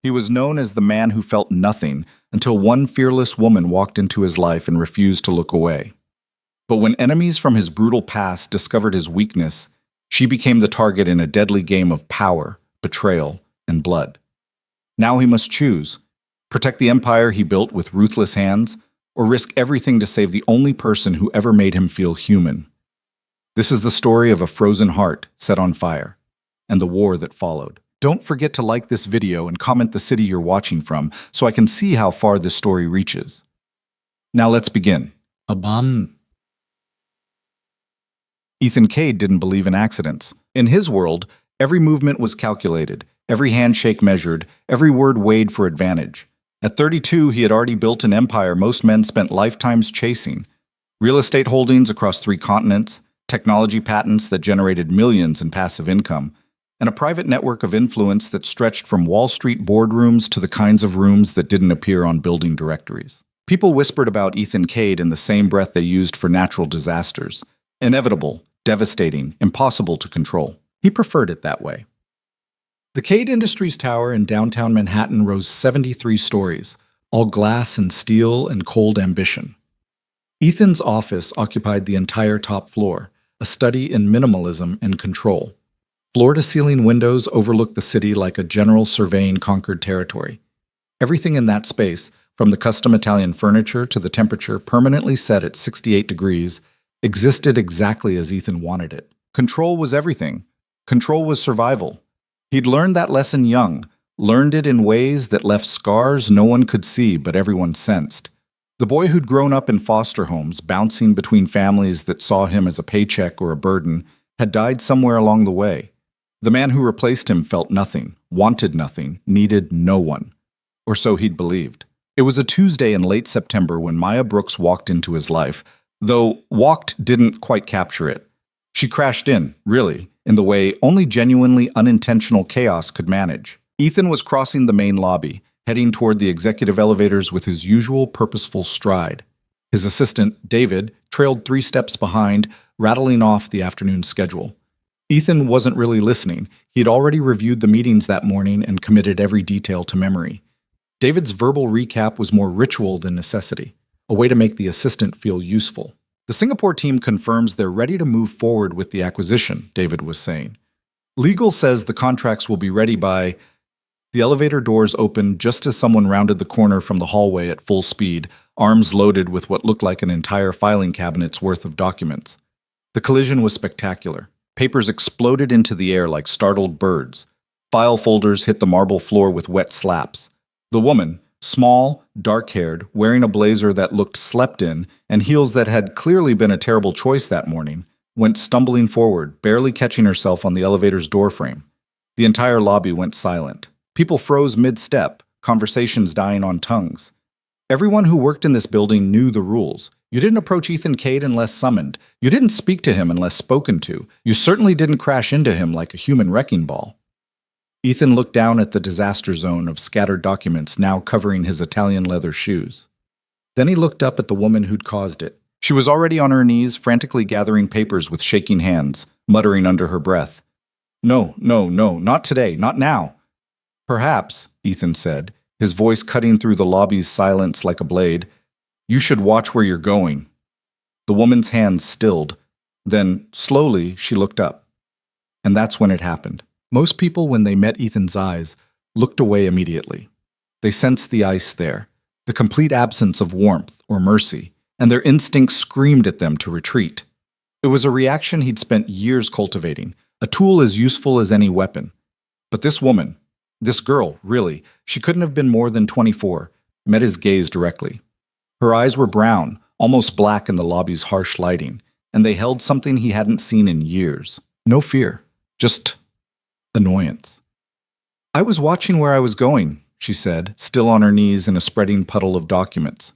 He was known as the man who felt nothing until one fearless woman walked into his life and refused to look away. But when enemies from his brutal past discovered his weakness, she became the target in a deadly game of power, betrayal, and blood. Now he must choose: protect the empire he built with ruthless hands, or risk everything to save the only person who ever made him feel human. This is the story of a frozen heart set on fire, and the war that followed. Don't forget to like this video and comment the city you're watching from so I can see how far this story reaches. Now let's begin. Ethan Cade didn't believe in accidents. In his world, every movement was calculated, every handshake measured, every word weighed for advantage. At 32, he had already built an empire most men spent lifetimes chasing. Real estate holdings across 3 continents, technology patents that generated millions in passive income, and a private network of influence that stretched from Wall Street boardrooms to the kinds of rooms that didn't appear on building directories. People whispered about Ethan Cade in the same breath they used for natural disasters. Inevitable, devastating, impossible to control. He preferred it that way. The Cade Industries Tower in downtown Manhattan rose 73 stories, all glass and steel and cold ambition. Ethan's office occupied the entire top floor, a study in minimalism and control. Floor-to-ceiling windows overlooked the city like a general surveying conquered territory. Everything in that space, from the custom Italian furniture to the temperature permanently set at 68 degrees, existed exactly as Ethan wanted it. Control was everything. Control was survival. He'd learned that lesson young, learned it in ways that left scars no one could see but everyone sensed. The boy who'd grown up in foster homes, bouncing between families that saw him as a paycheck or a burden, had died somewhere along the way. The man who replaced him felt nothing, wanted nothing, needed no one. Or so he'd believed. It was a Tuesday in late September when Maya Brooks walked into his life, though walked didn't quite capture it. She crashed in, really, in the way only genuinely unintentional chaos could manage. Ethan was crossing the main lobby, heading toward the executive elevators with his usual purposeful stride. His assistant, David, trailed 3 steps behind, rattling off the afternoon schedule. Ethan wasn't really listening. He'd already reviewed the meetings that morning and committed every detail to memory. David's verbal recap was more ritual than necessity, a way to make the assistant feel useful. The Singapore team confirms they're ready to move forward with the acquisition, David was saying. Legal says the contracts will be ready by... The elevator doors opened just as someone rounded the corner from the hallway at full speed, arms loaded with what looked like an entire filing cabinet's worth of documents. The collision was spectacular. Papers exploded into the air like startled birds. File folders hit the marble floor with wet slaps. The woman, small, dark-haired, wearing a blazer that looked slept in and heels that had clearly been a terrible choice that morning, went stumbling forward, barely catching herself on the elevator's doorframe. The entire lobby went silent. People froze mid-step, conversations dying on tongues. Everyone who worked in this building knew the rules. You didn't approach Ethan Cade unless summoned. You didn't speak to him unless spoken to. You certainly didn't crash into him like a human wrecking ball. Ethan looked down at the disaster zone of scattered documents now covering his Italian leather shoes. Then he looked up at the woman who'd caused it. She was already on her knees, frantically gathering papers with shaking hands, muttering under her breath. No, not today, not now. Perhaps, Ethan said, his voice cutting through the lobby's silence like a blade, you should watch where you're going. The woman's hands stilled. Then, slowly, she looked up. And that's when it happened. Most people, when they met Ethan's eyes, looked away immediately. They sensed the ice there, the complete absence of warmth or mercy, and their instincts screamed at them to retreat. It was a reaction he'd spent years cultivating, a tool as useful as any weapon. But this woman, this girl, really, she couldn't have been more than 24, met his gaze directly. Her eyes were brown, almost black in the lobby's harsh lighting, and they held something he hadn't seen in years. No fear, just annoyance. I was watching where I was going, she said, still on her knees in a spreading puddle of documents,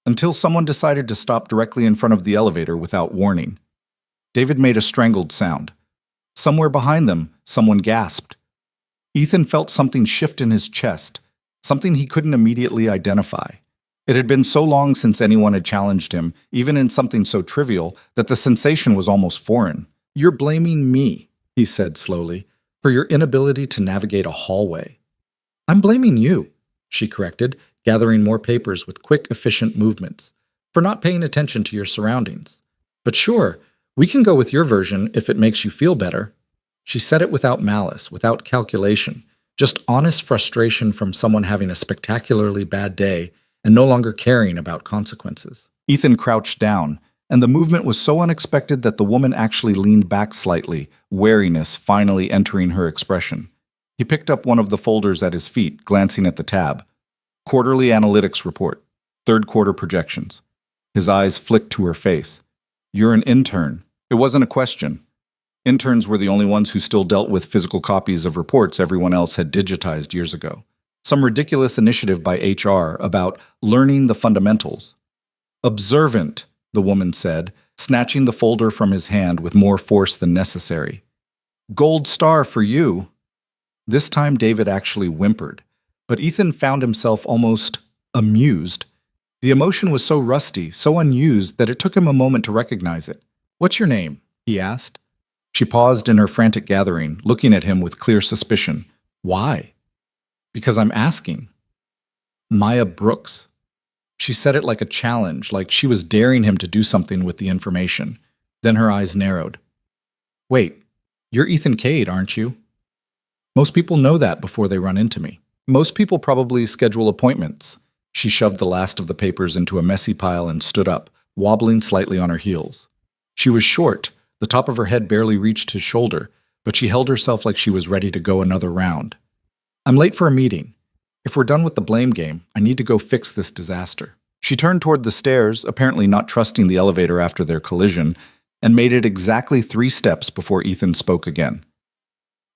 until someone decided to stop directly in front of the elevator without warning. David made a strangled sound. Somewhere behind them, someone gasped. Ethan felt something shift in his chest, something he couldn't immediately identify. It had been so long since anyone had challenged him, even in something so trivial, that the sensation was almost foreign. You're blaming me, he said slowly, for your inability to navigate a hallway. I'm blaming you, she corrected, gathering more papers with quick, efficient movements, for not paying attention to your surroundings. But sure, we can go with your version if it makes you feel better. She said it without malice, without calculation, just honest frustration from someone having a spectacularly bad day and no longer caring about consequences. Ethan crouched down, and the movement was so unexpected that the woman actually leaned back slightly, wariness finally entering her expression. He picked up one of the folders at his feet, glancing at the tab. Quarterly Analytics Report. Third quarter projections. His eyes flicked to her face. You're an intern. It wasn't a question. Interns were the only ones who still dealt with physical copies of reports everyone else had digitized years ago. Some ridiculous initiative by HR about learning the fundamentals. Observant, the woman said, snatching the folder from his hand with more force than necessary. Gold star for you. This time David actually whimpered, but Ethan found himself almost amused. The emotion was so rusty, so unused, that it took him a moment to recognize it. What's your name? He asked. She paused in her frantic gathering, looking at him with clear suspicion. Why? Because I'm asking. Maya Brooks. She said it like a challenge, like she was daring him to do something with the information. Then her eyes narrowed. Wait, you're Ethan Cade, aren't you? Most people know that before they run into me. Most people probably schedule appointments. She shoved the last of the papers into a messy pile and stood up, wobbling slightly on her heels. She was short, the top of her head barely reached his shoulder, but she held herself like she was ready to go another round. I'm late for a meeting. If we're done with the blame game, I need to go fix this disaster. She turned toward the stairs, apparently not trusting the elevator after their collision, and made it exactly 3 steps before Ethan spoke again.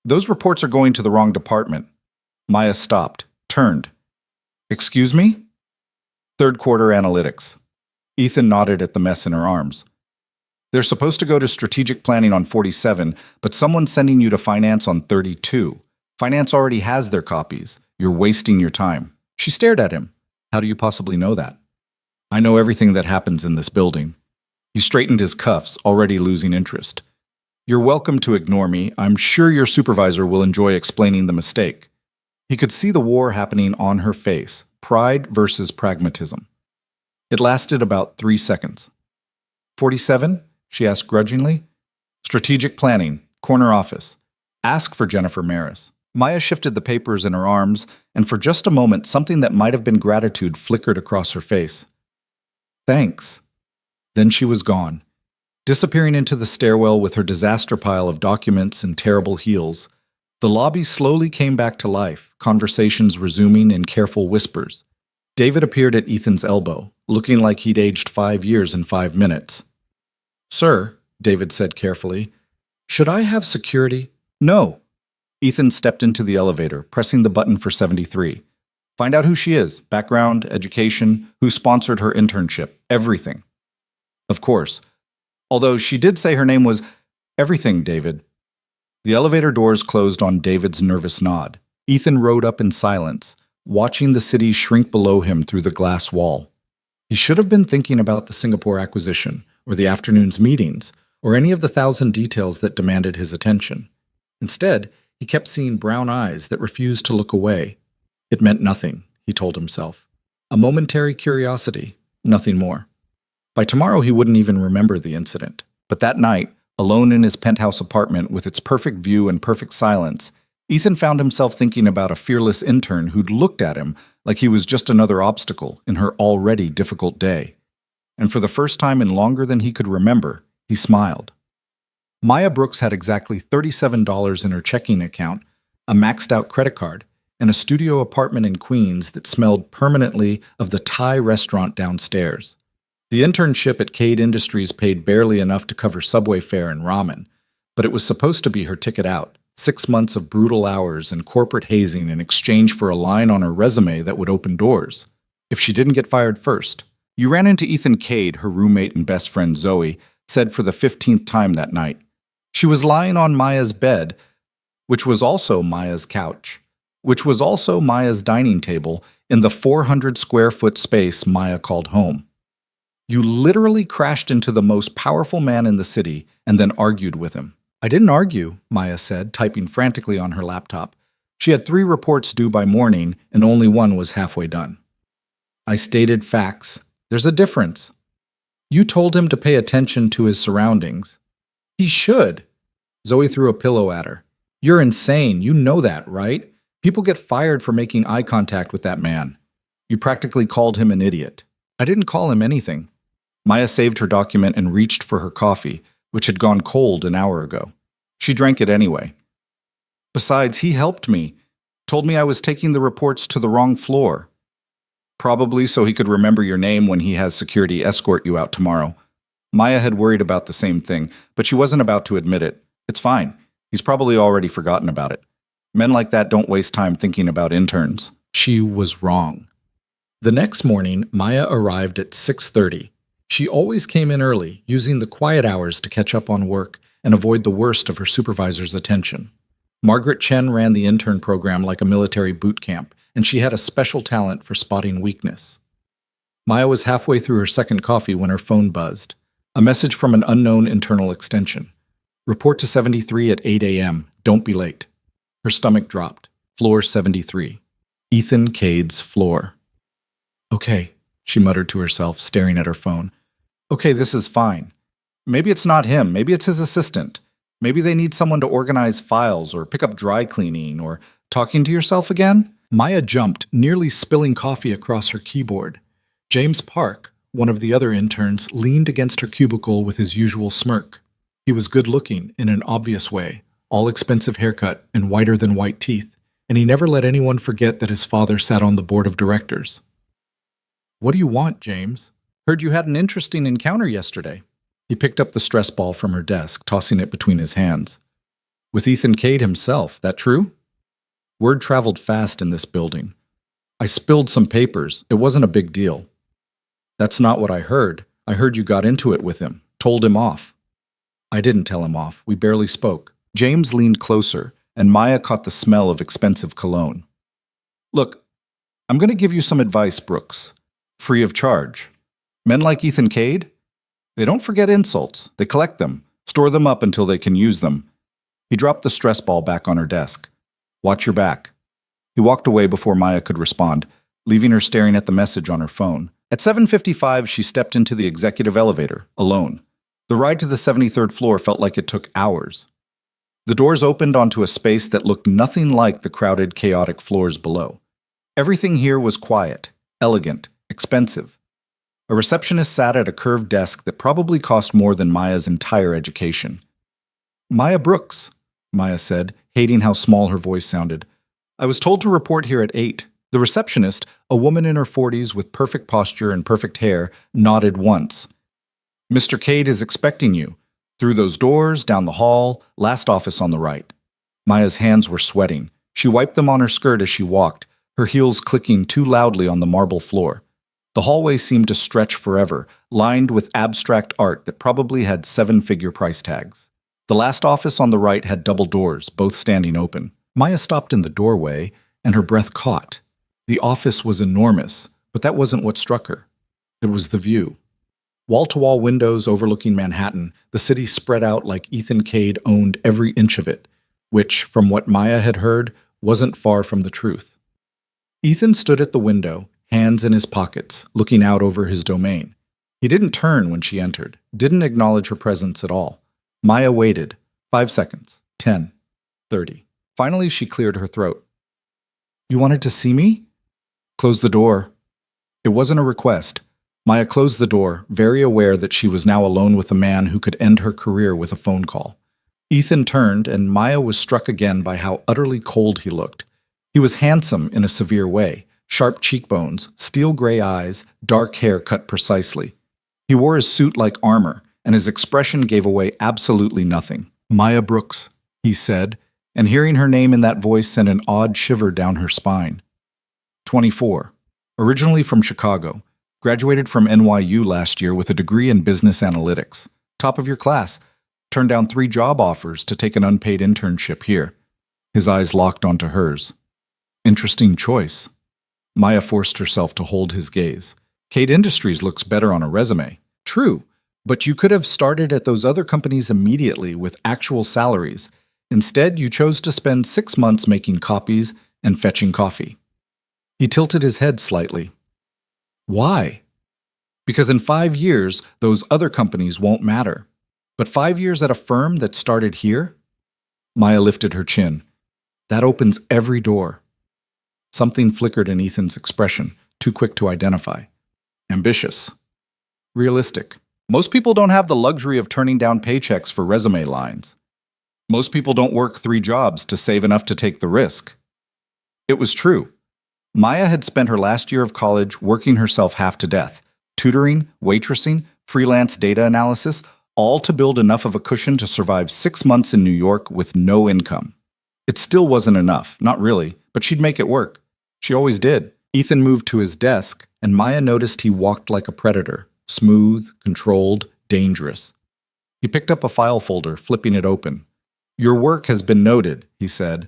Those reports are going to the wrong department. Maya stopped, turned. Excuse me? Third quarter analytics. Ethan nodded at the mess in her arms. They're supposed to go to strategic planning on 47, but someone's sending you to finance on 32. Finance already has their copies. You're wasting your time. She stared at him. How do you possibly know that? I know everything that happens in this building. He straightened his cuffs, already losing interest. You're welcome to ignore me. I'm sure your supervisor will enjoy explaining the mistake. He could see the war happening on her face, pride versus pragmatism. It lasted about 3 seconds. 47? She asked grudgingly. Strategic planning, corner office. Ask for Jennifer Maris. Maya shifted the papers in her arms, and for just a moment, something that might have been gratitude flickered across her face. Thanks. Then she was gone, disappearing into the stairwell with her disaster pile of documents and terrible heels. The lobby slowly came back to life, conversations resuming in careful whispers. David appeared at Ethan's elbow, looking like he'd aged 5 years in 5 minutes. Sir, David said carefully, should I have security? No. Ethan stepped into the elevator, pressing the button for 73. Find out who she is, background, education, who sponsored her internship, everything. Of course. Although she did say her name was everything, David. The elevator doors closed on David's nervous nod. Ethan rode up in silence, watching the city shrink below him through the glass wall. He should have been thinking about the Singapore acquisition, or the afternoon's meetings, or any of the 1,000 details that demanded his attention. Instead, he kept seeing brown eyes that refused to look away. It meant nothing, he told himself. A momentary curiosity, nothing more. By tomorrow he wouldn't even remember the incident. But that night, alone in his penthouse apartment with its perfect view and perfect silence, Ethan found himself thinking about a fearless intern who'd looked at him like he was just another obstacle in her already difficult day. And for the first time in longer than he could remember, he smiled. Maya Brooks had exactly $37 in her checking account, a maxed-out credit card, and a studio apartment in Queens that smelled permanently of the Thai restaurant downstairs. The internship at Cade Industries paid barely enough to cover subway fare and ramen, but it was supposed to be her ticket out, 6 months of brutal hours and corporate hazing in exchange for a line on her resume that would open doors, if she didn't get fired first. You ran into Ethan Cade, her roommate and best friend Zoe, said for the 15th time that night. She was lying on Maya's bed, which was also Maya's couch, which was also Maya's dining table in the 400-square-foot space Maya called home. You literally crashed into the most powerful man in the city and then argued with him. I didn't argue, Maya said, typing frantically on her laptop. She had 3 reports due by morning, and only one was halfway done. I stated facts. There's a difference. You told him to pay attention to his surroundings. He should. Zoe threw a pillow at her. You're insane. You know that, right? People get fired for making eye contact with that man. You practically called him an idiot. I didn't call him anything. Maya saved her document and reached for her coffee, which had gone cold an hour ago. She drank it anyway. Besides, he helped me. Told me I was taking the reports to the wrong floor. Probably so he could remember your name when he has security escort you out tomorrow. Maya had worried about the same thing, but she wasn't about to admit it. It's fine. He's probably already forgotten about it. Men like that don't waste time thinking about interns. She was wrong. The next morning, Maya arrived at 6:30. She always came in early, using the quiet hours to catch up on work and avoid the worst of her supervisor's attention. Margaret Chen ran the intern program like a military boot camp, and she had a special talent for spotting weakness. Maya was halfway through her second coffee when her phone buzzed. A message from an unknown internal extension. Report to 73 at 8 a.m. Don't be late. Her stomach dropped. Floor 73. Ethan Cade's floor. Okay, she muttered to herself, staring at her phone. Okay, this is fine. Maybe it's not him. Maybe it's his assistant. Maybe they need someone to organize files or pick up dry cleaning or talking to yourself again? Maya jumped, nearly spilling coffee across her keyboard. James Park, one of the other interns, leaned against her cubicle with his usual smirk. He was good-looking in an obvious way, all expensive haircut and whiter than white teeth, and he never let anyone forget that his father sat on the board of directors. What do you want, James? Heard you had an interesting encounter yesterday. He picked up the stress ball from her desk, tossing it between his hands. With Ethan Cade himself, that true? Word traveled fast in this building. I spilled some papers. It wasn't a big deal. That's not what I heard. I heard you got into it with him, told him off. I didn't tell him off. We barely spoke. James leaned closer, and Maya caught the smell of expensive cologne. Look, I'm going to give you some advice, Brooks. Free of charge. Men like Ethan Cade, they don't forget insults. They collect them, store them up until they can use them. He dropped the stress ball back on her desk. Watch your back. He walked away before Maya could respond, leaving her staring at the message on her phone. At 7:55, she stepped into the executive elevator, alone. The ride to the 73rd floor felt like it took hours. The doors opened onto a space that looked nothing like the crowded, chaotic floors below. Everything here was quiet, elegant, expensive. A receptionist sat at a curved desk that probably cost more than Maya's entire education. Maya Brooks, Maya said, hating how small her voice sounded. I was told to report here at 8. The receptionist, a woman in her 40s with perfect posture and perfect hair, nodded once. Mr. Cade is expecting you. Through those doors, down the hall, last office on the right. Maya's hands were sweating. She wiped them on her skirt as she walked, her heels clicking too loudly on the marble floor. The hallway seemed to stretch forever, lined with abstract art that probably had 7-figure price tags. The last office on the right had double doors, both standing open. Maya stopped in the doorway, and her breath caught. The office was enormous, but that wasn't what struck her. It was the view. Wall-to-wall windows overlooking Manhattan, the city spread out like Ethan Cade owned every inch of it, which, from what Maya had heard, wasn't far from the truth. Ethan stood at the window, hands in his pockets, looking out over his domain. He didn't turn when she entered, didn't acknowledge her presence at all. Maya waited. 5 seconds. 10. 30. Finally, she cleared her throat. You wanted to see me? Close the door. It wasn't a request. Maya closed the door, very aware that she was now alone with a man who could end her career with a phone call. Ethan turned, and Maya was struck again by how utterly cold he looked. He was handsome in a severe way. Sharp cheekbones, steel gray eyes, dark hair cut precisely. He wore his suit like armor, and his expression gave away absolutely nothing. Maya Brooks, he said, and hearing her name in that voice sent an odd shiver down her spine. 24. Originally from Chicago. Graduated from NYU last year with a degree in business analytics. Top of your class. Turned down 3 job offers to take an unpaid internship here. His eyes locked onto hers. Interesting choice. Maya forced herself to hold his gaze. Cade Industries looks better on a resume. True, but you could have started at those other companies immediately with actual salaries. Instead, you chose to spend 6 months making copies and fetching coffee. He tilted his head slightly. Why? Because in 5 years, those other companies won't matter. But 5 years at a firm that started here? Maya lifted her chin. That opens every door. Something flickered in Ethan's expression, too quick to identify. Ambitious. Realistic. Most people don't have the luxury of turning down paychecks for resume lines. Most people don't work 3 jobs to save enough to take the risk. It was true. Maya had spent her last year of college working herself half to death, tutoring, waitressing, freelance data analysis, all to build enough of a cushion to survive 6 months in New York with no income. It still wasn't enough, not really, but she'd make it work. She always did. Ethan moved to his desk, and Maya noticed he walked like a predator, smooth, controlled, dangerous. He picked up a file folder, flipping it open. Your work has been noted, he said.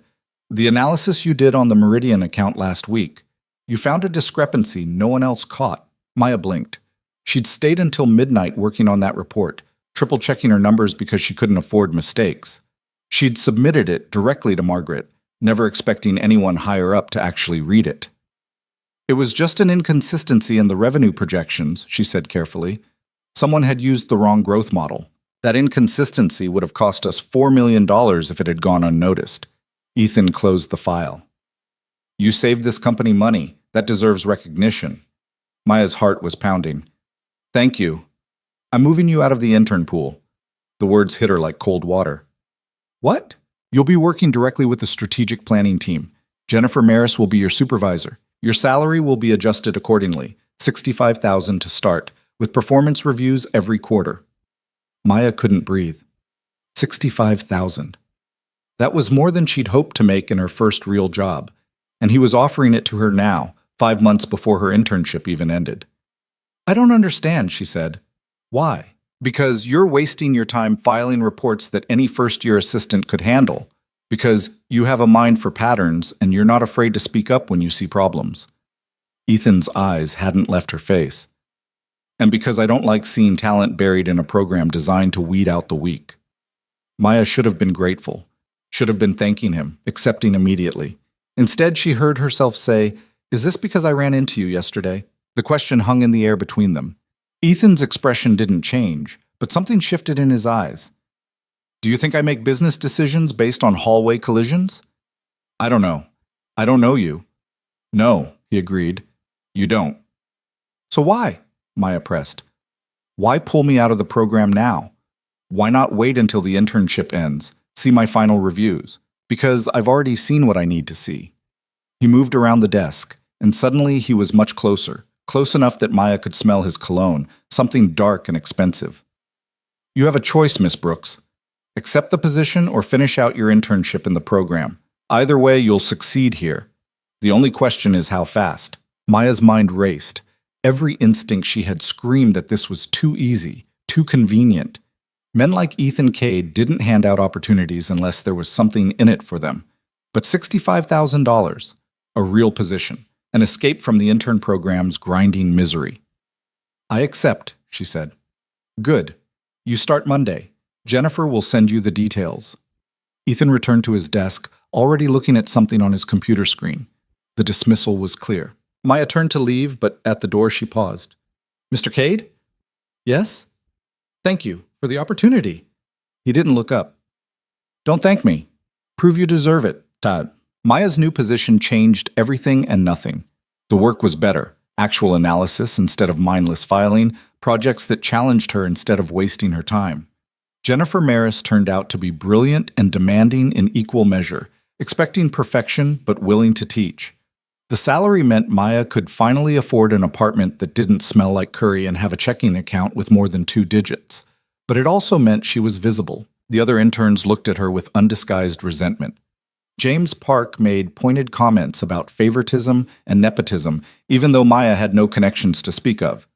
The analysis you did on the Meridian account last week. You found a discrepancy no one else caught. Maya blinked. She'd stayed until midnight working on that report, triple-checking her numbers because she couldn't afford mistakes. She'd submitted it directly to Margaret, never expecting anyone higher up to actually read it. It was just an inconsistency in the revenue projections, she said carefully. Someone had used the wrong growth model. That inconsistency would have cost us $4 million if it had gone unnoticed. Ethan closed the file. You saved this company money. That deserves recognition. Maya's heart was pounding. Thank you. I'm moving you out of the intern pool. The words hit her like cold water. What? You'll be working directly with the strategic planning team. Jennifer Maris will be your supervisor. Your salary will be adjusted accordingly, $65,000 to start, with performance reviews every quarter. Maya couldn't breathe. $65,000. That was more than she'd hoped to make in her first real job, and he was offering it to her now, 5 months before her internship even ended. I don't understand, she said. Why? Because you're wasting your time filing reports that any first-year assistant could handle. Because you have a mind for patterns and you're not afraid to speak up when you see problems. Ethan's eyes hadn't left her face. And because I don't like seeing talent buried in a program designed to weed out the weak. Maya should have been grateful, should have been thanking him, accepting immediately. Instead, she heard herself say, "Is this because I ran into you yesterday?" The question hung in the air between them. Ethan's expression didn't change, but something shifted in his eyes. Do you think I make business decisions based on hallway collisions? I don't know. I don't know you. No, he agreed. You don't. So why? Maya pressed. Why pull me out of the program now? Why not wait until the internship ends, see my final reviews? Because I've already seen what I need to see. He moved around the desk, and suddenly he was much closer, close enough that Maya could smell his cologne, something dark and expensive. You have a choice, Miss Brooks. Accept the position or finish out your internship in the program. Either way, you'll succeed here. The only question is how fast. Maya's mind raced. Every instinct she had screamed that this was too easy, too convenient. Men like Ethan Cade didn't hand out opportunities unless there was something in it for them. But $65,000, a real position, an escape from the intern program's grinding misery. I accept, she said. Good. You start Monday. Jennifer will send you the details. Ethan returned to his desk, already looking at something on his computer screen. The dismissal was clear. Maya turned to leave, but at the door she paused. Mr. Cade? Yes? Thank you for the opportunity. He didn't look up. Don't thank me. Prove you deserve it, Todd. Maya's new position changed everything and nothing. The work was better. Actual analysis instead of mindless filing, projects that challenged her instead of wasting her time. Jennifer Maris turned out to be brilliant and demanding in equal measure, expecting perfection but willing to teach. The salary meant Maya could finally afford an apartment that didn't smell like curry and have a checking account with more than 2 digits. But it also meant she was visible. The other interns looked at her with undisguised resentment. James Park made pointed comments about favoritism and nepotism, even though Maya had no connections to speak of.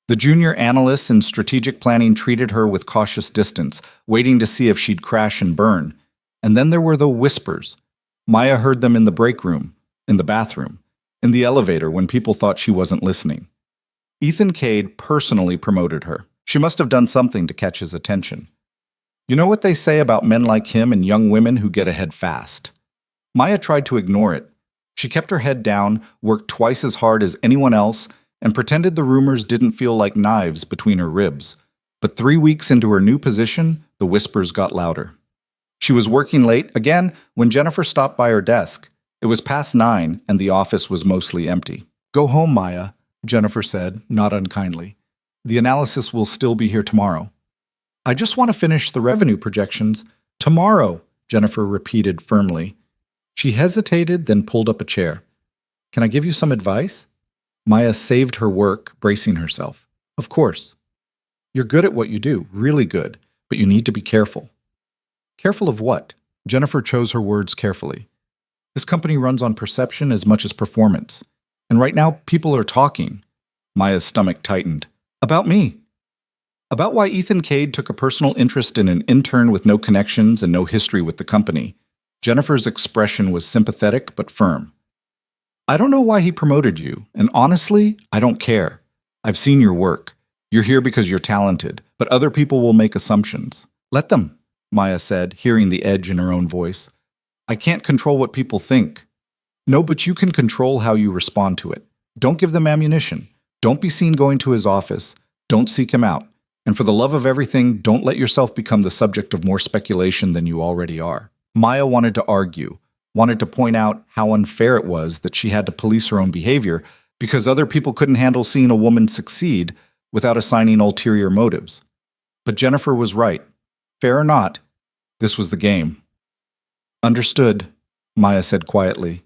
The junior analysts in strategic planning treated her with cautious distance, waiting to see if she'd crash and burn. And then there were the whispers. Maya heard them in the break room, in the bathroom, in the elevator when people thought she wasn't listening. Ethan Cade personally promoted her. She must have done something to catch his attention. You know what they say about men like him and young women who get ahead fast? Maya tried to ignore it. She kept her head down, worked twice as hard as anyone else, and pretended the rumors didn't feel like knives between her ribs. But 3 weeks into her new position, the whispers got louder. She was working late again when Jennifer stopped by her desk. It was past 9, and the office was mostly empty. "Go home, Maya," Jennifer said, not unkindly. "The analysis will still be here tomorrow." "I just want to finish the revenue projections." "Tomorrow," Jennifer repeated firmly. She hesitated, then pulled up a chair. "Can I give you some advice?" Maya saved her work, bracing herself. "Of course. You're good at what you do, really good, but you need to be careful." "Careful of what?" Jennifer chose her words carefully. "This company runs on perception as much as performance. And right now, people are talking." Maya's stomach tightened. "About me." "About why Ethan Cade took a personal interest in an intern with no connections and no history with the company." Jennifer's expression was sympathetic but firm. "I don't know why he promoted you, and honestly, I don't care. I've seen your work. You're here because you're talented, but other people will make assumptions. Let them," Maya said, hearing the edge in her own voice. "I can't control what people think." "No, but you can control how you respond to it. Don't give them ammunition. Don't be seen going to his office. Don't seek him out. And for the love of everything, don't let yourself become the subject of more speculation than you already are." Maya wanted to argue, wanted to point out how unfair it was that she had to police her own behavior because other people couldn't handle seeing a woman succeed without assigning ulterior motives. But Jennifer was right. Fair or not, this was the game. "Understood," Maya said quietly.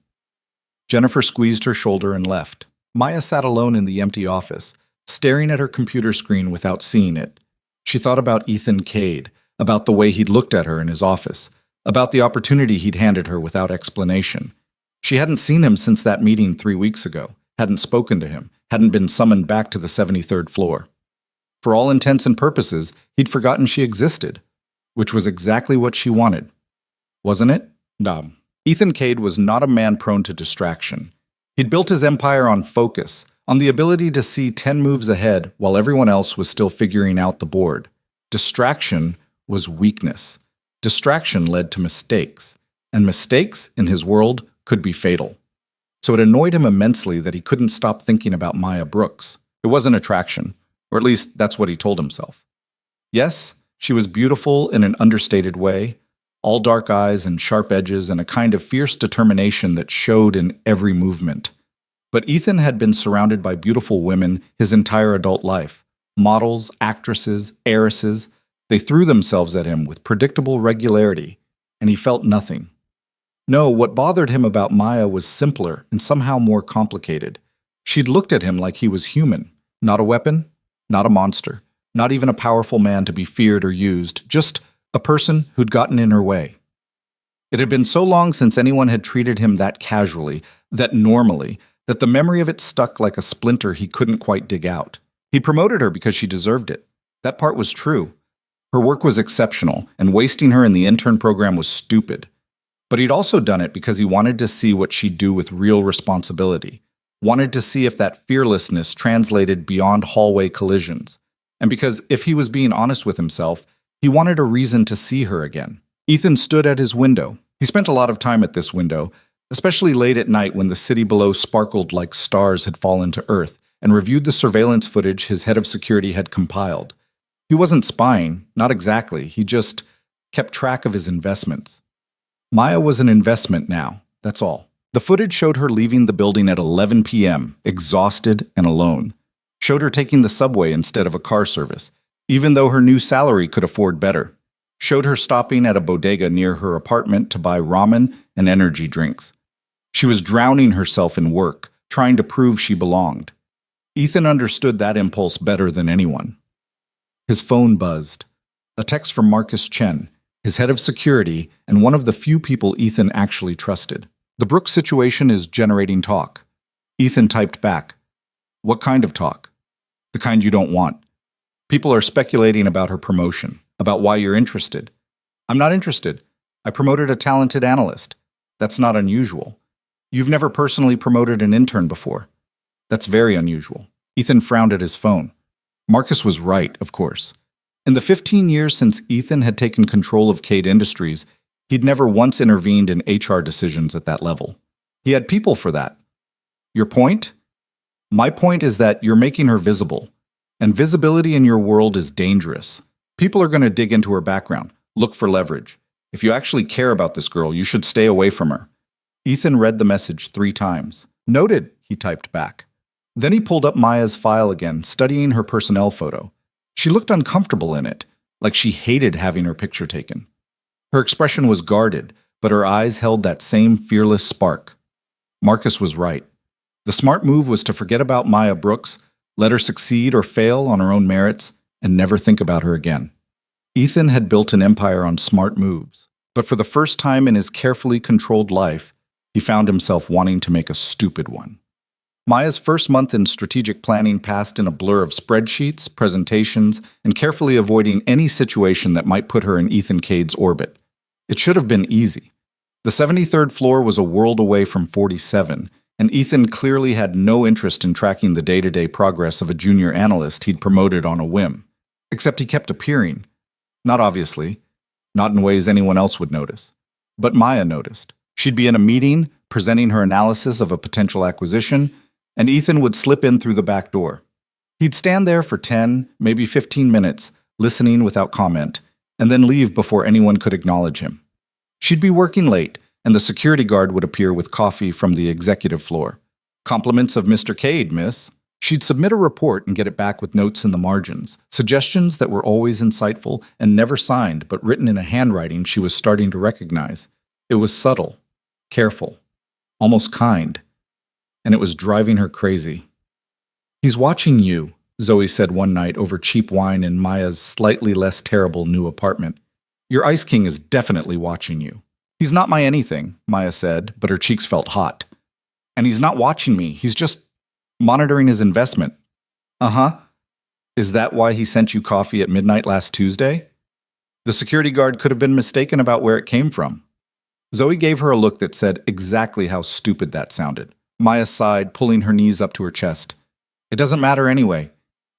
Jennifer squeezed her shoulder and left. Maya sat alone in the empty office, staring at her computer screen without seeing it. She thought about Ethan Cade, about the way he'd looked at her in his office, about the opportunity he'd handed her without explanation. She hadn't seen him since that meeting 3 weeks ago, hadn't spoken to him, hadn't been summoned back to the 73rd floor. For all intents and purposes, he'd forgotten she existed, which was exactly what she wanted. Wasn't it? No. Ethan Cade was not a man prone to distraction. He'd built his empire on focus, on the ability to see 10 moves ahead while everyone else was still figuring out the board. Distraction was weakness. Distraction led to mistakes, and mistakes, in his world, could be fatal. So it annoyed him immensely that he couldn't stop thinking about Maya Brooks. It wasn't attraction, or at least that's what he told himself. Yes, she was beautiful in an understated way, all dark eyes and sharp edges and a kind of fierce determination that showed in every movement. But Ethan had been surrounded by beautiful women his entire adult life. Models, actresses, heiresses. They threw themselves at him with predictable regularity, and he felt nothing. No, what bothered him about Maya was simpler and somehow more complicated. She'd looked at him like he was human, not a weapon, not a monster, not even a powerful man to be feared or used, just a person who'd gotten in her way. It had been so long since anyone had treated him that casually, that normally, that the memory of it stuck like a splinter he couldn't quite dig out. He promoted her because she deserved it. That part was true. Her work was exceptional, and wasting her in the intern program was stupid. But he'd also done it because he wanted to see what she'd do with real responsibility, wanted to see if that fearlessness translated beyond hallway collisions, and because if he was being honest with himself, he wanted a reason to see her again. Ethan stood at his window. He spent a lot of time at this window, especially late at night when the city below sparkled like stars had fallen to earth, and reviewed the surveillance footage his head of security had compiled. He wasn't spying, not exactly, he just kept track of his investments. Maya was an investment now, that's all. The footage showed her leaving the building at 11 p.m., exhausted and alone. Showed her taking the subway instead of a car service, even though her new salary could afford better. Showed her stopping at a bodega near her apartment to buy ramen and energy drinks. She was drowning herself in work, trying to prove she belonged. Ethan understood that impulse better than anyone. His phone buzzed. A text from Marcus Chen, his head of security and one of the few people Ethan actually trusted. "The Brooks situation is generating talk." Ethan typed back, "What kind of talk?" "The kind you don't want. People are speculating about her promotion, about why you're interested." "I'm not interested. I promoted a talented analyst. That's not unusual. You've never personally promoted an intern before. That's very unusual." Ethan frowned at his phone. Marcus was right, of course. In the 15 years since Ethan had taken control of Cade Industries, he'd never once intervened in HR decisions at that level. He had people for that. Your point? My point is that you're making her visible. And visibility in your world is dangerous. People are going to dig into her background, look for leverage. If you actually care about this girl, you should stay away from her. Ethan read the message 3 times. Noted, he typed back. Then he pulled up Maya's file again, studying her personnel photo. She looked uncomfortable in it, like she hated having her picture taken. Her expression was guarded, but her eyes held that same fearless spark. Marcus was right. The smart move was to forget about Maya Brooks, let her succeed or fail on her own merits, and never think about her again. Ethan had built an empire on smart moves, but for the first time in his carefully controlled life, he found himself wanting to make a stupid one. Maya's first month in strategic planning passed in a blur of spreadsheets, presentations, and carefully avoiding any situation that might put her in Ethan Cade's orbit. It should have been easy. The 73rd floor was a world away from 47, and Ethan clearly had no interest in tracking the day-to-day progress of a junior analyst he'd promoted on a whim. Except he kept appearing. Not obviously. Not in ways anyone else would notice. But Maya noticed. She'd be in a meeting, presenting her analysis of a potential acquisition, and Ethan would slip in through the back door. He'd stand there for 10, maybe 15 minutes, listening without comment, and then leave before anyone could acknowledge him. She'd be working late, and the security guard would appear with coffee from the executive floor. Compliments of Mr. Cade, miss. She'd submit a report and get it back with notes in the margins, suggestions that were always insightful and never signed, but written in a handwriting she was starting to recognize. It was subtle, careful, almost kind, and it was driving her crazy. He's watching you, Zoe said one night over cheap wine in Maya's slightly less terrible new apartment. Your Ice King is definitely watching you. He's not my anything, Maya said, but her cheeks felt hot. And he's not watching me, he's just monitoring his investment. Uh-huh. Is that why he sent you coffee at midnight last Tuesday? The security guard could have been mistaken about where it came from. Zoe gave her a look that said exactly how stupid that sounded. Maya sighed, pulling her knees up to her chest. It doesn't matter anyway.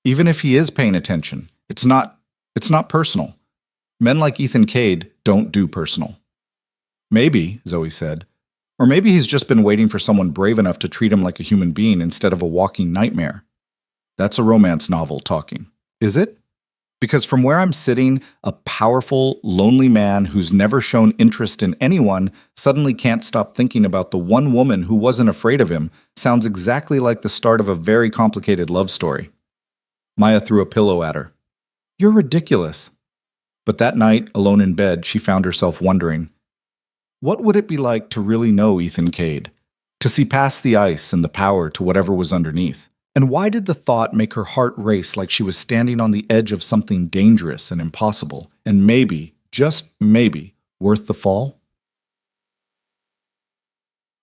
Even if he is paying attention, it's not personal. Men like Ethan Cade don't do personal. Maybe, Zoe said. Or maybe he's just been waiting for someone brave enough to treat him like a human being instead of a walking nightmare. That's a romance novel talking. Is it? Because from where I'm sitting, a powerful, lonely man who's never shown interest in anyone suddenly can't stop thinking about the one woman who wasn't afraid of him sounds exactly like the start of a very complicated love story. Maya threw a pillow at her. You're ridiculous. But that night, alone in bed, she found herself wondering, what would it be like to really know Ethan Cade? To see past the ice and the power to whatever was underneath? And why did the thought make her heart race like she was standing on the edge of something dangerous and impossible, and maybe, just maybe, worth the fall?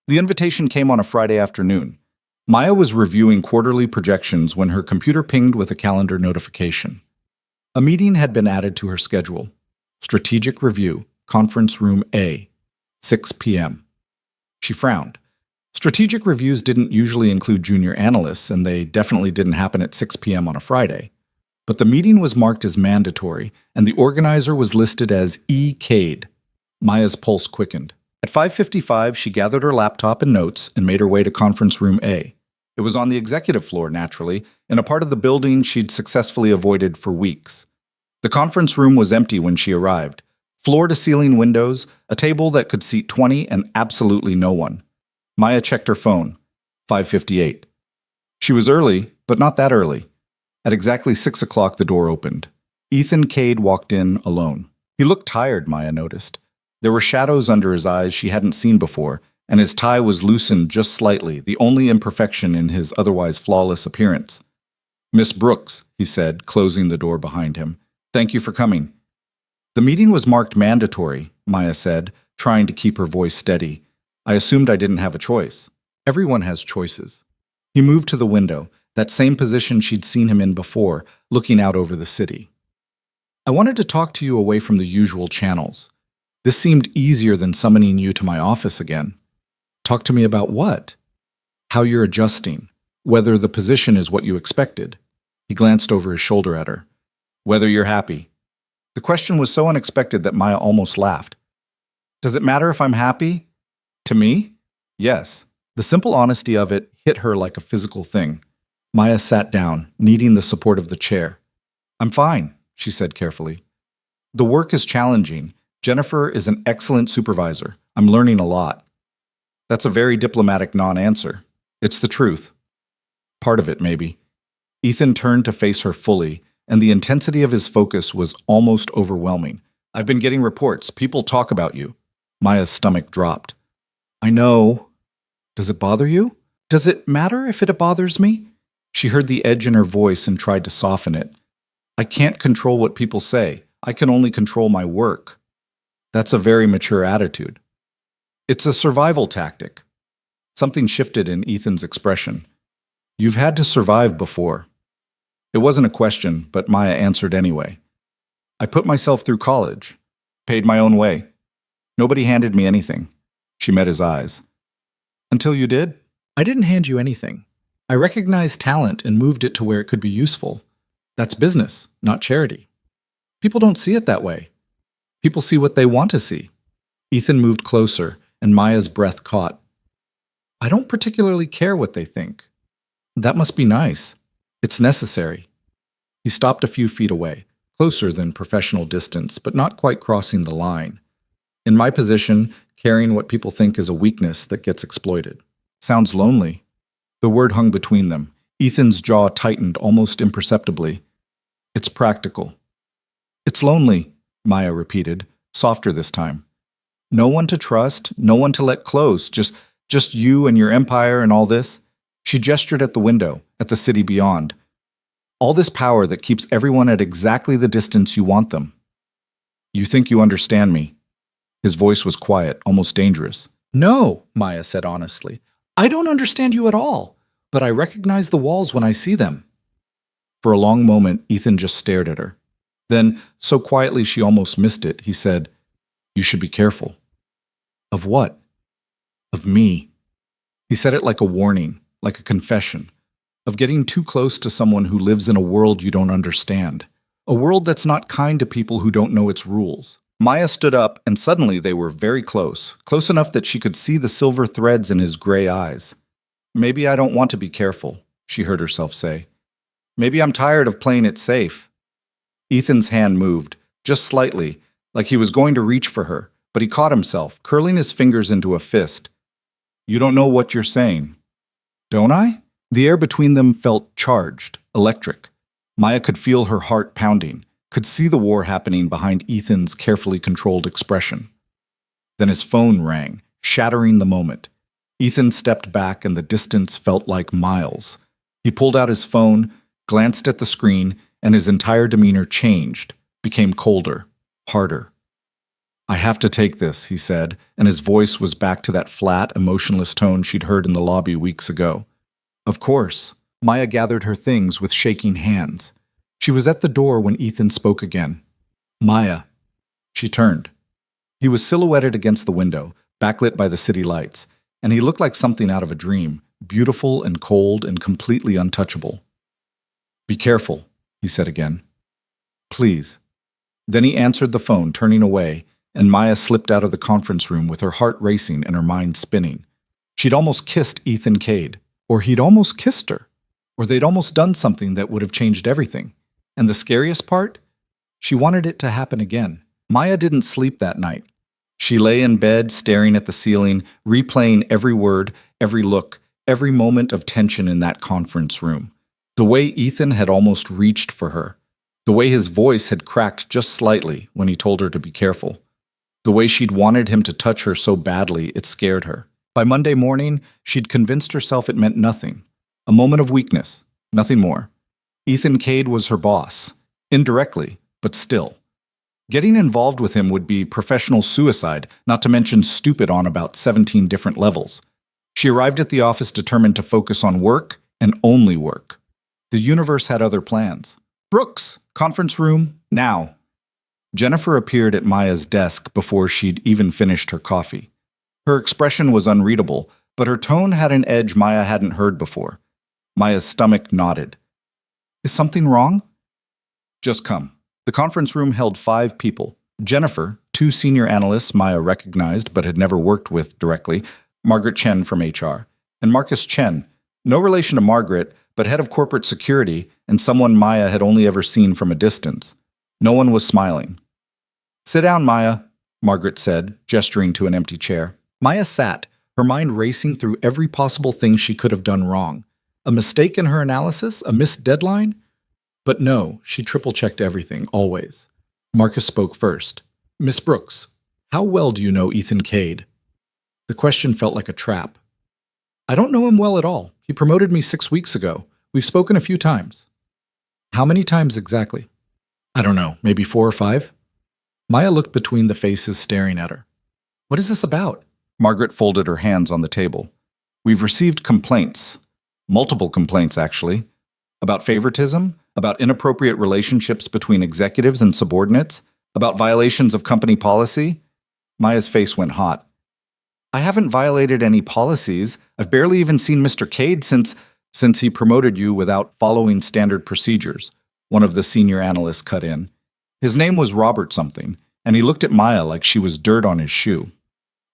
The invitation came on a Friday afternoon. Maya was reviewing quarterly projections when her computer pinged with a calendar notification. A meeting had been added to her schedule. Strategic Review, Conference Room A, 6 p.m. She frowned. Strategic reviews didn't usually include junior analysts, and they definitely didn't happen at 6 p.m. on a Friday. But the meeting was marked as mandatory, and the organizer was listed as E. Cade. Maya's pulse quickened. At 5:55, she gathered her laptop and notes and made her way to Conference Room A. It was on the executive floor, naturally, in a part of the building she'd successfully avoided for weeks. The conference room was empty when she arrived. Floor-to-ceiling windows, a table that could seat 20, and absolutely no one. Maya checked her phone. 5:58. She was early, but not that early. At exactly 6 o'clock, the door opened. Ethan Cade walked in alone. He looked tired, Maya noticed. There were shadows under his eyes she hadn't seen before, and his tie was loosened just slightly, the only imperfection in his otherwise flawless appearance. Miss Brooks, he said, closing the door behind him. Thank you for coming. The meeting was marked mandatory, Maya said, trying to keep her voice steady. I assumed I didn't have a choice. Everyone has choices. He moved to the window, that same position she'd seen him in before, looking out over the city. I wanted to talk to you away from the usual channels. This seemed easier than summoning you to my office again. Talk to me about what? How you're adjusting. Whether the position is what you expected. He glanced over his shoulder at her. Whether you're happy. The question was so unexpected that Maya almost laughed. Does it matter if I'm happy? To me? Yes. The simple honesty of it hit her like a physical thing. Maya sat down, needing the support of the chair. I'm fine, she said carefully. The work is challenging. Jennifer is an excellent supervisor. I'm learning a lot. That's a very diplomatic non-answer. It's the truth. Part of it, maybe. Ethan turned to face her fully, and the intensity of his focus was almost overwhelming. I've been getting reports. People talk about you. Maya's stomach dropped. I know. Does it bother you? Does it matter if it bothers me? She heard the edge in her voice and tried to soften it. I can't control what people say. I can only control my work. That's a very mature attitude. It's a survival tactic. Something shifted in Ethan's expression. You've had to survive before. It wasn't a question, but Maya answered anyway. I put myself through college, paid my own way. Nobody handed me anything. She met his eyes. Until you did? I didn't hand you anything. I recognized talent and moved it to where it could be useful. That's business, not charity. People don't see it that way. People see what they want to see. Ethan moved closer, and Maya's breath caught. I don't particularly care what they think. That must be nice. It's necessary. He stopped a few feet away, closer than professional distance, but not quite crossing the line. In my position, caring what people think is a weakness that gets exploited. Sounds lonely. The word hung between them. Ethan's jaw tightened almost imperceptibly. It's practical. It's lonely, Maya repeated, softer this time. No one to trust, no one to let close, just you and your empire and all this. She gestured at the window, at the city beyond. All this power that keeps everyone at exactly the distance you want them. You think you understand me? His voice was quiet, almost dangerous. No, Maya said honestly. I don't understand you at all, but I recognize the walls when I see them. For a long moment, Ethan just stared at her. Then, so quietly she almost missed it, he said, You should be careful. Of what? Of me. He said it like a warning, like a confession, of getting too close to someone who lives in a world you don't understand, a world that's not kind to people who don't know its rules. Maya stood up, and suddenly they were very close, close enough that she could see the silver threads in his gray eyes. Maybe I don't want to be careful, she heard herself say. Maybe I'm tired of playing it safe. Ethan's hand moved, just slightly, like he was going to reach for her, but he caught himself, curling his fingers into a fist. You don't know what you're saying. Don't I? The air between them felt charged, electric. Maya could feel her heart pounding, could see the war happening behind Ethan's carefully controlled expression. Then his phone rang, shattering the moment. Ethan stepped back and the distance felt like miles. He pulled out his phone, glanced at the screen, and his entire demeanor changed, became colder, harder. I have to take this, he said, and his voice was back to that flat, emotionless tone she'd heard in the lobby weeks ago. Of course. Maya gathered her things with shaking hands. She was at the door when Ethan spoke again. Maya. She turned. He was silhouetted against the window, backlit by the city lights, and he looked like something out of a dream, beautiful and cold and completely untouchable. Be careful, he said again. Please. Then he answered the phone, turning away, and Maya slipped out of the conference room with her heart racing and her mind spinning. She'd almost kissed Ethan Cade, or he'd almost kissed her, or they'd almost done something that would have changed everything. And the scariest part? She wanted it to happen again. Maya didn't sleep that night. She lay in bed, staring at the ceiling, replaying every word, every look, every moment of tension in that conference room. The way Ethan had almost reached for her. The way his voice had cracked just slightly when he told her to be careful. The way she'd wanted him to touch her so badly it scared her. By Monday morning, she'd convinced herself it meant nothing. A moment of weakness, nothing more. Ethan Cade was her boss. Indirectly, but still. Getting involved with him would be professional suicide, not to mention stupid on about 17 different levels. She arrived at the office determined to focus on work and only work. The universe had other plans. Brooks, conference room, now. Jennifer appeared at Maya's desk before she'd even finished her coffee. Her expression was unreadable, but her tone had an edge Maya hadn't heard before. Maya's stomach nodded. Is something wrong? Just come. The conference room held 5 people. Jennifer, 2 senior analysts Maya recognized but had never worked with directly, Margaret Chen from HR, and Marcus Chen, no relation to Margaret, but head of corporate security and someone Maya had only ever seen from a distance. No one was smiling. "Sit down, Maya," Margaret said, gesturing to an empty chair. Maya sat, her mind racing through every possible thing she could have done wrong. A mistake in her analysis? A missed deadline? But no, she triple-checked everything, always. Marcus spoke first. "Miss Brooks, how well do you know Ethan Cade?" The question felt like a trap. "I don't know him well at all. He promoted me 6 weeks ago. We've spoken a few times." "How many times exactly?" "I don't know, maybe 4 or 5? Maya looked between the faces staring at her. "What is this about?" Margaret folded her hands on the table. "We've received complaints. Multiple complaints, actually. About favoritism, about inappropriate relationships between executives and subordinates, about violations of company policy." Maya's face went hot. "I haven't violated any policies. I've barely even seen Mr. Cade since he promoted you without following standard procedures," one of the senior analysts cut in. "His name was Robert something, and he looked at Maya like she was dirt on his shoe.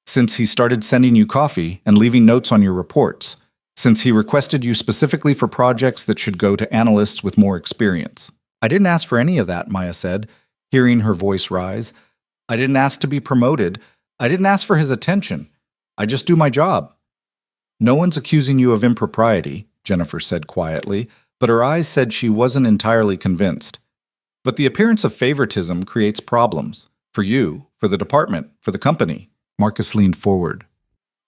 Since he started sending you coffee and leaving notes on your reports. Since he requested you specifically for projects that should go to analysts with more experience." "I didn't ask for any of that," Maya said, hearing her voice rise. "I didn't ask to be promoted. I didn't ask for his attention. I just do my job." "No one's accusing you of impropriety," Jennifer said quietly, but her eyes said she wasn't entirely convinced. "But the appearance of favoritism creates problems. For you, for the department, for the company." Marcus leaned forward.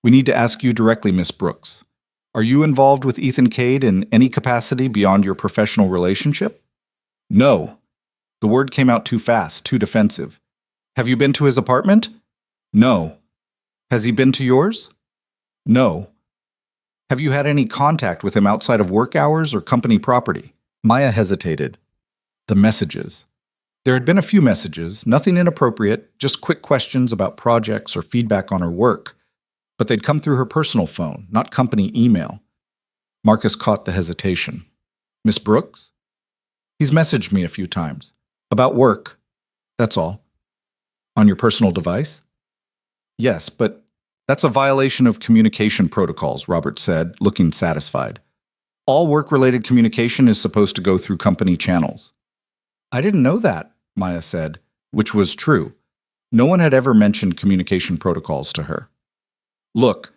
"We need to ask you directly, Miss Brooks. Are you involved with Ethan Cade in any capacity beyond your professional relationship?" "No." The word came out too fast, too defensive. "Have you been to his apartment?" "No." "Has he been to yours?" "No." "Have you had any contact with him outside of work hours or company property?" Maya hesitated. The messages. There had been a few messages, nothing inappropriate, just quick questions about projects or feedback on her work. But they'd come through her personal phone, not company email. Marcus caught the hesitation. "Miss Brooks?" "He's messaged me a few times. About work. That's all." "On your personal device?" "Yes, but that's a violation of communication protocols," Robert said, looking satisfied. "All work-related communication is supposed to go through company channels." "I didn't know that," Maya said, which was true. No one had ever mentioned communication protocols to her. "Look,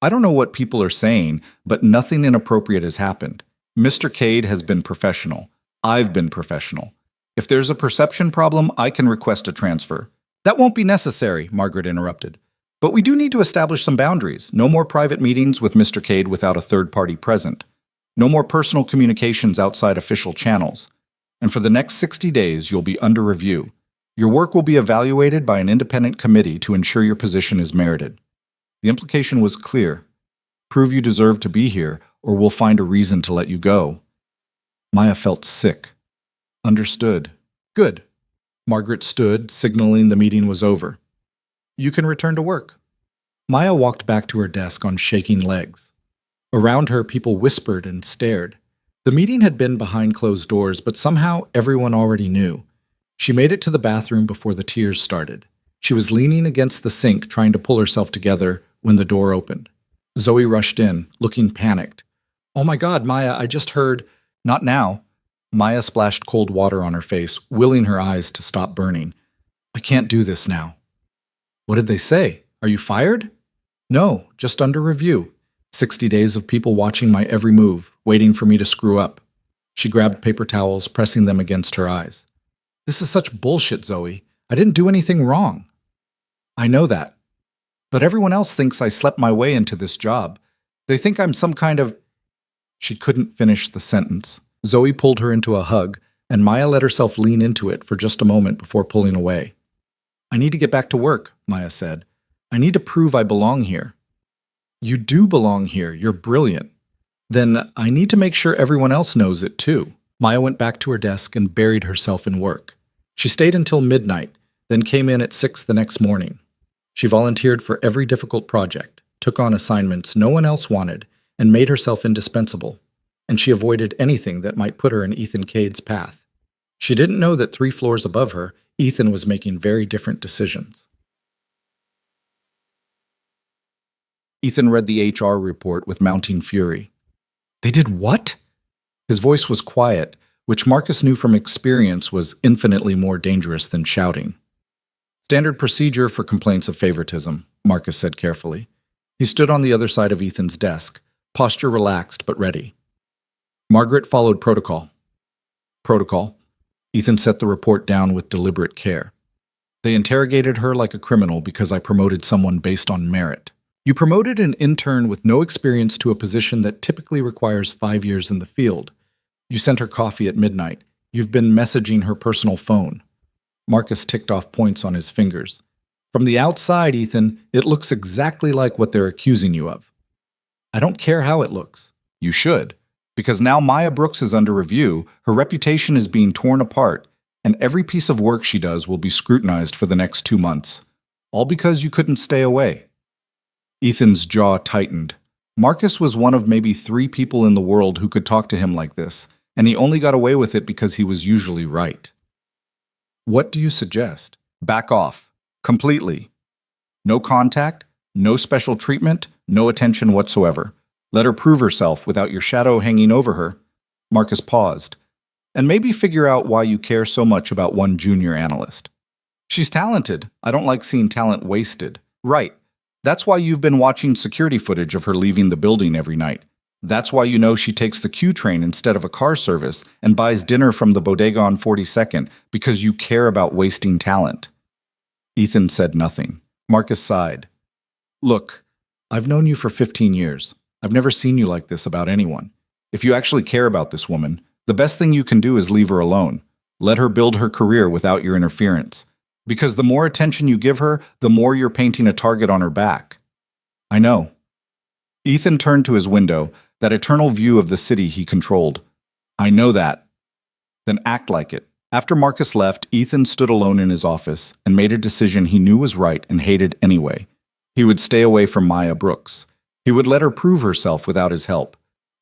I don't know what people are saying, but nothing inappropriate has happened. Mr. Cade has been professional. I've been professional. If there's a perception problem, I can request a transfer." "That won't be necessary," Margaret interrupted. "But we do need to establish some boundaries. No more private meetings with Mr. Cade without a third party present. No more personal communications outside official channels. And for the next 60 days, you'll be under review. Your work will be evaluated by an independent committee to ensure your position is merited." The implication was clear. Prove you deserve to be here, or we'll find a reason to let you go. Maya felt sick. Understood. Good. Margaret stood, signaling the meeting was over. "You can return to work." Maya walked back to her desk on shaking legs. Around her, people whispered and stared. The meeting had been behind closed doors, but somehow everyone already knew. She made it to the bathroom before the tears started. She was leaning against the sink, trying to pull herself together, when the door opened. Zoe rushed in, looking panicked. "Oh my God, Maya, I just heard—" "Not now." Maya splashed cold water on her face, willing her eyes to stop burning. "I can't do this now." "What did they say? Are you fired?" "No, just under review. 60 days of people watching my every move, waiting for me to screw up." She grabbed paper towels, pressing them against her eyes. "This is such bullshit, Zoe. I didn't do anything wrong." "I know that. But everyone else thinks I slept my way into this job. They think I'm some kind of—" She couldn't finish the sentence. Zoe pulled her into a hug, and Maya let herself lean into it for just a moment before pulling away. "I need to get back to work," Maya said. "I need to prove I belong here." "You do belong here. You're brilliant." "Then I need to make sure everyone else knows it too." Maya went back to her desk and buried herself in work. She stayed until midnight, then came in at 6 the next morning. She volunteered for every difficult project, took on assignments no one else wanted, and made herself indispensable. And she avoided anything that might put her in Ethan Cade's path. She didn't know that 3 floors above her, Ethan was making very different decisions. Ethan read the HR report with mounting fury. They did what? His voice was quiet, which Marcus knew from experience was infinitely more dangerous than shouting. Standard procedure for complaints of favoritism, Marcus said carefully. He stood on the other side of Ethan's desk, posture relaxed but ready. Margaret followed protocol. Protocol. Ethan set the report down with deliberate care. They interrogated her like a criminal because I promoted someone based on merit. You promoted an intern with no experience to a position that typically requires 5 years in the field. You sent her coffee at midnight. You've been messaging her personal phone. Marcus ticked off points on his fingers. From the outside, Ethan, it looks exactly like what they're accusing you of. I don't care how it looks. You should. Because now Maya Brooks is under review, her reputation is being torn apart, and every piece of work she does will be scrutinized for the next 2 months. All because you couldn't stay away. Ethan's jaw tightened. Marcus was one of maybe 3 people in the world who could talk to him like this, and he only got away with it because he was usually right. What do you suggest? Back off. Completely. No contact, no special treatment, no attention whatsoever. Let her prove herself without your shadow hanging over her. Marcus paused. And maybe figure out why you care so much about one junior analyst. She's talented. I don't like seeing talent wasted. Right. That's why you've been watching security footage of her leaving the building every night. That's why you know she takes the Q train instead of a car service and buys dinner from the bodega on 42nd because you care about wasting talent. Ethan said nothing. Marcus sighed. Look, I've known you for 15 years. I've never seen you like this about anyone. If you actually care about this woman, the best thing you can do is leave her alone. Let her build her career without your interference. Because the more attention you give her, the more you're painting a target on her back. I know. Ethan turned to his window, that eternal view of the city he controlled. I know that. Then act like it. After Marcus left, Ethan stood alone in his office and made a decision he knew was right and hated anyway. He would stay away from Maya Brooks. He would let her prove herself without his help.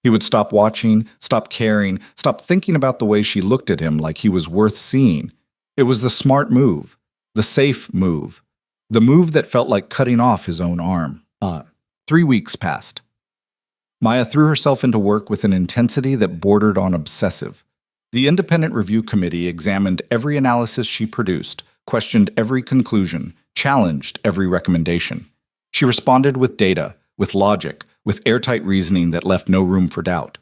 He would stop watching, stop caring, stop thinking about the way she looked at him like he was worth seeing. It was the smart move, the safe move, the move that felt like cutting off his own arm. 3 weeks passed. Maya threw herself into work with an intensity that bordered on obsessive. The independent review committee examined every analysis she produced, questioned every conclusion, challenged every recommendation. She responded with data, with logic, with airtight reasoning that left no room for doubt.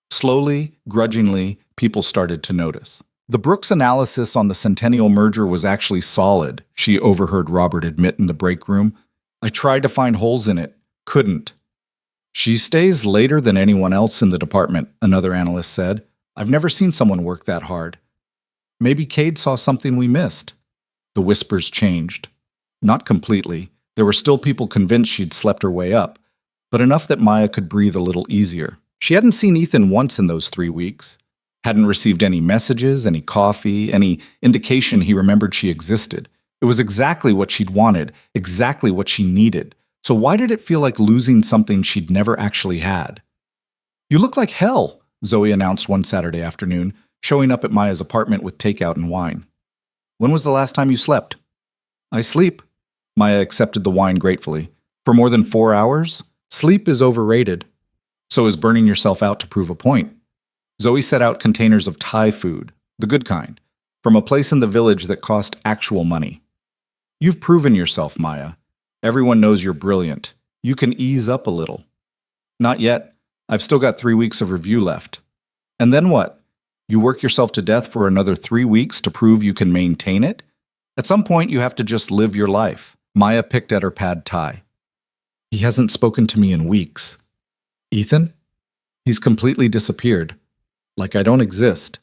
Slowly, grudgingly, people started to notice. The Brooks analysis on the Centennial merger was actually solid, she overheard Robert admit in the break room. I tried to find holes in it. Couldn't. She stays later than anyone else in the department, another analyst said. I've never seen someone work that hard. Maybe Cade saw something we missed. The whispers changed. Not completely. There were still people convinced she'd slept her way up, but enough that Maya could breathe a little easier. She hadn't seen Ethan once in those 3 weeks. Hadn't received any messages, any coffee, any indication he remembered she existed. It was exactly what she'd wanted, exactly what she needed. So why did it feel like losing something she'd never actually had? You look like hell, Zoe announced one Saturday afternoon, showing up at Maya's apartment with takeout and wine. When was the last time you slept? I sleep. Maya accepted the wine gratefully. For more than 4 hours? Sleep is overrated. So is burning yourself out to prove a point. Zoe set out containers of Thai food, the good kind, from a place in the village that cost actual money. You've proven yourself, Maya. Everyone knows you're brilliant. You can ease up a little. Not yet. I've still got 3 weeks of review left. And then what? You work yourself to death for another 3 weeks to prove you can maintain it? At some point, you have to just live your life. Maya picked at her pad thai. He hasn't spoken to me in weeks. Ethan? He's completely disappeared. Like I don't exist.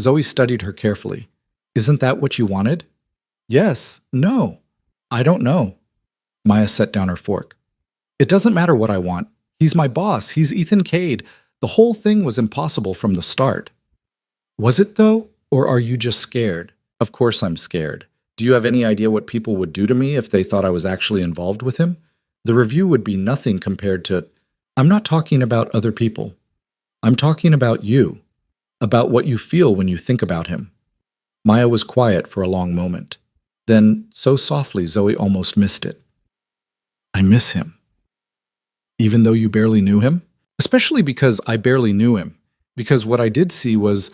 Zoe studied her carefully. Isn't that what you wanted? Yes. No. I don't know. Maya set down her fork. It doesn't matter what I want. He's my boss. He's Ethan Cade. The whole thing was impossible from the start. Was it though? Or are you just scared? Of course I'm scared. Do you have any idea what people would do to me if they thought I was actually involved with him? The review would be nothing compared to... I'm not talking about other people. I'm talking about you. About what you feel when you think about him. Maya was quiet for a long moment. Then, so softly, Zoe almost missed it. I miss him. Even though you barely knew him? Especially because I barely knew him. Because what I did see was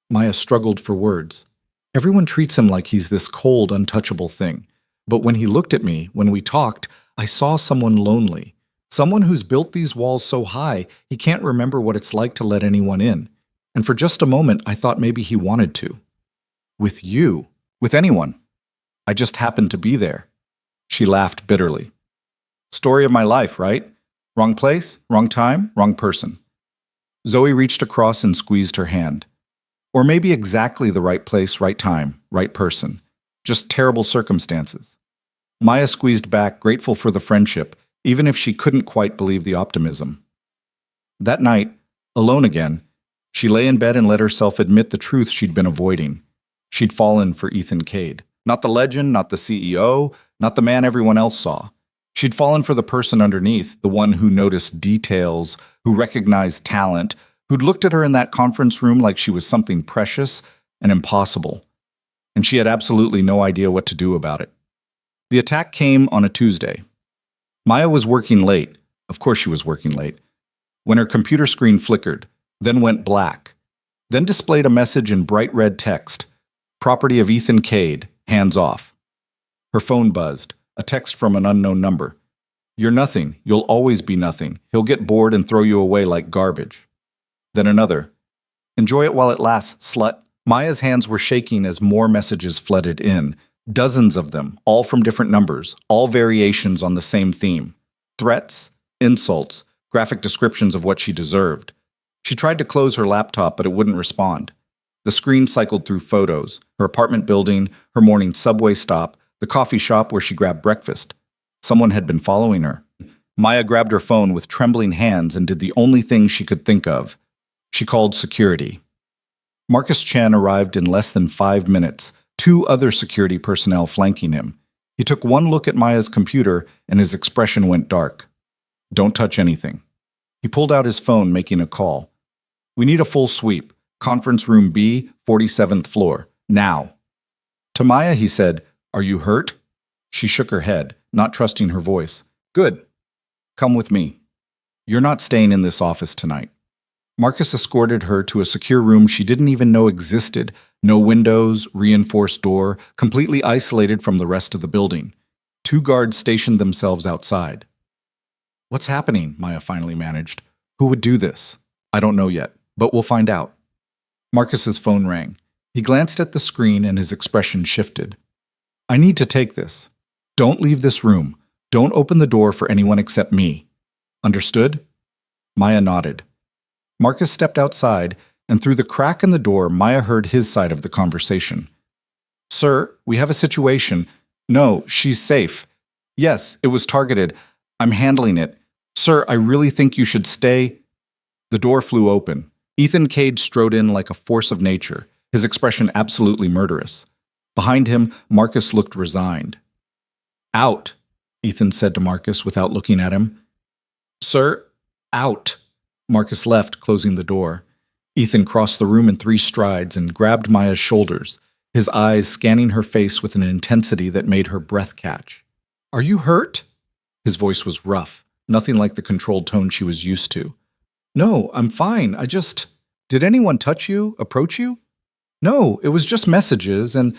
Maya struggled for words. Everyone treats him like he's this cold, untouchable thing. But when he looked at me, when we talked, I saw someone lonely. Someone who's built these walls so high, he can't remember what it's like to let anyone in. And for just a moment, I thought maybe he wanted to. With you. With anyone. I just happened to be there. She laughed bitterly. Story of my life, right? Wrong place, wrong time, wrong person. Zoe reached across and squeezed her hand. Or maybe exactly the right place, right time, right person. Just terrible circumstances. Maya squeezed back, grateful for the friendship, even if she couldn't quite believe the optimism. That night, alone again, she lay in bed and let herself admit the truth she'd been avoiding. She'd fallen for Ethan Cade. Not the legend, not the CEO, not the man everyone else saw. She'd fallen for the person underneath, the one who noticed details, who recognized talent, who'd looked at her in that conference room like she was something precious and impossible. And she had absolutely no idea what to do about it. The attack came on a Tuesday. Maya was working late. Of course she was working late. When her computer screen flickered, then went black, then displayed a message in bright red text. Property of Ethan Cade, hands off. Her phone buzzed, a text from an unknown number. You're nothing, you'll always be nothing. He'll get bored and throw you away like garbage. Then another. Enjoy it while it lasts, slut. Maya's hands were shaking as more messages flooded in. Dozens of them, all from different numbers, all variations on the same theme. Threats, insults, graphic descriptions of what she deserved. She tried to close her laptop, but it wouldn't respond. The screen cycled through photos, her apartment building, her morning subway stop, the coffee shop where she grabbed breakfast. Someone had been following her. Maya grabbed her phone with trembling hands and did the only thing she could think of. She called security. Marcus Chen arrived in less than 5 minutes, 2 other security personnel flanking him. He took one look at Maya's computer and his expression went dark. Don't touch anything. He pulled out his phone, making a call. We need a full sweep. Conference room B, 47th floor. Now. To Maya, he said, Are you hurt? She shook her head, not trusting her voice. Good. Come with me. You're not staying in this office tonight. Marcus escorted her to a secure room she didn't even know existed. No windows, reinforced door, completely isolated from the rest of the building. 2 guards stationed themselves outside. What's happening? Maya finally managed. Who would do this? I don't know yet, but we'll find out. Marcus's phone rang. He glanced at the screen and his expression shifted. I need to take this. Don't leave this room. Don't open the door for anyone except me. Understood? Maya nodded. Marcus stepped outside, and through the crack in the door, Maya heard his side of the conversation. Sir, we have a situation. No, she's safe. Yes, it was targeted. I'm handling it. Sir, I really think you should stay. The door flew open. Ethan Cade strode in like a force of nature, his expression absolutely murderous. Behind him, Marcus looked resigned. Out, Ethan said to Marcus without looking at him. Sir, out. Marcus left, closing the door. Ethan crossed the room in 3 strides and grabbed Maya's shoulders, his eyes scanning her face with an intensity that made her breath catch. Are you hurt? His voice was rough, nothing like the controlled tone she was used to. No, I'm fine. Did anyone touch you, approach you? No, it was just messages, and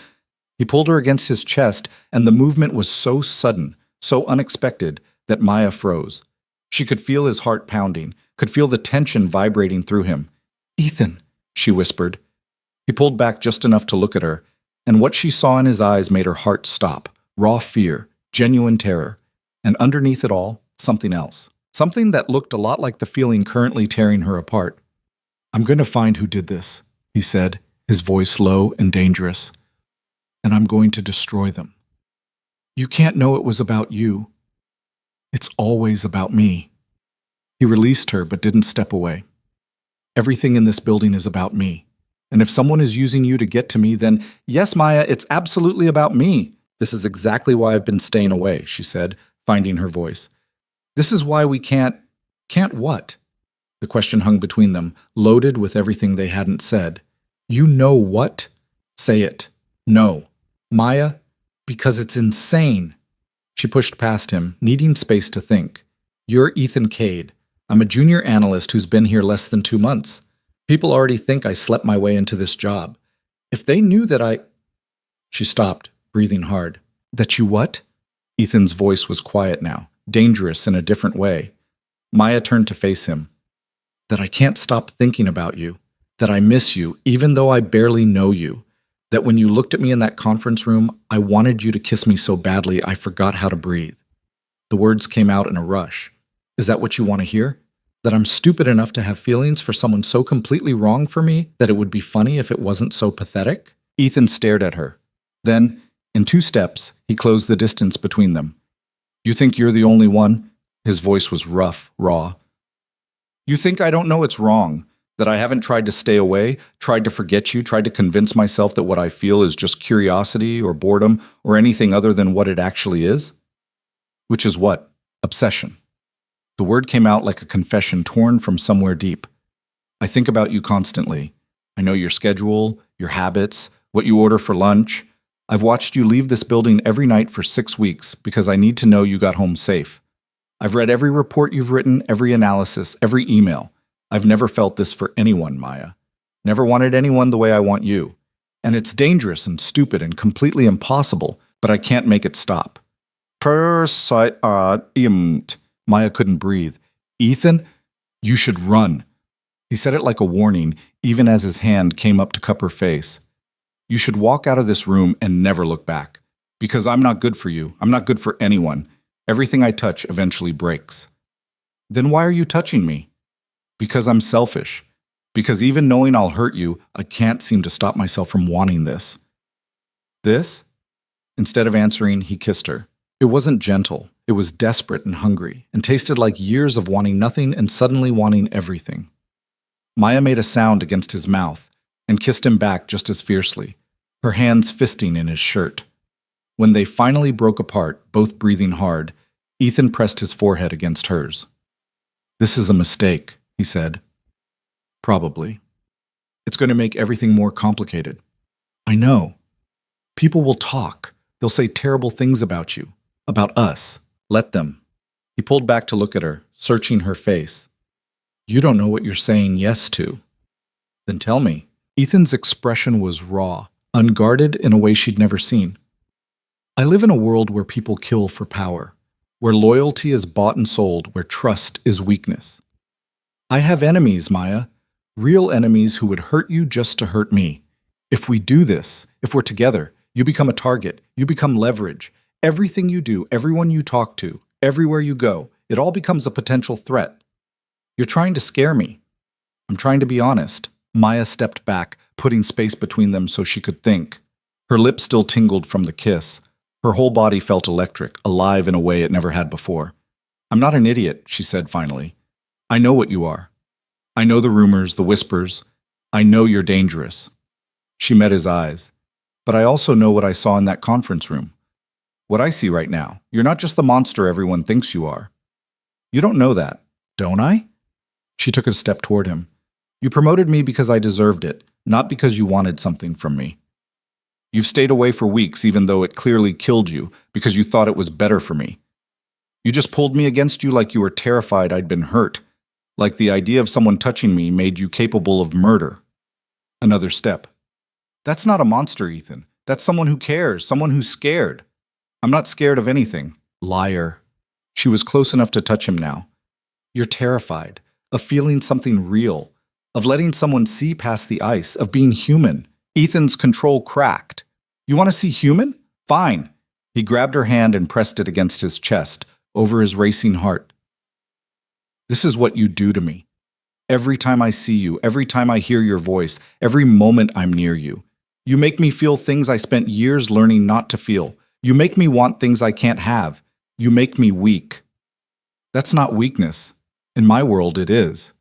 he pulled her against his chest, and the movement was so sudden, so unexpected, that Maya froze. She could feel his heart pounding, could feel the tension vibrating through him. Ethan, she whispered. He pulled back just enough to look at her, and what she saw in his eyes made her heart stop. Raw fear, genuine terror, and underneath it all, something else. Something that looked a lot like the feeling currently tearing her apart. I'm going to find who did this, he said, his voice low and dangerous. And I'm going to destroy them. You can't know it was about you. It's always about me. He released her but didn't step away. Everything in this building is about me. And if someone is using you to get to me, then yes, Maya, it's absolutely about me. This is exactly why I've been staying away, she said, finding her voice. This is why we can't what? The question hung between them, loaded with everything they hadn't said. You know what? Say it. No. Maya, because it's insane. She pushed past him, needing space to think. You're Ethan Cade. I'm a junior analyst who's been here less than 2 months. People already think I slept my way into this job. If they knew that I... She stopped, breathing hard. That you what? Ethan's voice was quiet now, dangerous in a different way. Maya turned to face him. That I can't stop thinking about you. That I miss you, even though I barely know you. That when you looked at me in that conference room, I wanted you to kiss me so badly I forgot how to breathe. The words came out in a rush. Is that what you want to hear? That I'm stupid enough to have feelings for someone so completely wrong for me that it would be funny if it wasn't so pathetic? Ethan stared at her. Then, in 2 steps, he closed the distance between them. You think you're the only one? His voice was rough, raw. You think I don't know it's wrong? That I haven't tried to stay away, tried to forget you, tried to convince myself that what I feel is just curiosity or boredom or anything other than what it actually is? Which is what? Obsession. The word came out like a confession torn from somewhere deep. I think about you constantly. I know your schedule, your habits, what you order for lunch. I've watched you leave this building every night for 6 weeks because I need to know you got home safe. I've read every report you've written, every analysis, every email. I've never felt this for anyone, Maya. Never wanted anyone the way I want you. And it's dangerous and stupid and completely impossible, but I can't make it stop. Maya couldn't breathe. Ethan, you should run. He said it like a warning, even as his hand came up to cup her face. You should walk out of this room and never look back. Because I'm not good for you. I'm not good for anyone. Everything I touch eventually breaks. Then why are you touching me? Because I'm selfish. Because even knowing I'll hurt you, I can't seem to stop myself from wanting this. This? Instead of answering, he kissed her. It wasn't gentle. It was desperate and hungry, and tasted like years of wanting nothing and suddenly wanting everything. Maya made a sound against his mouth and kissed him back just as fiercely, her hands fisting in his shirt. When they finally broke apart, both breathing hard, Ethan pressed his forehead against hers. This is a mistake, he said. Probably. It's going to make everything more complicated. I know. People will talk. They'll say terrible things about you, about us. Let them. He pulled back to look at her, searching her face. You don't know what you're saying yes to. Then tell me. Ethan's expression was raw, unguarded in a way she'd never seen. I live in a world where people kill for power, where loyalty is bought and sold, where trust is weakness. I have enemies, Maya, real enemies who would hurt you just to hurt me. If we do this, if we're together, you become a target, you become leverage. Everything you do, everyone you talk to, everywhere you go, it all becomes a potential threat. You're trying to scare me. I'm trying to be honest. Maya stepped back, putting space between them so she could think. Her lips still tingled from the kiss. Her whole body felt electric, alive in a way it never had before. I'm not an idiot, she said finally. I know what you are. I know the rumors, the whispers. I know you're dangerous. She met his eyes. But I also know what I saw in that conference room. What I see right now. You're not just the monster everyone thinks you are. You don't know that, don't I? She took a step toward him. You promoted me because I deserved it, not because you wanted something from me. You've stayed away for weeks even though it clearly killed you because you thought it was better for me. You just pulled me against you like you were terrified I'd been hurt, like the idea of someone touching me made you capable of murder. Another step. That's not a monster, Ethan. That's someone who cares, someone who's scared. I'm not scared of anything. Liar. She was close enough to touch him now. You're terrified, of feeling something real, of letting someone see past the ice, of being human. Ethan's control cracked. You want to see human? Fine. He grabbed her hand and pressed it against his chest, over his racing heart. This is what you do to me. Every time I see you, every time I hear your voice, every moment I'm near you. You make me feel things I spent years learning not to feel. You make me want things I can't have. You make me weak. That's not weakness. In my world, it is.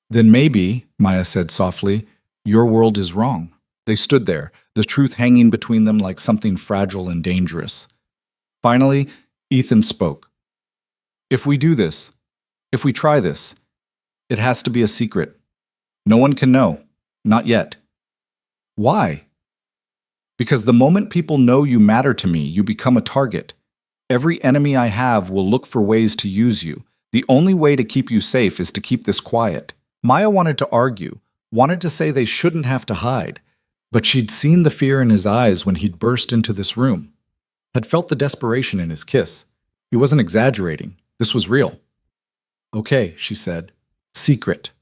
Then maybe, Maya said softly, your world is wrong. They stood there, the truth hanging between them like something fragile and dangerous. Finally, Ethan spoke. If we do this, if we try this, it has to be a secret. No one can know. Not yet. Why? Because the moment people know you matter to me, you become a target. Every enemy I have will look for ways to use you. The only way to keep you safe is to keep this quiet. Maya wanted to argue, wanted to say they shouldn't have to hide, but she'd seen the fear in his eyes when he'd burst into this room, had felt the desperation in his kiss. He wasn't exaggerating. This was real. Okay, she said. Secret.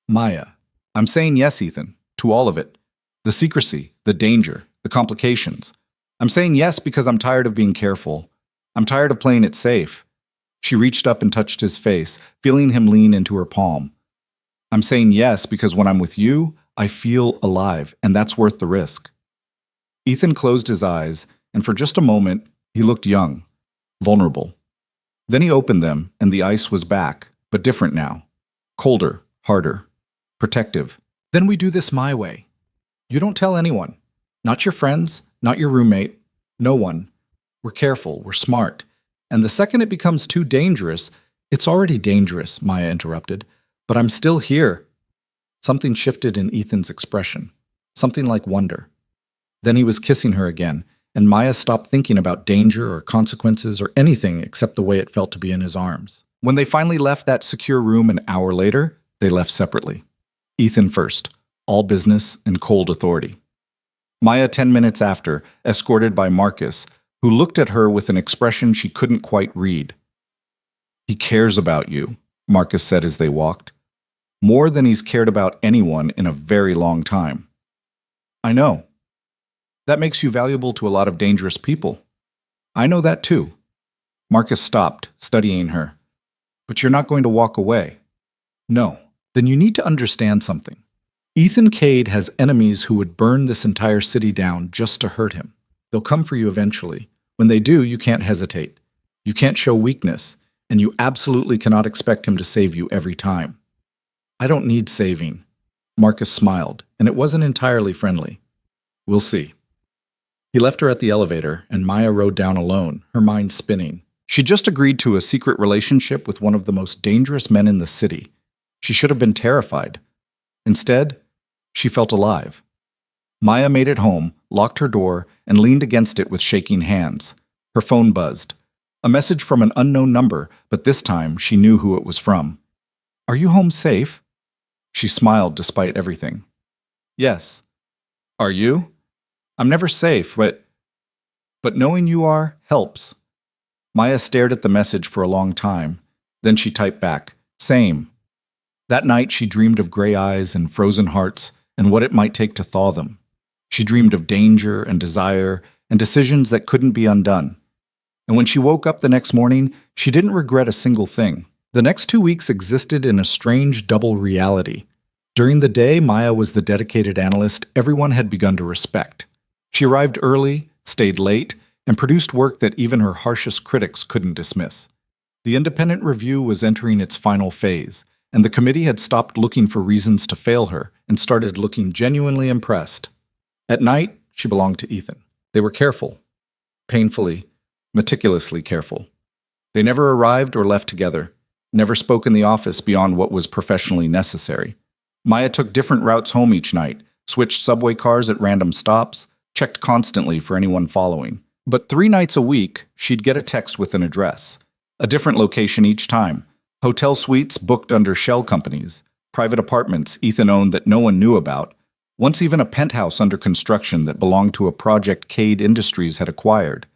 Maya. I'm saying yes, Ethan, to all of it. The secrecy, the danger, the complications. I'm saying yes because I'm tired of being careful. I'm tired of playing it safe. She reached up and touched his face, feeling him lean into her palm. I'm saying yes because when I'm with you, I feel alive, and that's worth the risk. Ethan closed his eyes, and for just a moment, he looked young, vulnerable. Then he opened them, and the ice was back, but different now. Colder, harder, protective. Then we do this my way. You don't tell anyone. Not your friends, not your roommate, no one. We're careful, we're smart. And the second it becomes too dangerous, it's already dangerous, Maya interrupted. But I'm still here. Something shifted in Ethan's expression, something like wonder. Then he was kissing her again, and Maya stopped thinking about danger or consequences or anything except the way it felt to be in his arms. When they finally left that secure room an hour later, they left separately. Ethan first, all business and cold authority. Maya 10 minutes after, escorted by Marcus, who looked at her with an expression she couldn't quite read. He cares about you, Marcus said as they walked. More than he's cared about anyone in a very long time. I know. That makes you valuable to a lot of dangerous people. I know that too. Marcus stopped, studying her. But you're not going to walk away. No. Then you need to understand something. Ethan Cade has enemies who would burn this entire city down just to hurt him. They'll come for you eventually. When they do, you can't hesitate. You can't show weakness, and you absolutely cannot expect him to save you every time. I don't need saving. Marcus smiled, and it wasn't entirely friendly. We'll see. He left her at the elevator, and Maya rode down alone, her mind spinning. She just agreed to a secret relationship with one of the most dangerous men in the city. She should have been terrified. Instead, she felt alive. Maya made it home, locked her door, and leaned against it with shaking hands. Her phone buzzed. A message from an unknown number, but this time she knew who it was from. Are you home safe? She smiled despite everything. Yes. Are you? I'm never safe, but knowing you are helps. Maya stared at the message for a long time. Then she typed back, same. That night she dreamed of gray eyes and frozen hearts and what it might take to thaw them. She dreamed of danger and desire and decisions that couldn't be undone. And when she woke up the next morning, she didn't regret a single thing. The next 2 weeks existed in a strange double reality. During the day, Maya was the dedicated analyst everyone had begun to respect. She arrived early, stayed late, and produced work that even her harshest critics couldn't dismiss. The independent review was entering its final phase, and the committee had stopped looking for reasons to fail her and started looking genuinely impressed. At night, she belonged to Ethan. They were careful. Painfully, meticulously careful. They never arrived or left together, never spoke in the office beyond what was professionally necessary. Maya took different routes home each night, switched subway cars at random stops, checked constantly for anyone following. But 3 nights a week, she'd get a text with an address. A different location each time. Hotel suites booked under shell companies. Private apartments Ethan owned that no one knew about. Once even a penthouse under construction that belonged to a project Cade Industries had acquired.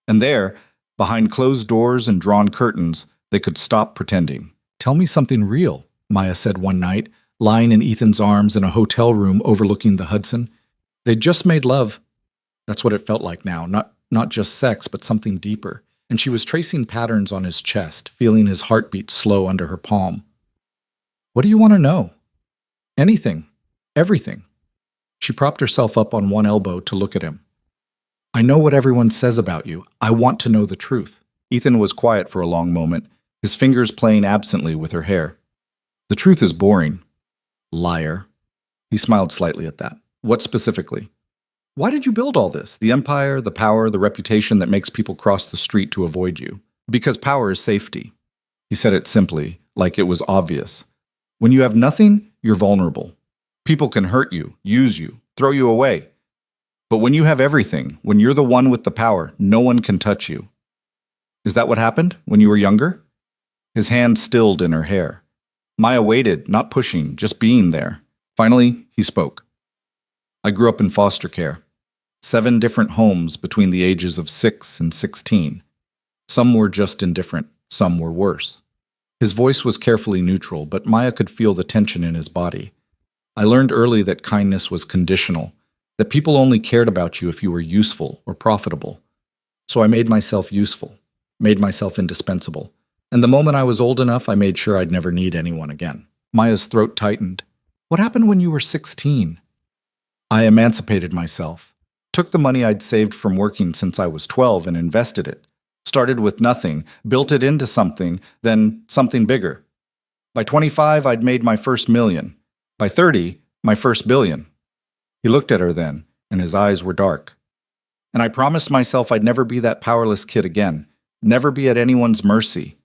And there, behind closed doors and drawn curtains, they could stop pretending. Tell me something real, Maya said one night, lying in Ethan's arms in a hotel room overlooking the Hudson. They'd just made love. That's what it felt like now, not just sex, but something deeper. And she was tracing patterns on his chest, feeling his heartbeat slow under her palm. What do you want to know? Anything. Everything. She propped herself up on one elbow to look at him. I know what everyone says about you. I want to know the truth. Ethan was quiet for a long moment, his fingers playing absently with her hair. The truth is boring. Liar. He smiled slightly at that. What specifically? Why did you build all this? The empire, the power, the reputation that makes people cross the street to avoid you. Because power is safety. He said it simply, like it was obvious. When you have nothing, you're vulnerable. People can hurt you, use you, throw you away. But when you have everything, when you're the one with the power, no one can touch you. Is that what happened when you were younger? His hand stilled in her hair. Maya waited, not pushing, just being there. Finally, he spoke. I grew up in foster care. 7 different homes between the ages of 6 and 16. Some were just indifferent, some were worse. His voice was carefully neutral, but Maya could feel the tension in his body. I learned early that kindness was conditional, that people only cared about you if you were useful or profitable. So I made myself useful, made myself indispensable. And the moment I was old enough, I made sure I'd never need anyone again. Maya's throat tightened. What happened when you were 16? I emancipated myself. Took the money I'd saved from working since I was 12 and invested it. Started with nothing, built it into something, then something bigger. By 25, I'd made my first million. By 30, my first billion. He looked at her then, and his eyes were dark. And I promised myself I'd never be that powerless kid again, never be at anyone's mercy.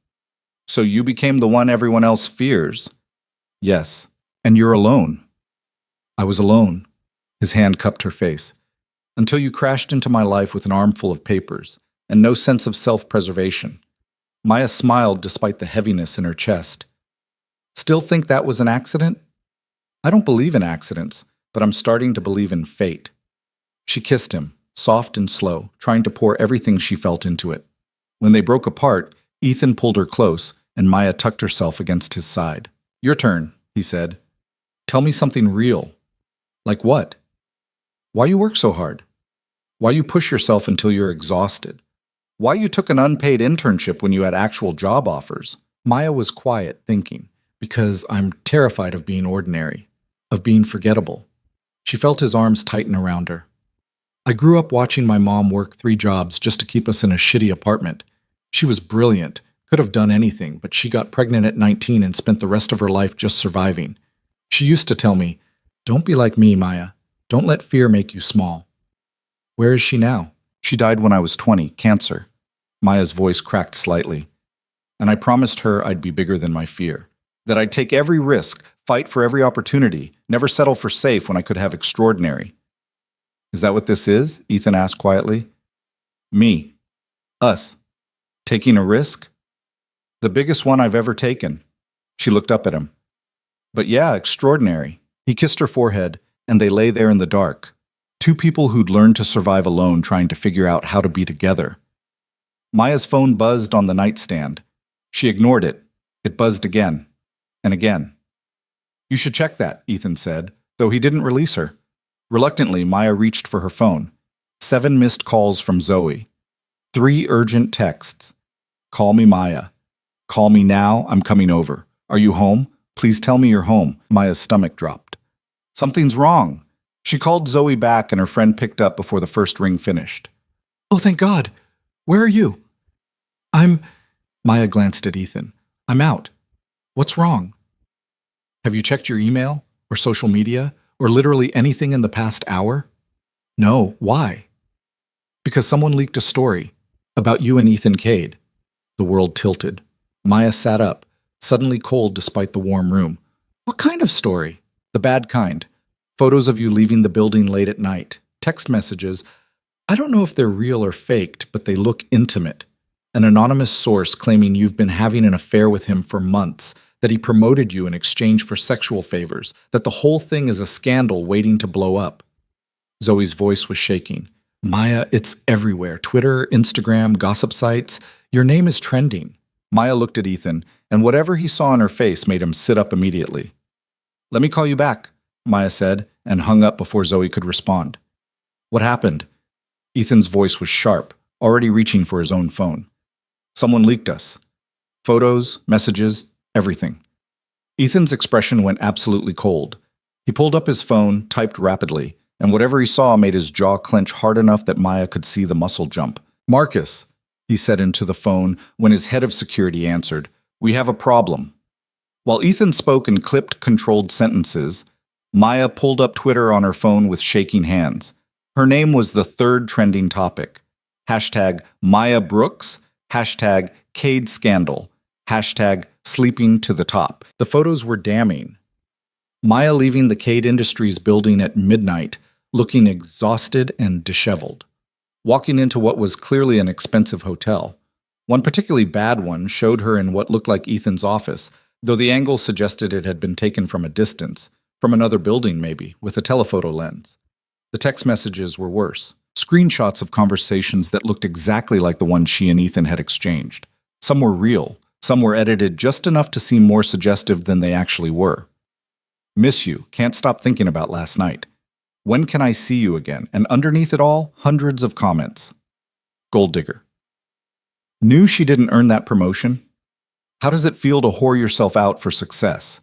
So you became the one everyone else fears. Yes, and you're alone. I was alone. His hand cupped her face. Until you crashed into my life with an armful of papers and no sense of self-preservation. Maya smiled despite the heaviness in her chest. Still think that was an accident? I don't believe in accidents, but I'm starting to believe in fate. She kissed him, soft and slow, trying to pour everything she felt into it. When they broke apart, Ethan pulled her close, and Maya tucked herself against his side. Your turn, he said. Tell me something real. Like what? Why you work so hard? Why you push yourself until you're exhausted? Why you took an unpaid internship when you had actual job offers? Maya was quiet, thinking, because I'm terrified of being ordinary, of being forgettable. She felt his arms tighten around her. I grew up watching my mom work 3 jobs just to keep us in a shitty apartment. She was brilliant, could have done anything, but she got pregnant at 19 and spent the rest of her life just surviving. She used to tell me, don't be like me, Maya. Don't let fear make you small. Where is she now? She died when I was 20, cancer. Maya's voice cracked slightly. And I promised her I'd be bigger than my fear. That I'd take every risk, fight for every opportunity, never settle for safe when I could have extraordinary. Is that what this is? Ethan asked quietly. Me. Us. Taking a risk? The biggest one I've ever taken. She looked up at him. But yeah, extraordinary. He kissed her forehead, and they lay there in the dark. 2 people who'd learned to survive alone trying to figure out how to be together. Maya's phone buzzed on the nightstand. She ignored it. It buzzed again. And again. You should check that, Ethan said, though he didn't release her. Reluctantly, Maya reached for her phone. 7 missed calls from Zoe. 3 urgent texts. Call me Maya. Call me now, I'm coming over. Are you home? Please tell me you're home. Maya's stomach dropped. Something's wrong. She called Zoe back and her friend picked up before the first ring finished. Oh, thank God. Where are you? Maya glanced at Ethan. I'm out. What's wrong? Have you checked your email or social media or literally anything in the past hour? No. Why? Because someone leaked a story about you and Ethan Cade. The world tilted. Maya sat up, suddenly cold despite the warm room. What kind of story? The bad kind. Photos of you leaving the building late at night. Text messages. I don't know if they're real or faked, but they look intimate. An anonymous source claiming you've been having an affair with him for months, that he promoted you in exchange for sexual favors, that the whole thing is a scandal waiting to blow up. Zoe's voice was shaking. Maya, it's everywhere. Twitter, Instagram, gossip sites. Your name is trending. Maya looked at Ethan, and whatever he saw on her face made him sit up immediately. Let me call you back, Maya said, and hung up before Zoe could respond. What happened? Ethan's voice was sharp, already reaching for his own phone. Someone leaked us. Photos, messages, everything. Ethan's expression went absolutely cold. He pulled up his phone, typed rapidly, and whatever he saw made his jaw clench hard enough that Maya could see the muscle jump. Marcus, he said into the phone when his head of security answered, we have a problem. While Ethan spoke in clipped, controlled sentences, Maya pulled up Twitter on her phone with shaking hands. Her name was the 3rd trending topic. Hashtag Maya Brooks, hashtag Cade Scandal, hashtag Sleeping to the Top. The photos were damning. Maya leaving the Cade Industries building at midnight, looking exhausted and disheveled. Walking into what was clearly an expensive hotel. One particularly bad one showed her in what looked like Ethan's office, though the angle suggested it had been taken from a distance, from another building maybe, with a telephoto lens. The text messages were worse. Screenshots of conversations that looked exactly like the one she and Ethan had exchanged. Some were real, some were edited just enough to seem more suggestive than they actually were. Miss you, can't stop thinking about last night. When can I see you again? And underneath it all, hundreds of comments. Gold digger. Knew she didn't earn that promotion? How does it feel to whore yourself out for success?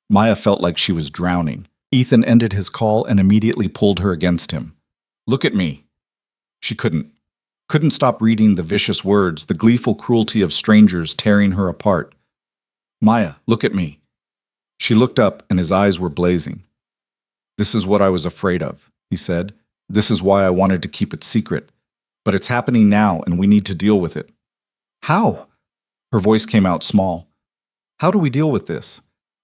Maya felt like she was drowning. Ethan ended his call and immediately pulled her against him. Look at me. She couldn't stop reading the vicious words, the gleeful cruelty of strangers tearing her apart. Maya, look at me. She looked up and his eyes were blazing. This is what I was afraid of, he said. This is why I wanted to keep it secret. But it's happening now and we need to deal with it. How? Her voice came out small. How do we deal with this?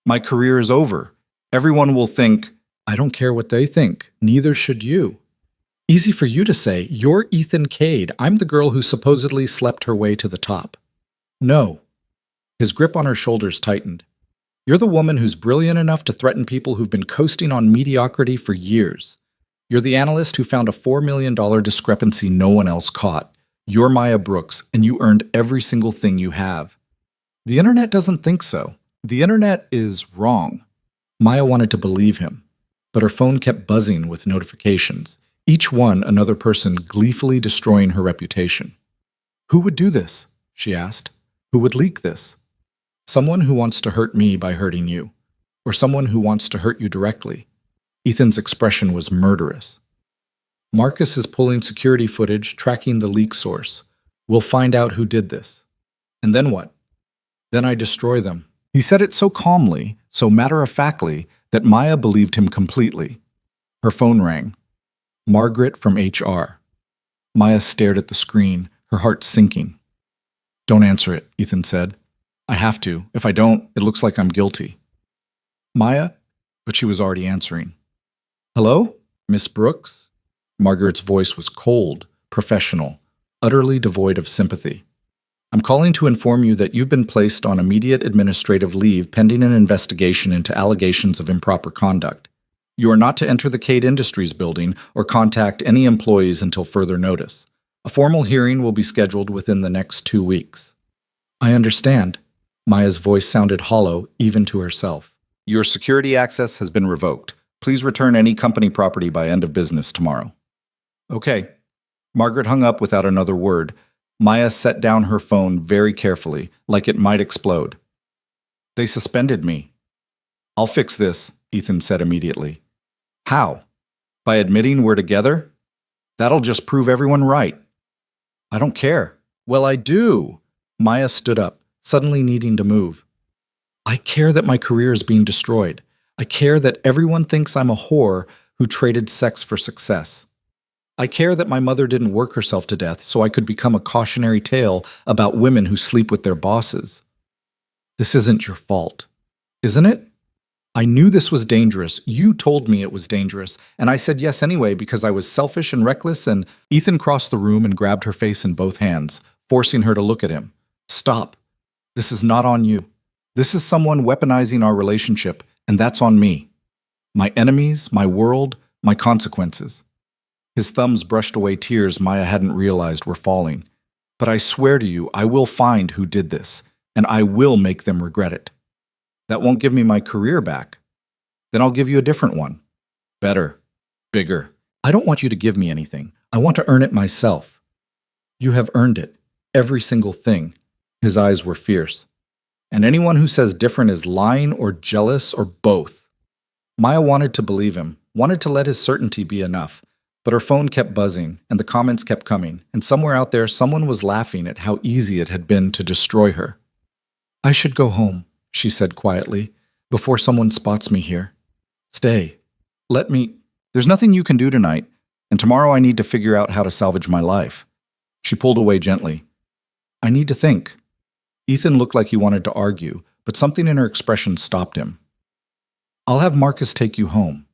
My career is over. Everyone will think, I don't care what they think. Neither should you. Easy for you to say, you're Ethan Cade. I'm the girl who supposedly slept her way to the top. No. His grip on her shoulders tightened. You're the woman who's brilliant enough to threaten people who've been coasting on mediocrity for years. You're the analyst who found a $4 million discrepancy no one else caught. You're Maya Brooks, and you earned every single thing you have. The internet doesn't think so. The internet is wrong. Maya wanted to believe him, but her phone kept buzzing with notifications, each one another person gleefully destroying her reputation. Who would do this? She asked. Who would leak this? Someone who wants to hurt me by hurting you, or someone who wants to hurt you directly. Ethan's expression was murderous. Marcus is pulling security footage, tracking the leak source. We'll find out who did this. And then what? Then I destroy them. He said it so calmly, so matter-of-factly, that Maya believed him completely. Her phone rang. Margaret from HR. Maya stared at the screen, her heart sinking. Don't answer it, Ethan said. I have to. If I don't, it looks like I'm guilty. Maya? But she was already answering. Hello? Miss Brooks? Margaret's voice was cold, professional, utterly devoid of sympathy. I'm calling to inform you that you've been placed on immediate administrative leave pending an investigation into allegations of improper conduct. You are not to enter the Cade Industries building or contact any employees until further notice. A formal hearing will be scheduled within the next 2 weeks. I understand. Maya's voice sounded hollow, even to herself. Your security access has been revoked. Please return any company property by end of business tomorrow. Okay. Margaret hung up without another word. Maya set down her phone very carefully, like it might explode. They suspended me. I'll fix this, Ethan said immediately. How? By admitting we're together? That'll just prove everyone right. I don't care. Well, I do. Maya stood up, suddenly needing to move. I care that my career is being destroyed. I care that everyone thinks I'm a whore who traded sex for success. I care that my mother didn't work herself to death so I could become a cautionary tale about women who sleep with their bosses. This isn't your fault, isn't it? I knew this was dangerous. You told me it was dangerous, and I said yes anyway because I was selfish and reckless, and Ethan crossed the room and grabbed her face in both hands, forcing her to look at him. Stop. This is not on you. This is someone weaponizing our relationship, and that's on me. My enemies, my world, my consequences. His thumbs brushed away tears Maya hadn't realized were falling. But I swear to you, I will find who did this, and I will make them regret it. That won't give me my career back. Then I'll give you a different one. Better. Bigger. I don't want you to give me anything. I want to earn it myself. You have earned it. Every single thing. His eyes were fierce. And anyone who says different is lying or jealous or both. Maya wanted to believe him, wanted to let his certainty be enough. But her phone kept buzzing, and the comments kept coming, and somewhere out there someone was laughing at how easy it had been to destroy her. I should go home, she said quietly, before someone spots me here. Stay. Let me. There's nothing you can do tonight, and tomorrow I need to figure out how to salvage my life. She pulled away gently. I need to think. Ethan looked like he wanted to argue, but something in her expression stopped him. I'll have Marcus take you home.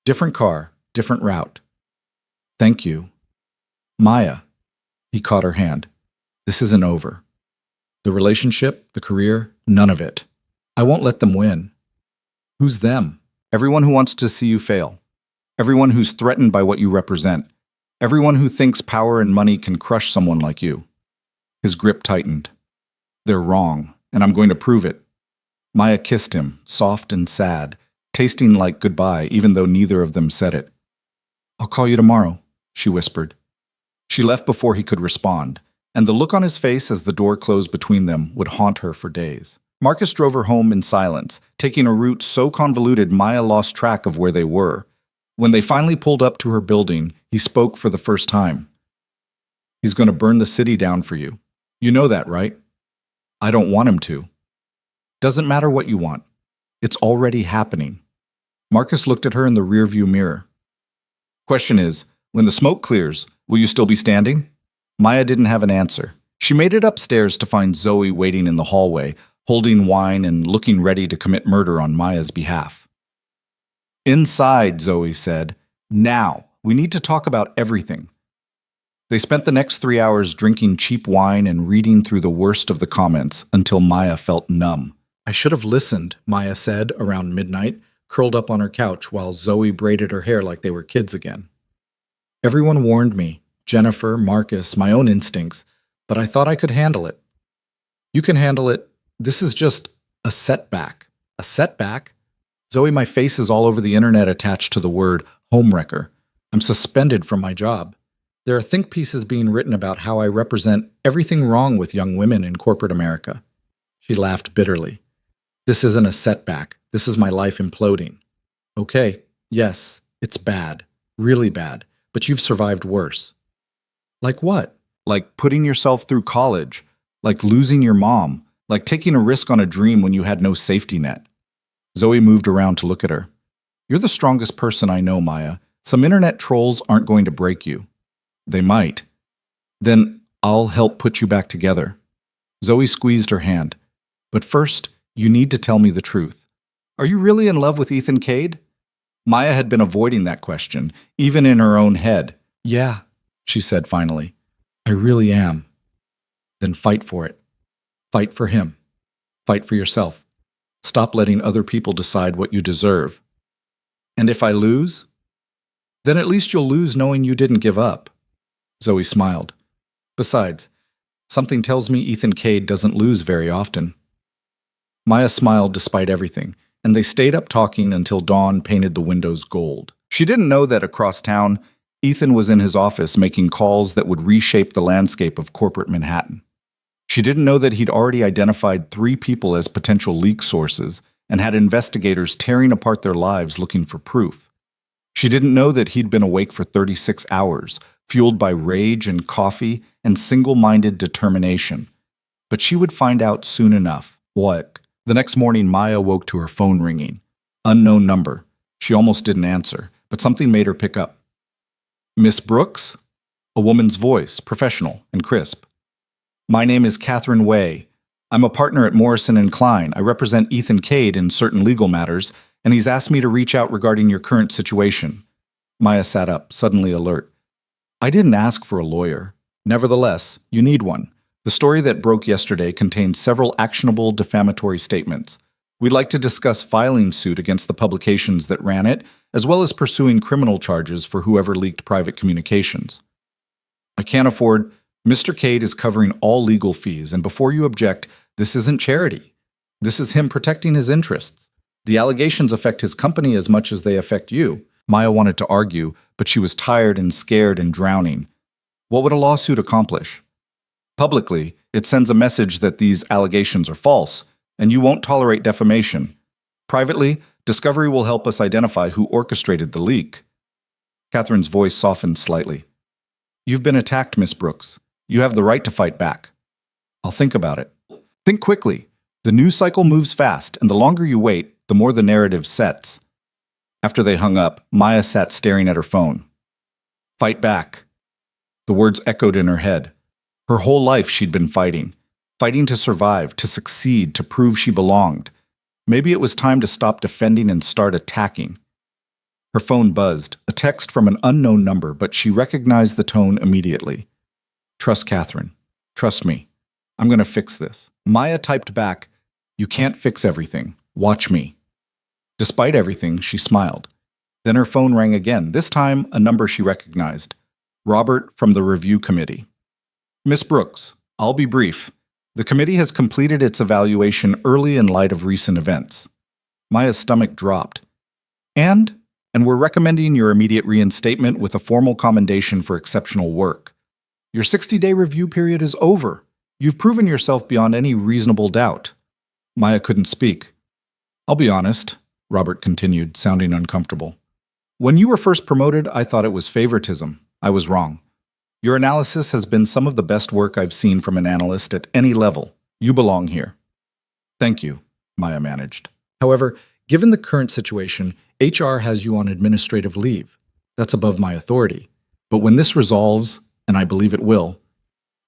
Different car, different route. Thank you. Maya. He caught her hand. This isn't over. The relationship, the career, none of it. I won't let them win. Who's them? Everyone who wants to see you fail. Everyone who's threatened by what you represent. Everyone who thinks power and money can crush someone like you. His grip tightened. They're wrong, and I'm going to prove it. Maya kissed him, soft and sad, tasting like goodbye, even though neither of them said it. I'll call you tomorrow, she whispered. She left before he could respond, and the look on his face as the door closed between them would haunt her for days. Marcus drove her home in silence, taking a route so convoluted Maya lost track of where they were. When they finally pulled up to her building, he spoke for the first time. He's going to burn the city down for you. You know that, right? I don't want him to. Doesn't matter what you want. It's already happening. Marcus looked at her in the rearview mirror. Question is, when the smoke clears, will you still be standing? Maya didn't have an answer. She made it upstairs to find Zoe waiting in the hallway, holding wine and looking ready to commit murder on Maya's behalf. Inside, Zoe said. Now, we need to talk about everything. They spent the next 3 hours drinking cheap wine and reading through the worst of the comments until Maya felt numb. I should have listened, Maya said around midnight, curled up on her couch while Zoe braided her hair like they were kids again. Everyone warned me, Jennifer, Marcus, my own instincts, but I thought I could handle it. You can handle it. This is just a setback. A setback? Zoe, my face is all over the internet attached to the word homewrecker. I'm suspended from my job. There are think pieces being written about how I represent everything wrong with young women in corporate America. She laughed bitterly. This isn't a setback. This is my life imploding. Okay, yes, it's bad, really bad, but you've survived worse. Like what? Like putting yourself through college, like losing your mom, like taking a risk on a dream when you had no safety net. Zoe moved around to look at her. You're the strongest person I know, Maya. Some internet trolls aren't going to break you. They might. Then I'll help put you back together. Zoe squeezed her hand. But first, you need to tell me the truth. Are you really in love with Ethan Cade? Maya had been avoiding that question, even in her own head. Yeah, she said finally. I really am. Then fight for it. Fight for him. Fight for yourself. Stop letting other people decide what you deserve. And if I lose? Then at least you'll lose knowing you didn't give up. Zoe smiled. Besides, something tells me Ethan Cade doesn't lose very often. Maya smiled despite everything, and they stayed up talking until dawn painted the windows gold. She didn't know that across town, Ethan was in his office making calls that would reshape the landscape of corporate Manhattan. She didn't know that he'd already identified 3 people as potential leak sources and had investigators tearing apart their lives looking for proof. She didn't know that he'd been awake for 36 hours, fueled by rage and coffee and single-minded determination. But she would find out soon enough. What? The next morning, Maya woke to her phone ringing. Unknown number. She almost didn't answer, but something made her pick up. Miss Brooks? A woman's voice, professional and crisp. My name is Catherine Way. I'm a partner at Morrison & Klein. I represent Ethan Cade in certain legal matters, and he's asked me to reach out regarding your current situation. Maya sat up, suddenly alert. I didn't ask for a lawyer. Nevertheless, you need one. The story that broke yesterday contains several actionable defamatory statements. We'd like to discuss filing suit against the publications that ran it, as well as pursuing criminal charges for whoever leaked private communications. I can't afford... Mr. Cade is covering all legal fees, and before you object, this isn't charity. This is him protecting his interests. The allegations affect his company as much as they affect you. Maya wanted to argue, but she was tired and scared and drowning. What would a lawsuit accomplish? Publicly, it sends a message that these allegations are false, and you won't tolerate defamation. Privately, discovery will help us identify who orchestrated the leak. Catherine's voice softened slightly. You've been attacked, Miss Brooks. You have the right to fight back. I'll think about it. Think quickly. The news cycle moves fast, and the longer you wait, the more the narrative sets. After they hung up, Maya sat staring at her phone. Fight back. The words echoed in her head. Her whole life she'd been fighting to survive, to succeed, to prove she belonged. Maybe it was time to stop defending and start attacking. Her phone buzzed, a text from an unknown number, but she recognized the tone immediately. Trust Catherine. Trust me. I'm going to fix this. Maya typed back, "You can't fix everything. Watch me." Despite everything, she smiled. Then her phone rang again, this time a number she recognized. Robert from the review committee. "Miss Brooks, I'll be brief. The committee has completed its evaluation early in light of recent events." Maya's stomach dropped. And we're recommending your immediate reinstatement with a formal commendation for exceptional work. Your 60-day review period is over. You've proven yourself beyond any reasonable doubt. Maya couldn't speak. "I'll be honest," Robert continued, sounding uncomfortable. "When you were first promoted, I thought it was favoritism. I was wrong. Your analysis has been some of the best work I've seen from an analyst at any level. You belong here." "Thank you," Maya managed. "However, given the current situation, HR has you on administrative leave. That's above my authority. But when this resolves, and I believe it will,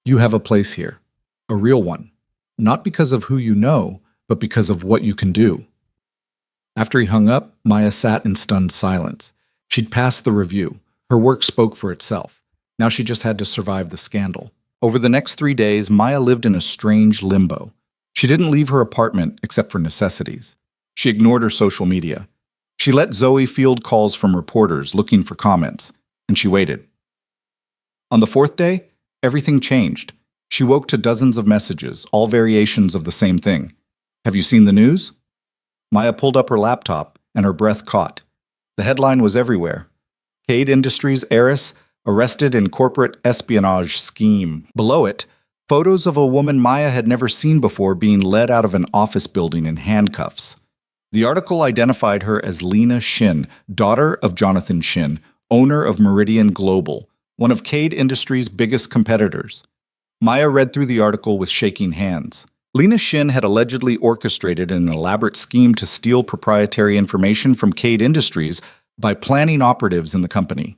you have a place here. A real one. Not because of who you know, but because of what you can do." After he hung up, Maya sat in stunned silence. She'd passed the review. Her work spoke for itself. Now she just had to survive the scandal. Over the next 3 days, Maya lived in a strange limbo. She didn't leave her apartment except for necessities. She ignored her social media. She let Zoe field calls from reporters looking for comments, and she waited. On the 4th day, everything changed. She woke to dozens of messages, all variations of the same thing. "Have you seen the news?" Maya pulled up her laptop, and her breath caught. The headline was everywhere. Cade Industries heiress arrested in corporate espionage scheme. Below it, photos of a woman Maya had never seen before being led out of an office building in handcuffs. The article identified her as Lena Shin, daughter of Jonathan Shin, owner of Meridian Global, one of Cade Industries' biggest competitors. Maya read through the article with shaking hands. Lena Shin had allegedly orchestrated an elaborate scheme to steal proprietary information from Cade Industries by planning operatives in the company.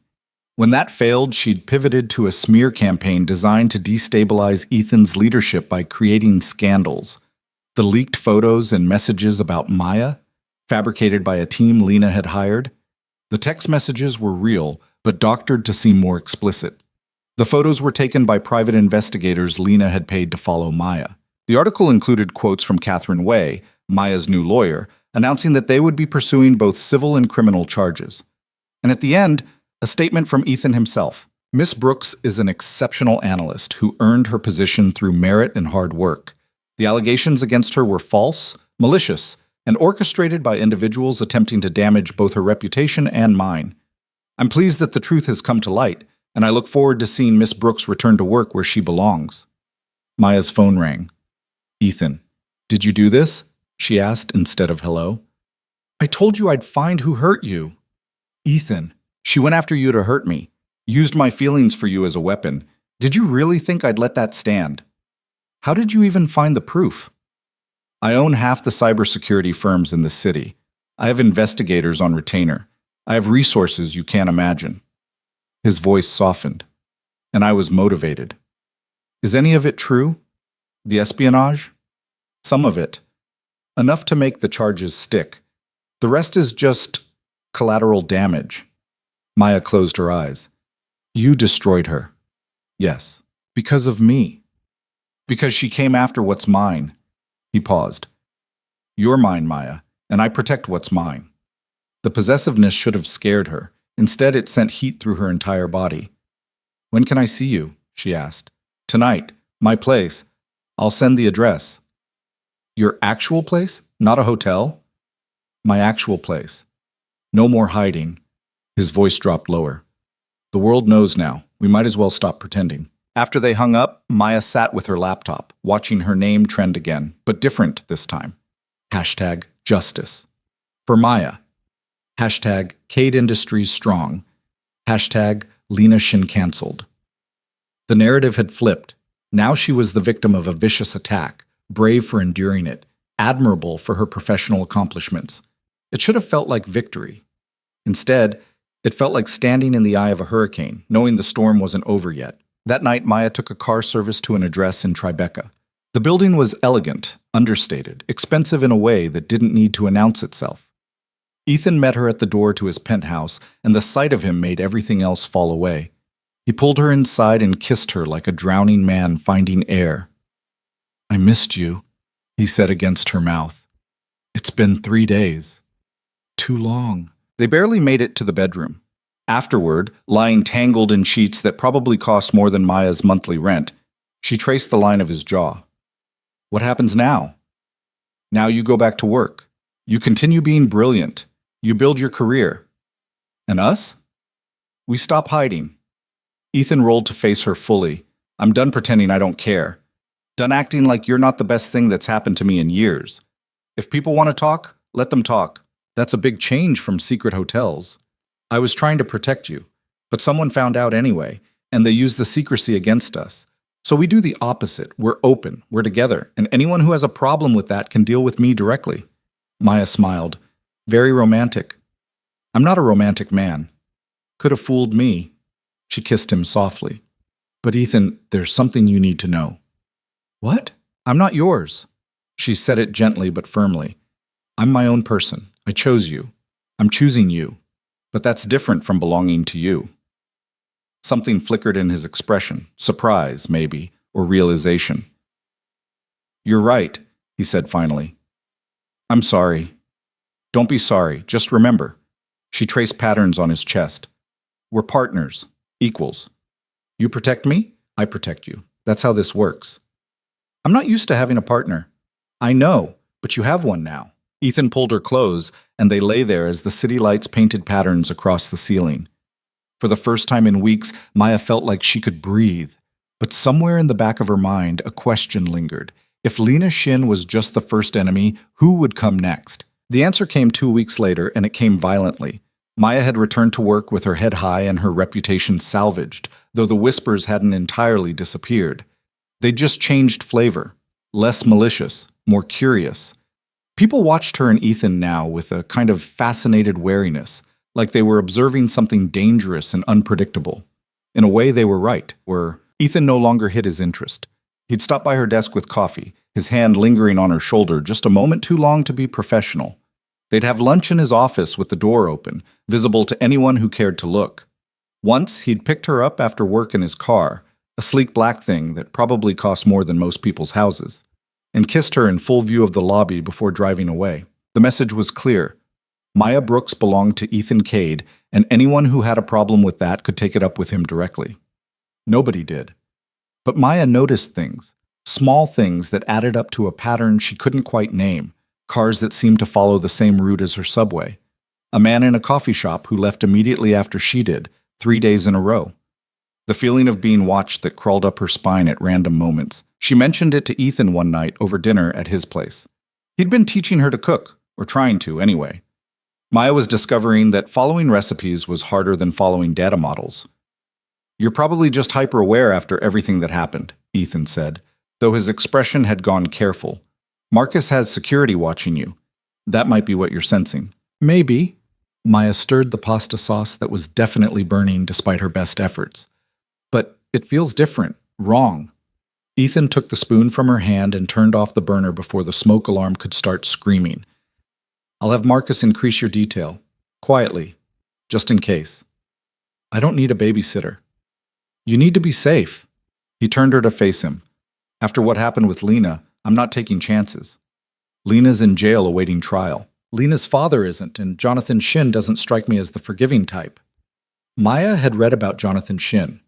When that failed, she'd pivoted to a smear campaign designed to destabilize Ethan's leadership by creating scandals. The leaked photos and messages about Maya, fabricated by a team Lena had hired. The text messages were real, but doctored to seem more explicit. The photos were taken by private investigators Lena had paid to follow Maya. The article included quotes from Catherine Way, Maya's new lawyer, announcing that they would be pursuing both civil and criminal charges. And at the end, a statement from Ethan himself. "Miss Brooks is an exceptional analyst who earned her position through merit and hard work. The allegations against her were false, malicious, and orchestrated by individuals attempting to damage both her reputation and mine. I'm pleased that the truth has come to light, and I look forward to seeing Miss Brooks return to work where she belongs." Maya's phone rang. "Ethan, did you do this?" she asked instead of hello. "I told you I'd find who hurt you." "Ethan, she went after you to hurt me. Used my feelings for you as a weapon. Did you really think I'd let that stand? How did you even find the proof?" "I own half the cybersecurity firms in this city. I have investigators on retainer. I have resources you can't imagine." His voice softened. "And I was motivated. Is any of it true? The espionage?" "Some of it. Enough to make the charges stick. The rest is just collateral damage." Maya closed her eyes. "You destroyed her." "Yes. Because of me. Because she came after what's mine." He paused. "You're mine, Maya, and I protect what's mine." The possessiveness should have scared her. Instead, it sent heat through her entire body. "When can I see you?" she asked. "Tonight. My place. I'll send the address." "Your actual place? Not a hotel?" "My actual place. No more hiding." His voice dropped lower. "The world knows now. We might as well stop pretending." After they hung up, Maya sat with her laptop, watching her name trend again, but different this time. #justice. For Maya. #Cade Industries strong. #Lena Shin cancelled. The narrative had flipped. Now she was the victim of a vicious attack, brave for enduring it, admirable for her professional accomplishments. It should have felt like victory. Instead, it felt like standing in the eye of a hurricane, knowing the storm wasn't over yet. That night, Maya took a car service to an address in Tribeca. The building was elegant, understated, expensive in a way that didn't need to announce itself. Ethan met her at the door to his penthouse, and the sight of him made everything else fall away. He pulled her inside and kissed her like a drowning man finding air. "I missed you," he said against her mouth. "It's been 3 days. Too long." They barely made it to the bedroom. Afterward, lying tangled in sheets that probably cost more than Maya's monthly rent, she traced the line of his jaw. "What happens now?" "Now you go back to work. You continue being brilliant. You build your career. And us? We stop hiding." Ethan rolled to face her fully. "I'm done pretending I don't care. Done acting like you're not the best thing that's happened to me in years. If people want to talk, let them talk. That's a big change from secret hotels. I was trying to protect you, but someone found out anyway, and they used the secrecy against us. So we do the opposite. We're open, we're together, and anyone who has a problem with that can deal with me directly." Maya smiled. "Very romantic." "I'm not a romantic man." "Could have fooled me." She kissed him softly. "But Ethan, there's something you need to know." "What?" "I'm not yours." She said it gently but firmly. "I'm my own person. I chose you. I'm choosing you. But that's different from belonging to you." Something flickered in his expression, surprise, maybe, or realization. "You're right," he said finally. "I'm sorry." "Don't be sorry. Just remember." She traced patterns on his chest. "We're partners, equals. You protect me, I protect you. That's how this works." "I'm not used to having a partner." "I know, but you have one now." Ethan pulled her close, and they lay there as the city lights painted patterns across the ceiling. For the first time in weeks, Maya felt like she could breathe. But somewhere in the back of her mind, a question lingered. If Lena Shin was just the first enemy, who would come next? The answer came 2 weeks later, and it came violently. Maya had returned to work with her head high and her reputation salvaged, though the whispers hadn't entirely disappeared. They'd just changed flavor. Less malicious, more curious. People watched her and Ethan now with a kind of fascinated wariness, like they were observing something dangerous and unpredictable. In a way, they were right, Ethan no longer hid his interest. He'd stop by her desk with coffee, his hand lingering on her shoulder just a moment too long to be professional. They'd have lunch in his office with the door open, visible to anyone who cared to look. Once, he'd picked her up after work in his car, a sleek black thing that probably cost more than most people's houses, and kissed her in full view of the lobby before driving away. The message was clear. Maya Brooks belonged to Ethan Cade, and anyone who had a problem with that could take it up with him directly. Nobody did. But Maya noticed things, small things that added up to a pattern she couldn't quite name, cars that seemed to follow the same route as her subway, a man in a coffee shop who left immediately after she did, 3 days in a row. The feeling of being watched that crawled up her spine at random moments. She mentioned it to Ethan one night over dinner at his place. He'd been teaching her to cook, or trying to anyway. Maya was discovering that following recipes was harder than following data models. "You're probably just hyper-aware after everything that happened," Ethan said, though his expression had gone careful. "Marcus has security watching you. That might be what you're sensing." "Maybe." Maya stirred the pasta sauce that was definitely burning despite her best efforts. "But it feels different, wrong." Ethan took the spoon from her hand and turned off the burner before the smoke alarm could start screaming. "I'll have Marcus increase your detail. Quietly. Just in case. I don't need a babysitter. You need to be safe." He turned her to face him. "After what happened with Lena, I'm not taking chances. Lena's in jail awaiting trial. Lena's father isn't, and Jonathan Shin doesn't strike me as the forgiving type." Maya had read about Jonathan Shin.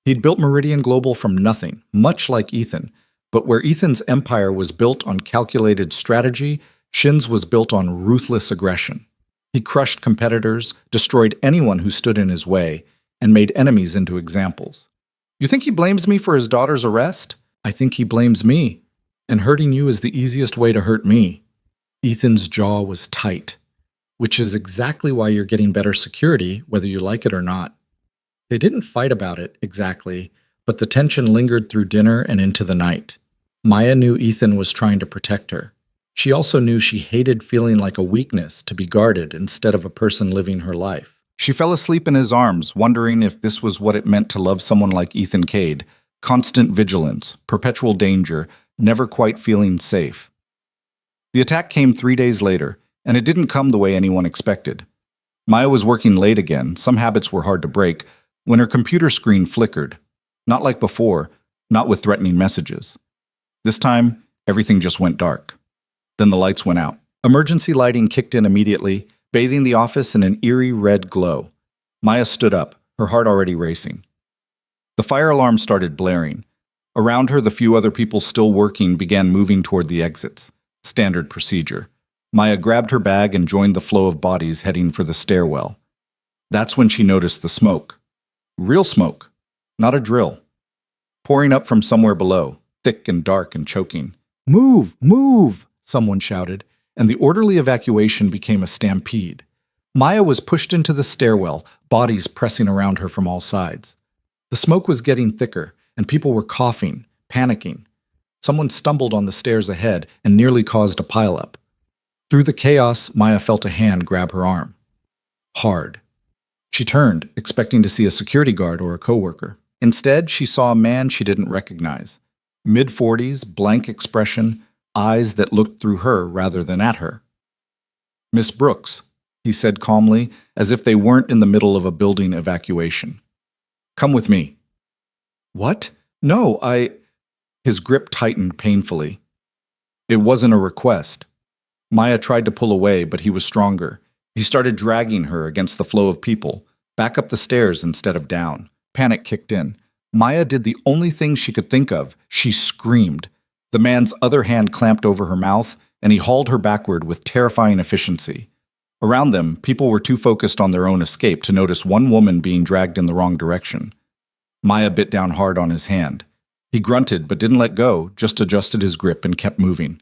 He'd built Meridian Global from nothing, much like Ethan, but where Ethan's empire was built on calculated strategy, Shin's was built on ruthless aggression. He crushed competitors, destroyed anyone who stood in his way, and made enemies into examples. "You think he blames me for his daughter's arrest?" "I think he blames me, and hurting you is the easiest way to hurt me." Ethan's jaw was tight, which is exactly why you're getting better security, whether you like it or not. They didn't fight about it, exactly, but the tension lingered through dinner and into the night. Maya knew Ethan was trying to protect her. She also knew she hated feeling like a weakness to be guarded instead of a person living her life. She fell asleep in his arms, wondering if this was what it meant to love someone like Ethan Cade. Constant vigilance, perpetual danger, never quite feeling safe. The attack came 3 days later, and it didn't come the way anyone expected. Maya was working late again, some habits were hard to break, when her computer screen flickered. Not like before, not with threatening messages. This time, everything just went dark. Then the lights went out. Emergency lighting kicked in immediately, bathing the office in an eerie red glow. Maya stood up, her heart already racing. The fire alarm started blaring. Around her, the few other people still working began moving toward the exits. Standard procedure. Maya grabbed her bag and joined the flow of bodies heading for the stairwell. That's when she noticed the smoke. Real smoke, not a drill. Pouring up from somewhere below, thick and dark and choking. "Move! Move!" someone shouted, and the orderly evacuation became a stampede. Maya was pushed into the stairwell, bodies pressing around her from all sides. The smoke was getting thicker, and people were coughing, panicking. Someone stumbled on the stairs ahead and nearly caused a pileup. Through the chaos, Maya felt a hand grab her arm. Hard. She turned, expecting to see a security guard or a coworker. Instead, she saw a man she didn't recognize. Mid-40s, blank expression, eyes that looked through her rather than at her. "Miss Brooks," he said calmly, as if they weren't in the middle of a building evacuation. "Come with me." "What? No, His grip tightened painfully. It wasn't a request. Maya tried to pull away, but he was stronger. He started dragging her against the flow of people, back up the stairs instead of down. Panic kicked in. Maya did the only thing she could think of. She screamed. The man's other hand clamped over her mouth, and he hauled her backward with terrifying efficiency. Around them, people were too focused on their own escape to notice one woman being dragged in the wrong direction. Maya bit down hard on his hand. He grunted but didn't let go, just adjusted his grip and kept moving.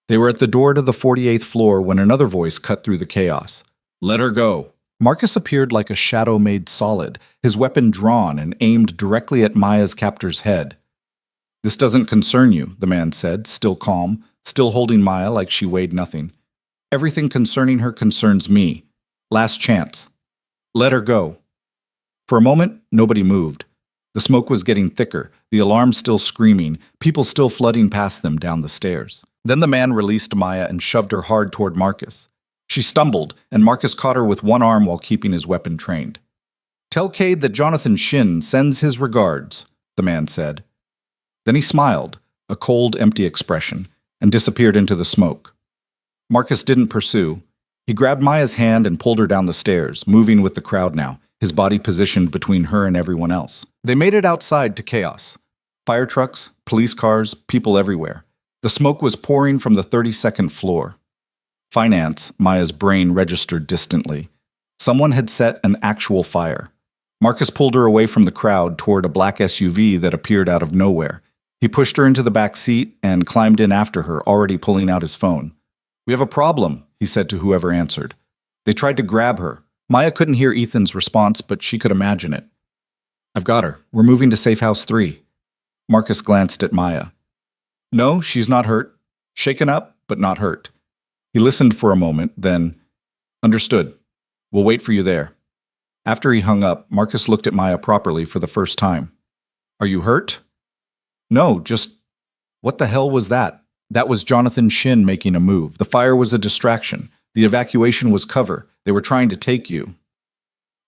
They were at the door to the 48th floor when another voice cut through the chaos. "Let her go." Marcus appeared like a shadow made solid, his weapon drawn and aimed directly at Maya's captor's head. "This doesn't concern you," the man said, still calm, still holding Maya like she weighed nothing. "Everything concerning her concerns me. Last chance. Let her go." For a moment, nobody moved. The smoke was getting thicker, the alarm still screaming, people still flooding past them down the stairs. Then the man released Maya and shoved her hard toward Marcus. She stumbled, and Marcus caught her with one arm while keeping his weapon trained. "Tell Cade that Jonathan Shin sends his regards," the man said. Then he smiled, a cold, empty expression, and disappeared into the smoke. Marcus didn't pursue. He grabbed Maya's hand and pulled her down the stairs, moving with the crowd now, his body positioned between her and everyone else. They made it outside to chaos. Fire trucks, police cars, people everywhere. The smoke was pouring from the 32nd floor. Finance, Maya's brain registered distantly. Someone had set an actual fire. Marcus pulled her away from the crowd toward a black SUV that appeared out of nowhere. He pushed her into the back seat and climbed in after her, already pulling out his phone. "We have a problem," he said to whoever answered. They tried to grab her. Maya couldn't hear Ethan's response, but she could imagine it. "I've got her. We're moving to Safe House 3. Marcus glanced at Maya. "No, she's not hurt. Shaken up, but not hurt." He listened for a moment, then, "Understood. We'll wait for you there." After he hung up, Marcus looked at Maya properly for the first time. "Are you hurt?" "No, just... What the hell was that?" That was Jonathan Shin making a move. The fire was a distraction. The evacuation was cover. They were trying to take you.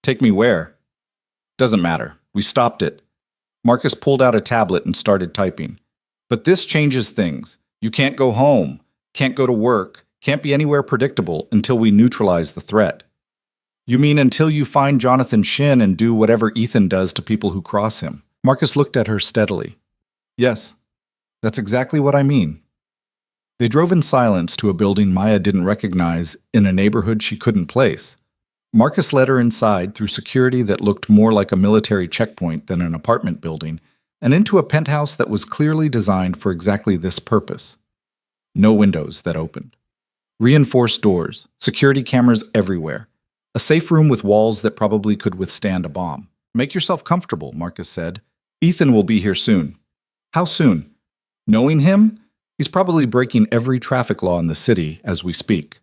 "Take me where?" "Doesn't matter. We stopped it." Marcus pulled out a tablet and started typing. "But this changes things. You can't go home, can't go to work, can't be anywhere predictable until we neutralize the threat." "You mean until you find Jonathan Shin and do whatever Ethan does to people who cross him?" Marcus looked at her steadily. "Yes, that's exactly what I mean." They drove in silence to a building Maya didn't recognize in a neighborhood she couldn't place. Marcus led her inside through security that looked more like a military checkpoint than an apartment building, and into a penthouse that was clearly designed for exactly this purpose. No windows that opened. Reinforced doors, security cameras everywhere. A safe room with walls that probably could withstand a bomb. "Make yourself comfortable," Marcus said. "Ethan will be here soon." "How soon?" "Knowing him? He's probably breaking every traffic law in the city as we speak."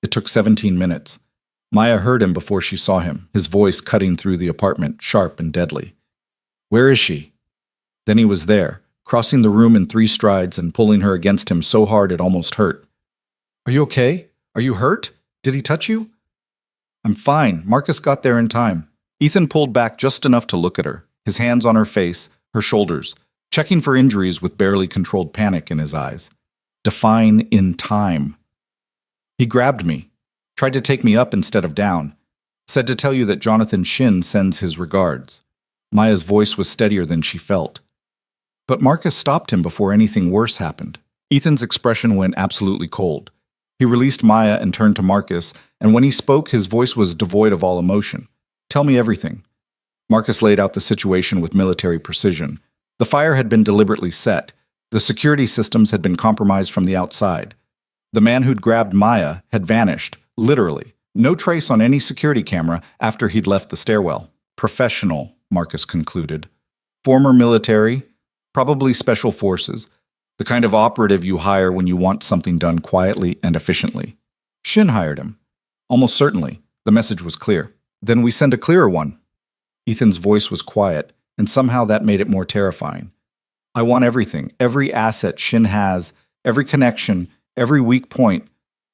It took 17 minutes. Maya heard him before she saw him, his voice cutting through the apartment, sharp and deadly. "Where is she?" Then he was there, crossing the room in 3 strides and pulling her against him so hard it almost hurt. "Are you okay? Are you hurt? Did he touch you? I'm fine. Marcus got there in time. Ethan pulled back just enough to look at her, his hands on her face, her shoulders, checking for injuries with barely controlled panic in his eyes. Define in time. He grabbed me, tried to take me up instead of down, said to tell you that Jonathan Shin sends his regards. Maya's voice was steadier than she felt. But Marcus stopped him before anything worse happened. Ethan's expression went absolutely cold. He released Maya and turned to Marcus, and when he spoke, his voice was devoid of all emotion. Tell me everything. Marcus laid out the situation with military precision. The fire had been deliberately set. The security systems had been compromised from the outside. The man who'd grabbed Maya had vanished, literally. No trace on any security camera after he'd left the stairwell. Professional, Marcus concluded. Former military, probably special forces, the kind of operative you hire when you want something done quietly and efficiently. Shin hired him. Almost certainly. The message was clear. Then we send a clearer one. Ethan's voice was quiet, and somehow that made it more terrifying. I want everything, every asset Shin has, every connection, every weak point.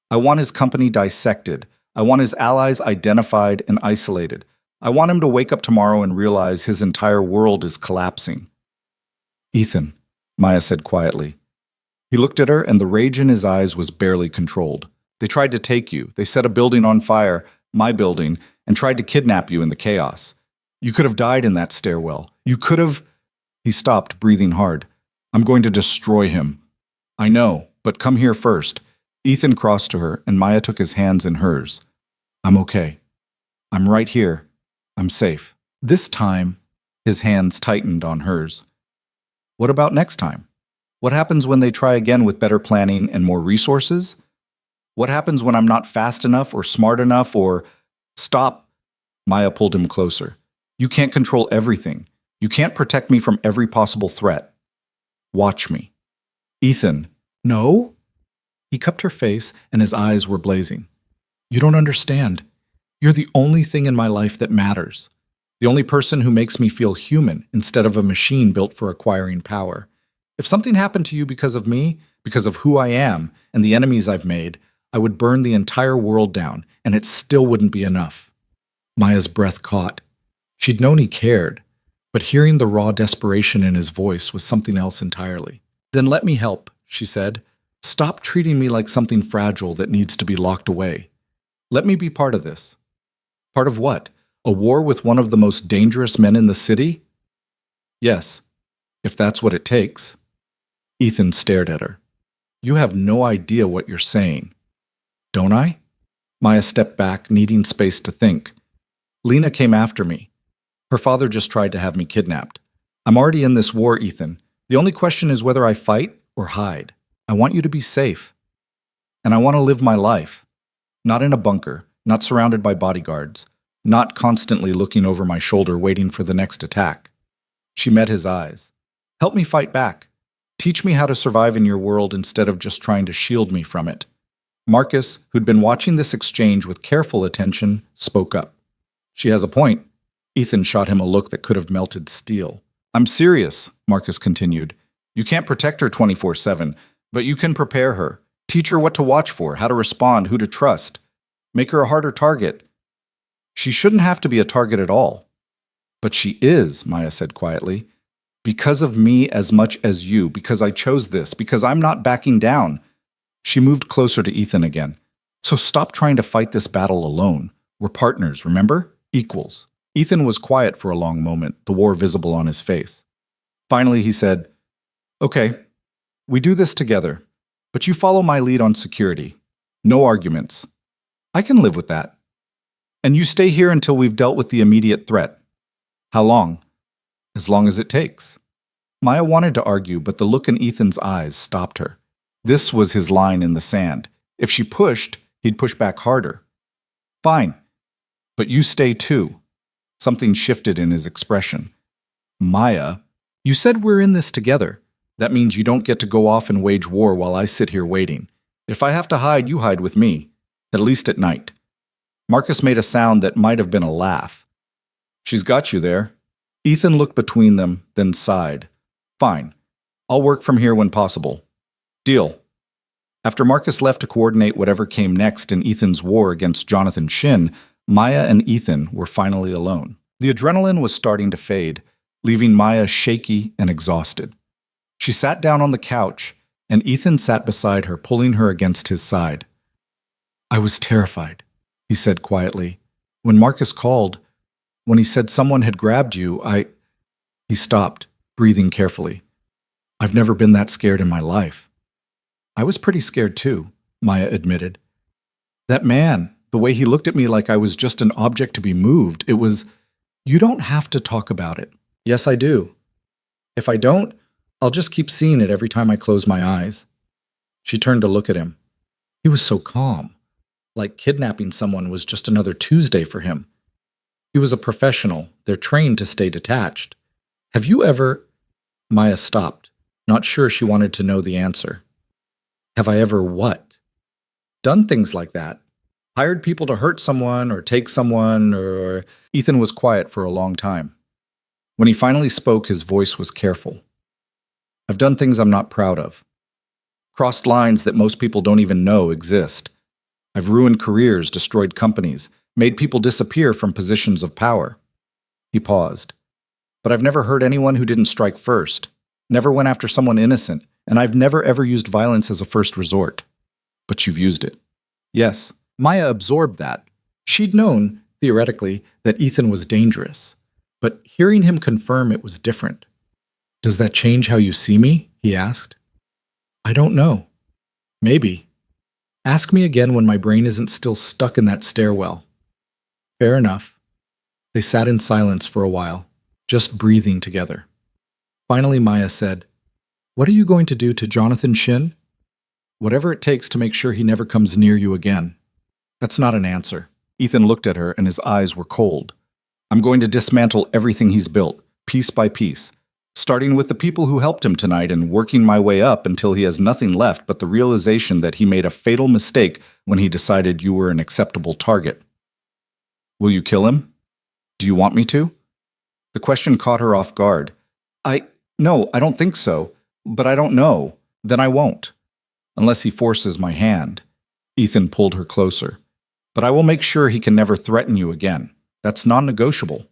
I want his company dissected. I want his allies identified and isolated. I want him to wake up tomorrow and realize his entire world is collapsing. Ethan, Maya said quietly. He looked at her, and the rage in his eyes was barely controlled. They tried to take you. They set a building on fire, my building, and tried to kidnap you in the chaos. You could have died in that stairwell. You could have... He stopped, breathing hard. I'm going to destroy him. I know, but come here first. Ethan crossed to her, and Maya took his hands in hers. I'm okay. I'm right here. I'm safe. This time, his hands tightened on hers. What about next time? What happens when they try again with better planning and more resources? What happens when I'm not fast enough or smart enough or... Stop. Maya pulled him closer. You can't control everything. You can't protect me from every possible threat. Watch me. Ethan. No? He cupped her face, and his eyes were blazing. You don't understand. You're the only thing in my life that matters. The only person who makes me feel human instead of a machine built for acquiring power. If something happened to you because of me, because of who I am and the enemies I've made, I would burn the entire world down, and it still wouldn't be enough. Maya's breath caught. She'd known he cared, but hearing the raw desperation in his voice was something else entirely. Then let me help, she said. Stop treating me like something fragile that needs to be locked away. Let me be part of this. Part of what? A war with one of the most dangerous men in the city? Yes, if that's what it takes. Ethan stared at her. You have no idea what you're saying. Don't I? Maya stepped back, needing space to think. Lena came after me. Her father just tried to have me kidnapped. I'm already in this war, Ethan. The only question is whether I fight or hide. I want you to be safe. And I want to live my life. Not in a bunker, not surrounded by bodyguards, not constantly looking over my shoulder waiting for the next attack. She met his eyes. Help me fight back. Teach me how to survive in your world instead of just trying to shield me from it. Marcus, who'd been watching this exchange with careful attention, spoke up. She has a point. Ethan shot him a look that could have melted steel. I'm serious, Marcus continued. You can't protect her 24/7, but you can prepare her. Teach her what to watch for, how to respond, who to trust. Make her a harder target. She shouldn't have to be a target at all. But she is, Maya said quietly. Because of me as much as you, because I chose this, because I'm not backing down. She moved closer to Ethan again. So stop trying to fight this battle alone. We're partners, remember? Equals. Ethan was quiet for a long moment, the war visible on his face. Finally, he said, Okay, we do this together, but you follow my lead on security. No arguments. I can live with that. And you stay here until we've dealt with the immediate threat. How long? As long as it takes. Maya wanted to argue, but the look in Ethan's eyes stopped her. This was his line in the sand. If she pushed, he'd push back harder. Fine, but you stay too. Something shifted in his expression. Maya, you said we're in this together. That means you don't get to go off and wage war while I sit here waiting. If I have to hide, you hide with me, at least at night. Marcus made a sound that might have been a laugh. She's got you there. Ethan looked between them, then sighed. Fine. I'll work from here when possible. Deal. After Marcus left to coordinate whatever came next in Ethan's war against Jonathan Shin, Maya and Ethan were finally alone. The adrenaline was starting to fade, leaving Maya shaky and exhausted. She sat down on the couch, and Ethan sat beside her, pulling her against his side. "I was terrified," he said quietly. "When Marcus called, when he said someone had grabbed you, He stopped, breathing carefully. "I've never been that scared in my life." "I was pretty scared too," Maya admitted. "That man, the way he looked at me like I was just an object to be moved, it was, you don't have to talk about it." "Yes, I do. If I don't, I'll just keep seeing it every time I close my eyes." She turned to look at him. He was so calm, like kidnapping someone was just another Tuesday for him. He was a professional. They're trained to stay detached. "Have you ever—" Maya stopped, not sure she wanted to know the answer. "Have I ever what?" "Done things like that. Hired people to hurt someone or take someone or—" Ethan was quiet for a long time. When he finally spoke, his voice was careful. "I've done things I'm not proud of. Crossed lines that most people don't even know exist. I've ruined careers, destroyed companies, made people disappear from positions of power." He paused. "But I've never hurt anyone who didn't strike first, never went after someone innocent, and I've never ever used violence as a first resort." "But you've used it." "Yes." Maya absorbed that. She'd known, theoretically, that Ethan was dangerous, but hearing him confirm it was different. "Does that change how you see me?" he asked. "I don't know. Maybe. Ask me again when my brain isn't still stuck in that stairwell." "Fair enough." They sat in silence for a while, just breathing together. Finally, Maya said, "What are you going to do to Jonathan Shin?" "Whatever it takes to make sure he never comes near you again." "That's not an answer." Ethan looked at her and his eyes were cold. "I'm going to dismantle everything he's built, piece by piece, starting with the people who helped him tonight and working my way up until he has nothing left but the realization that he made a fatal mistake when he decided you were an acceptable target." "Will you kill him? Do you want me to?" The question caught her off guard. No, I don't think so, but I don't know. Then I won't. Unless he forces my hand." Ethan pulled her closer. "But I will make sure he can never threaten you again. That's non-negotiable."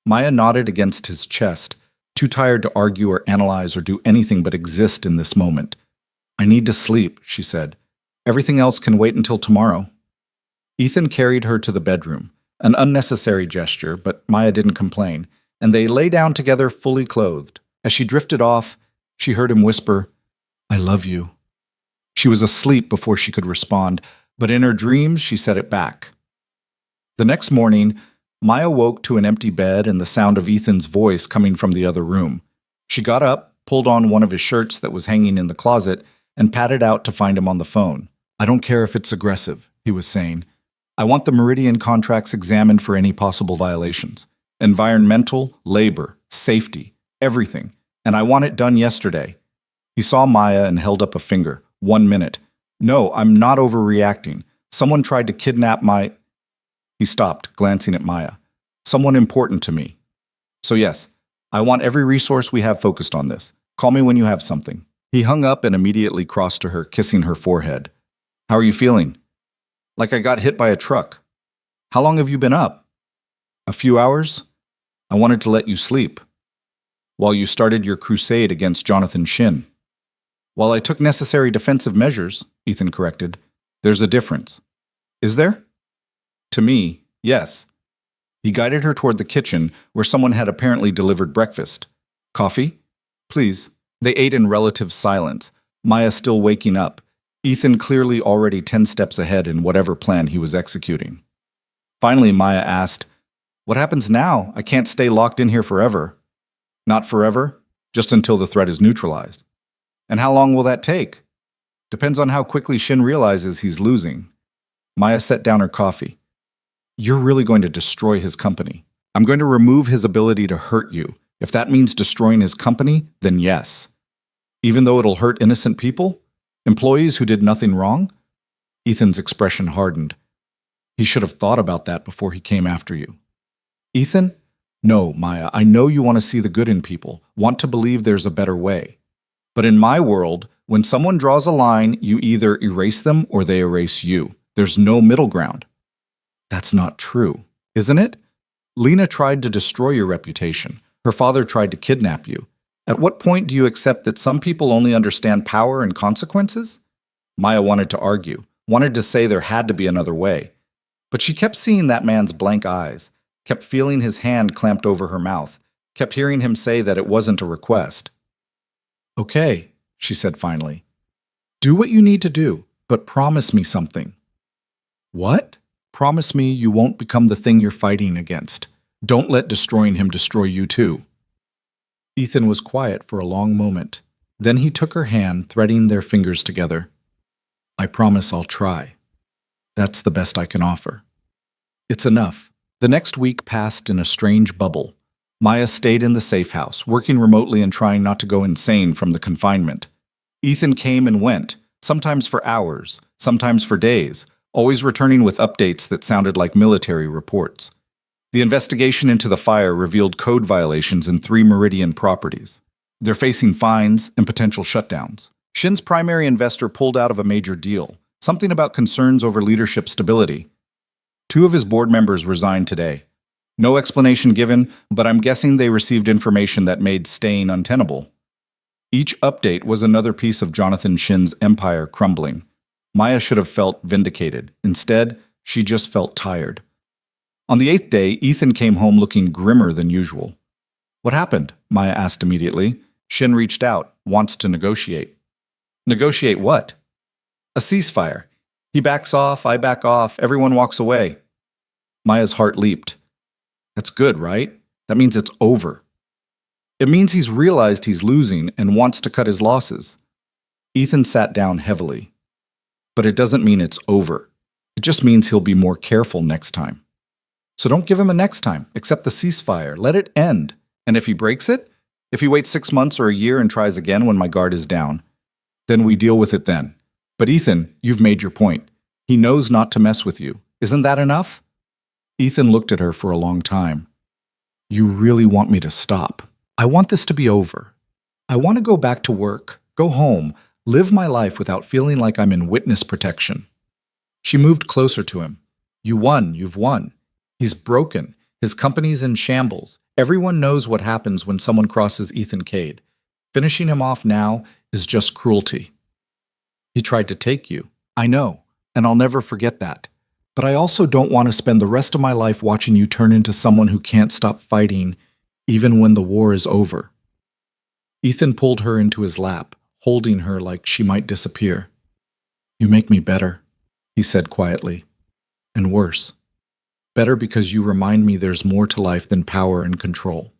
Maya nodded against his chest, too tired to argue or analyze or do anything but exist in this moment. "I need to sleep," she said. "Everything else can wait until tomorrow." Ethan carried her to the bedroom, an unnecessary gesture, but Maya didn't complain, and they lay down together fully clothed. As she drifted off, she heard him whisper, "I love you." She was asleep before she could respond, but in her dreams she said it back. The next morning, Maya woke to an empty bed and the sound of Ethan's voice coming from the other room. She got up, pulled on one of his shirts that was hanging in the closet, and padded out to find him on the phone. "I don't care if it's aggressive," he was saying. "I want the Meridian contracts examined for any possible violations. Environmental, labor, safety, everything. And I want it done yesterday." He saw Maya and held up a finger. 1 minute. "No, I'm not overreacting. Someone tried to kidnap my—" He stopped, glancing at Maya. "Someone important to me. So yes, I want every resource we have focused on this. Call me when you have something." He hung up and immediately crossed to her, kissing her forehead. "How are you feeling?" "Like I got hit by a truck." "How long have you been up?" "A few hours. I wanted to let you sleep." "While you started your crusade against Jonathan Shin." "While I took necessary defensive measures," Ethan corrected. "There's a difference." "Is there?" "To me, yes." He guided her toward the kitchen, where someone had apparently delivered breakfast. "Coffee?" "Please." They ate in relative silence, Maya still waking up, Ethan clearly already 10 steps ahead in whatever plan he was executing. Finally, Maya asked, "What happens now? I can't stay locked in here forever." "Not forever, just until the threat is neutralized." "And how long will that take?" "Depends on how quickly Shin realizes he's losing." Maya set down her coffee. "You're really going to destroy his company." "I'm going to remove his ability to hurt you. If that means destroying his company, then yes." "Even though it'll hurt innocent people? Employees who did nothing wrong?" Ethan's expression hardened. "He should have thought about that before he came after you." "Ethan? No, Maya, I know you want to see the good in people, want to believe there's a better way. But in my world, When someone draws a line, you either erase them or they erase you. There's no middle ground. That's not true, isn't it? Lena tried to destroy your reputation. Her father tried to kidnap you. At what point do you accept that some people only understand power and consequences? Maya wanted to argue, wanted to say there had to be another way. But she kept seeing that man's blank eyes, kept feeling his hand clamped over her mouth, kept hearing him say that it wasn't a request. Okay, she said finally. Do what you need to do, but promise me something. What? Promise me you won't become the thing you're fighting against. Don't let destroying him destroy you too. Ethan was quiet for a long moment. Then he took her hand, threading their fingers together. I promise I'll try. That's the best I can offer. It's enough. The next week passed in a strange bubble. Maya stayed in the safe house, working remotely and trying not to go insane from the confinement. Ethan came and went, sometimes for hours, sometimes for days, always returning with updates that sounded like military reports. The investigation into the fire revealed code violations in 3 Meridian properties. They're facing fines and potential shutdowns. Shin's primary investor pulled out of a major deal, something about concerns over leadership stability. 2 of his board members resigned today. No explanation given, but I'm guessing they received information that made staying untenable. Each update was another piece of Jonathan Shin's empire crumbling. Maya should have felt vindicated. Instead, she just felt tired. On the 8th day, Ethan came home looking grimmer than usual. What happened? Maya asked immediately. Shin reached out, wants to negotiate. Negotiate what? A ceasefire. He backs off, I back off, everyone walks away. Maya's heart leaped. That's good, right? That means it's over. It means he's realized he's losing and wants to cut his losses. Ethan sat down heavily. But it doesn't mean it's over. It just means he'll be more careful next time. So don't give him a next time. Accept the ceasefire. Let it end. And if he breaks it, if he waits 6 months or a year and tries again when my guard is down, then we deal with it then. But Ethan, you've made your point. He knows not to mess with you. Isn't that enough? Ethan looked at her for a long time. You really want me to stop? I want this to be over. I want to go back to work, go home, live my life without feeling like I'm in witness protection. She moved closer to him. You won, you've won. He's broken. His company's in shambles. Everyone knows what happens when someone crosses Ethan Cade. Finishing him off now is just cruelty. He tried to take you. I know, and I'll never forget that. But I also don't want to spend the rest of my life watching you turn into someone who can't stop fighting, even when the war is over. Ethan pulled her into his lap, holding her like she might disappear. You make me better, he said quietly. And worse. Better because you remind me there's more to life than power and control.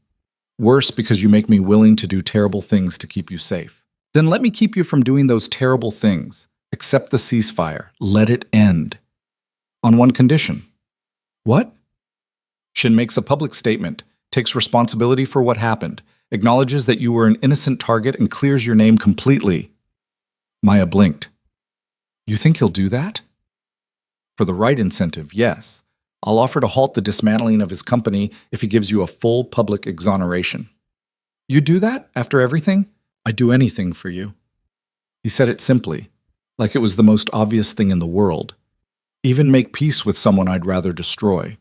Worse because you make me willing to do terrible things to keep you safe. Then let me keep you from doing those terrible things. Accept the ceasefire. Let it end. On one condition. What? Shin makes a public statement, takes responsibility for what happened, acknowledges that you were an innocent target and clears your name completely. Maya blinked. You think he'll do that? For the right incentive, yes. I'll offer to halt the dismantling of his company if he gives you a full public exoneration. You do that after everything? I'd do anything for you. He said it simply, like it was the most obvious thing in the world. Even make peace with someone I'd rather destroy.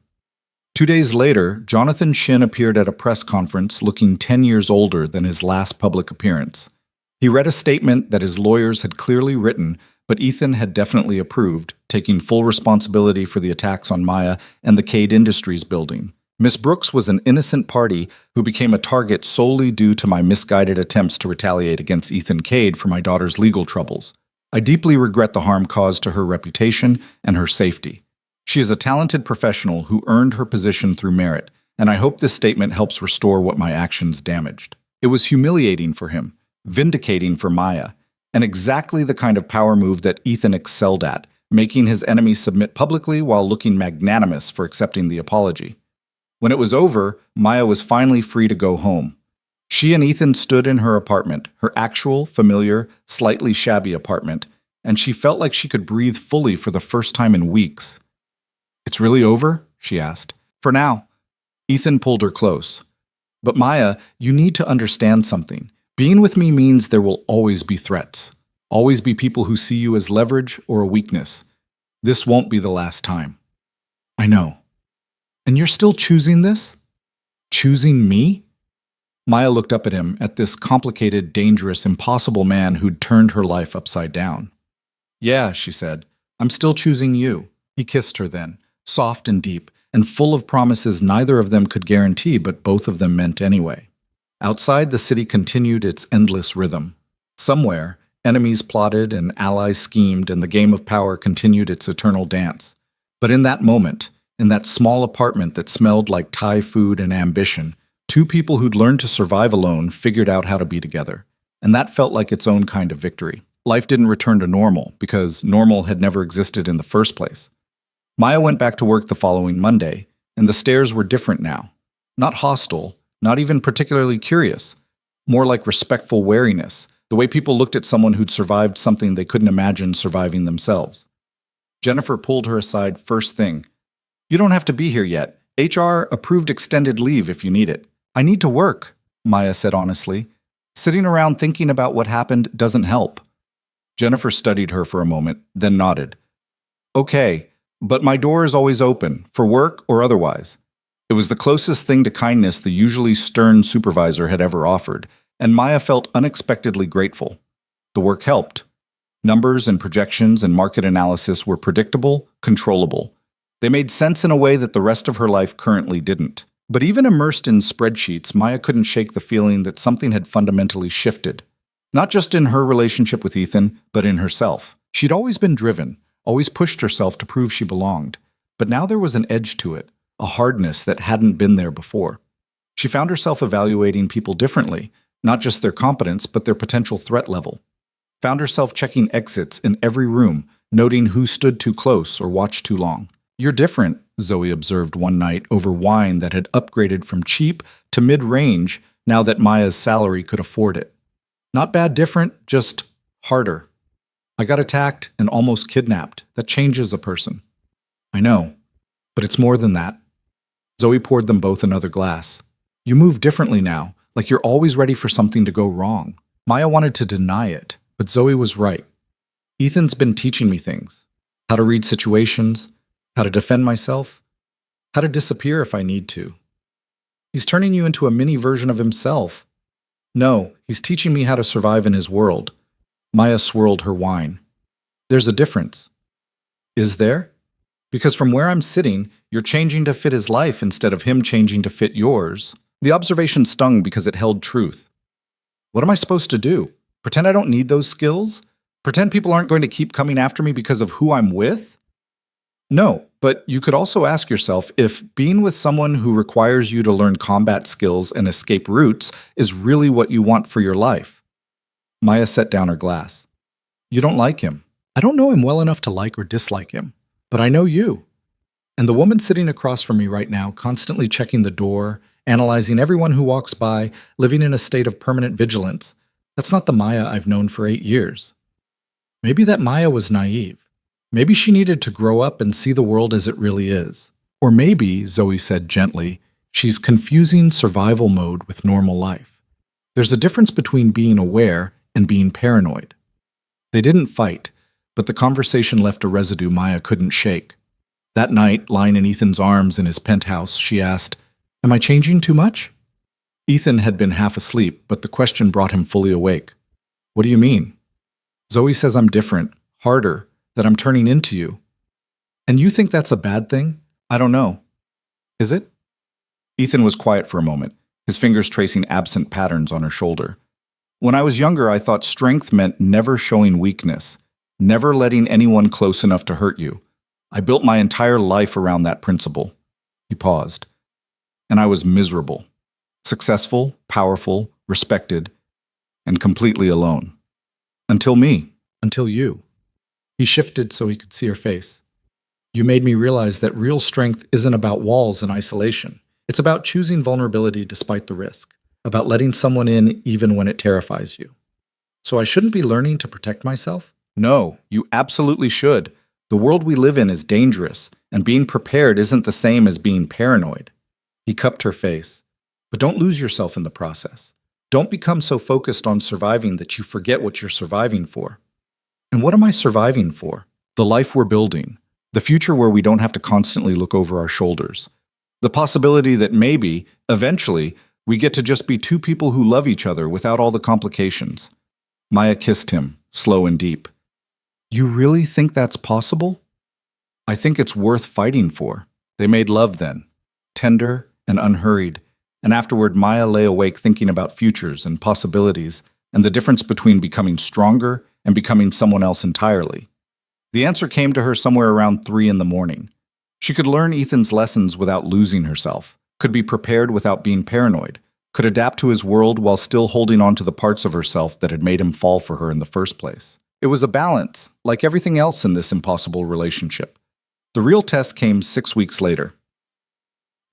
2 days later, Jonathan Shin appeared at a press conference looking 10 years older than his last public appearance. He read a statement that his lawyers had clearly written, but Ethan had definitely approved, taking full responsibility for the attacks on Maya and the Cade Industries building. Miss Brooks was an innocent party who became a target solely due to my misguided attempts to retaliate against Ethan Cade for my daughter's legal troubles. I deeply regret the harm caused to her reputation and her safety. She is a talented professional who earned her position through merit, and I hope this statement helps restore what my actions damaged. It was humiliating for him, vindicating for Maya, and exactly the kind of power move that Ethan excelled at, making his enemies submit publicly while looking magnanimous for accepting the apology. When it was over, Maya was finally free to go home. She and Ethan stood in her apartment, her actual, familiar, slightly shabby apartment, and she felt like she could breathe fully for the first time in weeks. It's really over? She asked. For now. Ethan pulled her close. But Maya, you need to understand something. Being with me means there will always be threats. always be people who see you as leverage or a weakness. This won't be the last time. I know. And you're still choosing this? Choosing me? Maya looked up at him, at this complicated, dangerous, impossible man who'd turned her life upside down. Yeah, she said, I'm still choosing you. He kissed her then, soft and deep, and full of promises neither of them could guarantee, but both of them meant anyway. Outside, the city continued its endless rhythm. Somewhere, enemies plotted and allies schemed, and the game of power continued its eternal dance. But in that moment, in that small apartment that smelled like Thai food and ambition, two people who'd learned to survive alone figured out how to be together. And that felt like its own kind of victory. Life didn't return to normal, because normal had never existed in the first place. Maya went back to work the following Monday, and the stares were different now. Not hostile, not even particularly curious. More like respectful wariness, the way people looked at someone who'd survived something they couldn't imagine surviving themselves. Jennifer pulled her aside first thing. You don't have to be here yet. HR approved extended leave if you need it. I need to work, Maya said honestly. Sitting around thinking about what happened doesn't help. Jennifer studied her for a moment, then nodded. Okay, but my door is always open, for work or otherwise. It was the closest thing to kindness the usually stern supervisor had ever offered, and Maya felt unexpectedly grateful. The work helped. Numbers and projections and market analysis were predictable, controllable. They made sense in a way that the rest of her life currently didn't. But even immersed in spreadsheets, Maya couldn't shake the feeling that something had fundamentally shifted. Not just in her relationship with Ethan, but in herself. She'd always been driven, always pushed herself to prove she belonged. But now there was an edge to it, a hardness that hadn't been there before. She found herself evaluating people differently, not just their competence, but their potential threat level. Found herself checking exits in every room, noting who stood too close or watched too long. You're different, Zoe observed one night over wine that had upgraded from cheap to mid-range now that Maya's salary could afford it. Not bad different, just harder. I got attacked and almost kidnapped. That changes a person. I know, but it's more than that. Zoe poured them both another glass. You move differently now, like you're always ready for something to go wrong. Maya wanted to deny it, but Zoe was right. Ethan's been teaching me things. How to read situations, how to defend myself, how to disappear if I need to. He's turning you into a mini version of himself. No, he's teaching me how to survive in his world. Maya swirled her wine. There's a difference. Is there? Because from where I'm sitting, you're changing to fit his life instead of him changing to fit yours. The observation stung because it held truth. What am I supposed to do? Pretend I don't need those skills? Pretend people aren't going to keep coming after me because of who I'm with? No, but you could also ask yourself if being with someone who requires you to learn combat skills and escape routes is really what you want for your life. Maya set down her glass. You don't like him. I don't know him well enough to like or dislike him, but I know you. And the woman sitting across from me right now, constantly checking the door, analyzing everyone who walks by, living in a state of permanent vigilance, that's not the Maya I've known for 8 years. Maybe that Maya was naive. Maybe she needed to grow up and see the world as it really is. Or maybe, Zoe said gently, she's confusing survival mode with normal life. There's a difference between being aware and being paranoid. They didn't fight, but the conversation left a residue Maya couldn't shake. That night, lying in Ethan's arms in his penthouse, she asked, Am I changing too much? Ethan had been half asleep, but the question brought him fully awake. What do you mean? Zoe says I'm different, harder, that I'm turning into you. And you think that's a bad thing? I don't know. Is it? Ethan was quiet for a moment, his fingers tracing absent patterns on her shoulder. When I was younger, I thought strength meant never showing weakness, never letting anyone close enough to hurt you. I built my entire life around that principle. He paused. And I was miserable. Successful, powerful, respected, and completely alone. Until me. Until you. He shifted so he could see her face. You made me realize that real strength isn't about walls and isolation. It's about choosing vulnerability despite the risk, about letting someone in even when it terrifies you. So I shouldn't be learning to protect myself? No, you absolutely should. The world we live in is dangerous, and being prepared isn't the same as being paranoid. He cupped her face. But don't lose yourself in the process. Don't become so focused on surviving that you forget what you're surviving for. And what am I surviving for? The life we're building. The future where we don't have to constantly look over our shoulders. The possibility that maybe, eventually, we get to just be two people who love each other without all the complications. Maya kissed him, slow and deep. You really think that's possible? I think it's worth fighting for. They made love then, tender and unhurried, and afterward Maya lay awake thinking about futures and possibilities and the difference between becoming stronger and becoming someone else entirely. The answer came to her somewhere around 3 in the morning. She could learn Ethan's lessons without losing herself, could be prepared without being paranoid, could adapt to his world while still holding on to the parts of herself that had made him fall for her in the first place. It was a balance, like everything else in this impossible relationship. The real test came 6 weeks later.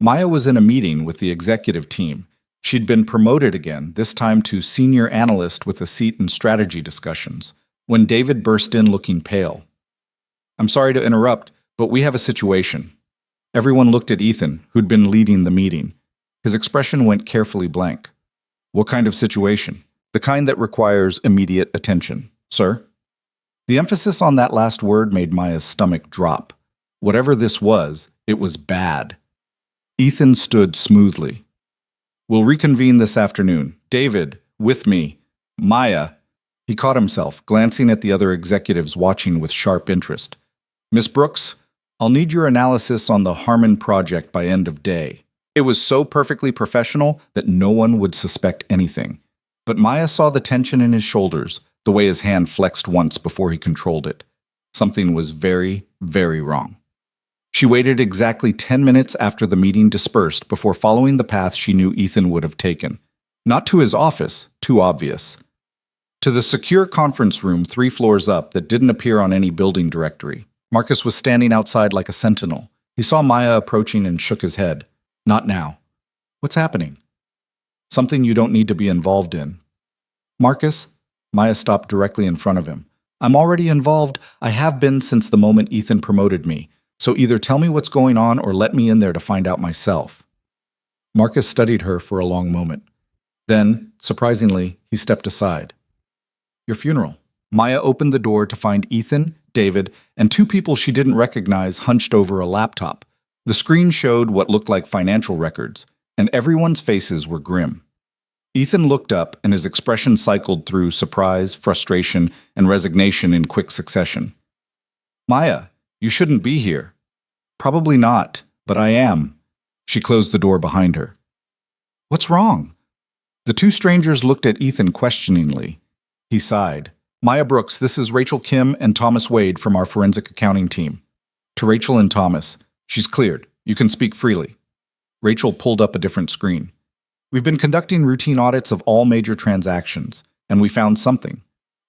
Maya was in a meeting with the executive team. She'd been promoted again, this time to senior analyst with a seat in strategy discussions, when David burst in looking pale. I'm sorry to interrupt, but we have a situation. Everyone looked at Ethan, who'd been leading the meeting. His expression went carefully blank. What kind of situation? The kind that requires immediate attention, sir? The emphasis on that last word made Maya's stomach drop. Whatever this was, it was bad. Ethan stood smoothly. We'll reconvene this afternoon. David, with me. Maya. He caught himself, glancing at the other executives watching with sharp interest. Miss Brooks, I'll need your analysis on the Harmon project by end of day. It was so perfectly professional that no one would suspect anything. But Maya saw the tension in his shoulders, the way his hand flexed once before he controlled it. Something was very, very wrong. She waited exactly 10 minutes after the meeting dispersed before following the path she knew Ethan would have taken. Not to his office, too obvious. To the secure conference room 3 floors up that didn't appear on any building directory. Marcus was standing outside like a sentinel. He saw Maya approaching and shook his head. Not now. What's happening? Something you don't need to be involved in. Marcus? Maya stopped directly in front of him. I'm already involved. I have been since the moment Ethan promoted me. So either tell me what's going on or let me in there to find out myself. Marcus studied her for a long moment. Then, surprisingly, he stepped aside. Your funeral. Maya opened the door to find Ethan, David, and 2 people she didn't recognize hunched over a laptop. The screen showed what looked like financial records, and everyone's faces were grim. Ethan looked up, and his expression cycled through surprise, frustration, and resignation in quick succession. Maya, you shouldn't be here. Probably not, but I am. She closed the door behind her. What's wrong? The 2 strangers looked at Ethan questioningly. He sighed. Maya Brooks, this is Rachel Kim and Thomas Wade from our forensic accounting team. To Rachel and Thomas, she's cleared. You can speak freely. Rachel pulled up a different screen. We've been conducting routine audits of all major transactions, and we found something.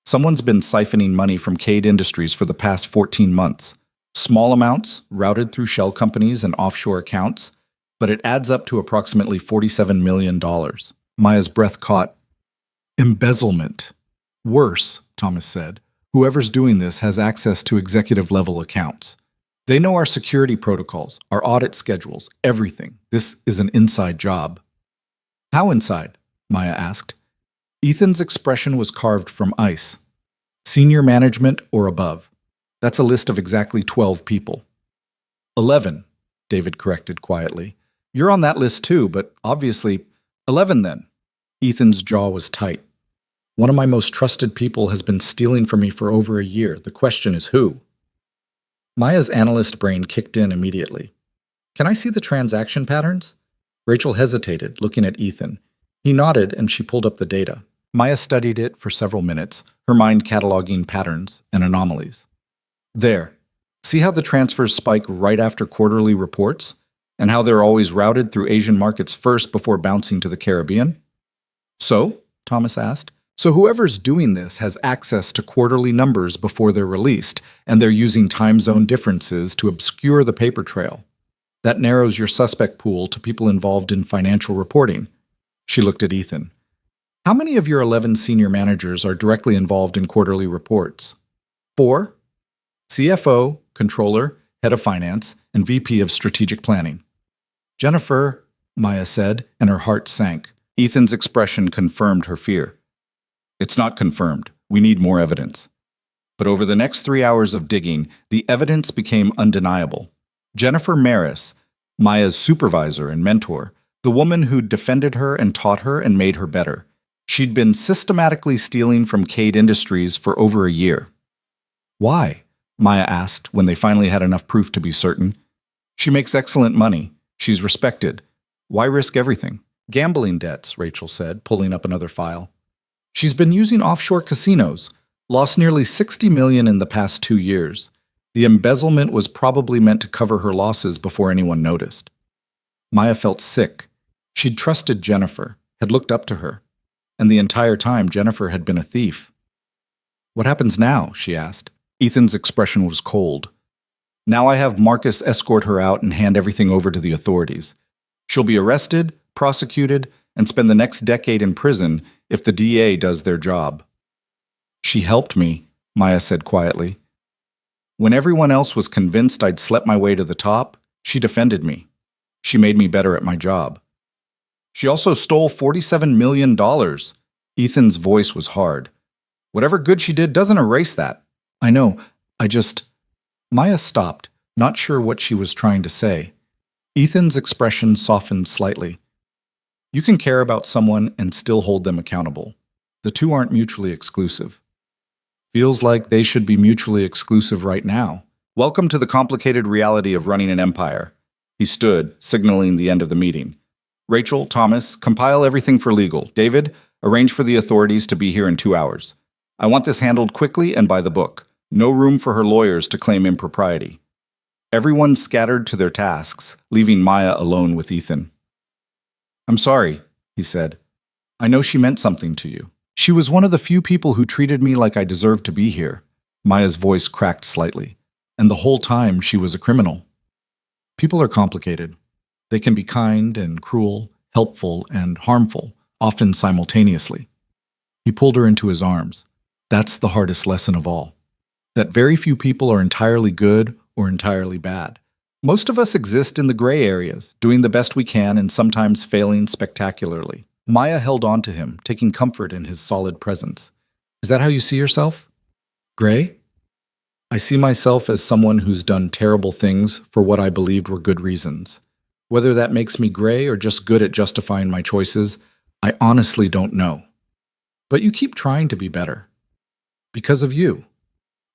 Someone's been siphoning money from Cade Industries for the past 14 months. Small amounts, routed through shell companies and offshore accounts, but it adds up to approximately $47 million. Maya's breath caught. Embezzlement. Worse, Thomas said. Whoever's doing this has access to executive-level accounts. They know our security protocols, our audit schedules, everything. This is an inside job. How inside? Maya asked. Ethan's expression was carved from ice. Senior management or above. That's a list of exactly 12 people. 11, David corrected quietly. You're on that list too, but obviously 11 then. Ethan's jaw was tight. One of my most trusted people has been stealing from me for over a year. The question is who? Maya's analyst brain kicked in immediately. Can I see the transaction patterns? Rachel hesitated, looking at Ethan. He nodded and she pulled up the data. Maya studied it for several minutes, her mind cataloging patterns and anomalies. There. See how the transfers spike right after quarterly reports? And how they're always routed through Asian markets first before bouncing to the Caribbean? So? Thomas asked. So whoever's doing this has access to quarterly numbers before they're released, and they're using time zone differences to obscure the paper trail. That narrows your suspect pool to people involved in financial reporting. She looked at Ethan. How many of your 11 senior managers are directly involved in quarterly reports? 4? CFO, Controller, Head of Finance, and VP of Strategic Planning. Jennifer, Maya said, and her heart sank. Ethan's expression confirmed her fear. It's not confirmed. We need more evidence. But over the next 3 hours of digging, the evidence became undeniable. Jennifer Maris, Maya's supervisor and mentor, the woman who'd defended her and taught her and made her better. She'd been systematically stealing from Cade Industries for over a year. Why? Maya asked when they finally had enough proof to be certain. She makes excellent money. She's respected. Why risk everything? Gambling debts, Rachel said, pulling up another file. She's been using offshore casinos, lost nearly $60 million in the past 2 years. The embezzlement was probably meant to cover her losses before anyone noticed. Maya felt sick. She'd trusted Jennifer, had looked up to her, and the entire time Jennifer had been a thief. What happens now? She asked. Ethan's expression was cold. Now I have Marcus escort her out and hand everything over to the authorities. She'll be arrested, prosecuted, and spend the next decade in prison if the DA does their job. She helped me, Maya said quietly. When everyone else was convinced I'd slept my way to the top, she defended me. She made me better at my job. She also stole $47 million. Ethan's voice was hard. Whatever good she did doesn't erase that. I know, Maya stopped, not sure what she was trying to say. Ethan's expression softened slightly. You can care about someone and still hold them accountable. The two aren't mutually exclusive. Feels like they should be mutually exclusive right now. Welcome to the complicated reality of running an empire. He stood, signaling the end of the meeting. Rachel, Thomas, compile everything for legal. David, arrange for the authorities to be here in 2 hours. I want this handled quickly and by the book. No room for her lawyers to claim impropriety. Everyone scattered to their tasks, leaving Maya alone with Ethan. I'm sorry, he said. I know she meant something to you. She was one of the few people who treated me like I deserved to be here. Maya's voice cracked slightly. And the whole time she was a criminal. People are complicated. They can be kind and cruel, helpful and harmful, often simultaneously. He pulled her into his arms. That's the hardest lesson of all. That very few people are entirely good or entirely bad. Most of us exist in the gray areas, doing the best we can and sometimes failing spectacularly. Maya held on to him, taking comfort in his solid presence. Is that how you see yourself? Gray? I see myself as someone who's done terrible things for what I believed were good reasons. Whether that makes me gray or just good at justifying my choices, I honestly don't know. But you keep trying to be better. Because of you.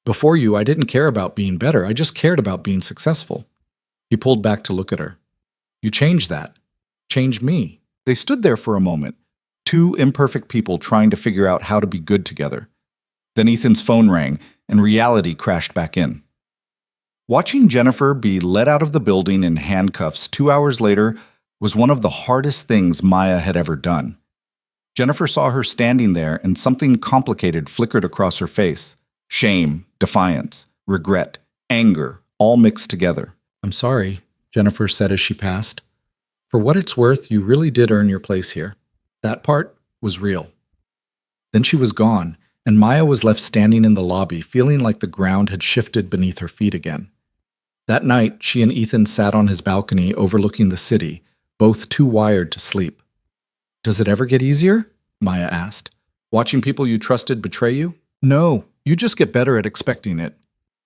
Before you, I didn't care about being better. I just cared about being successful. He pulled back to look at her. You changed that. Changed me. They stood there for a moment, two imperfect people trying to figure out how to be good together. Then Ethan's phone rang, and reality crashed back in. Watching Jennifer be let out of the building in handcuffs 2 hours later was one of the hardest things Maya had ever done. Jennifer saw her standing there, and something complicated flickered across her face. Shame, defiance, regret, anger, all mixed together. I'm sorry, Jennifer said as she passed. For what it's worth, you really did earn your place here. That part was real. Then she was gone, and Maya was left standing in the lobby, feeling like the ground had shifted beneath her feet again. That night, she and Ethan sat on his balcony overlooking the city, both too wired to sleep. Does it ever get easier? Maya asked. Watching people you trusted betray you? No, you just get better at expecting it.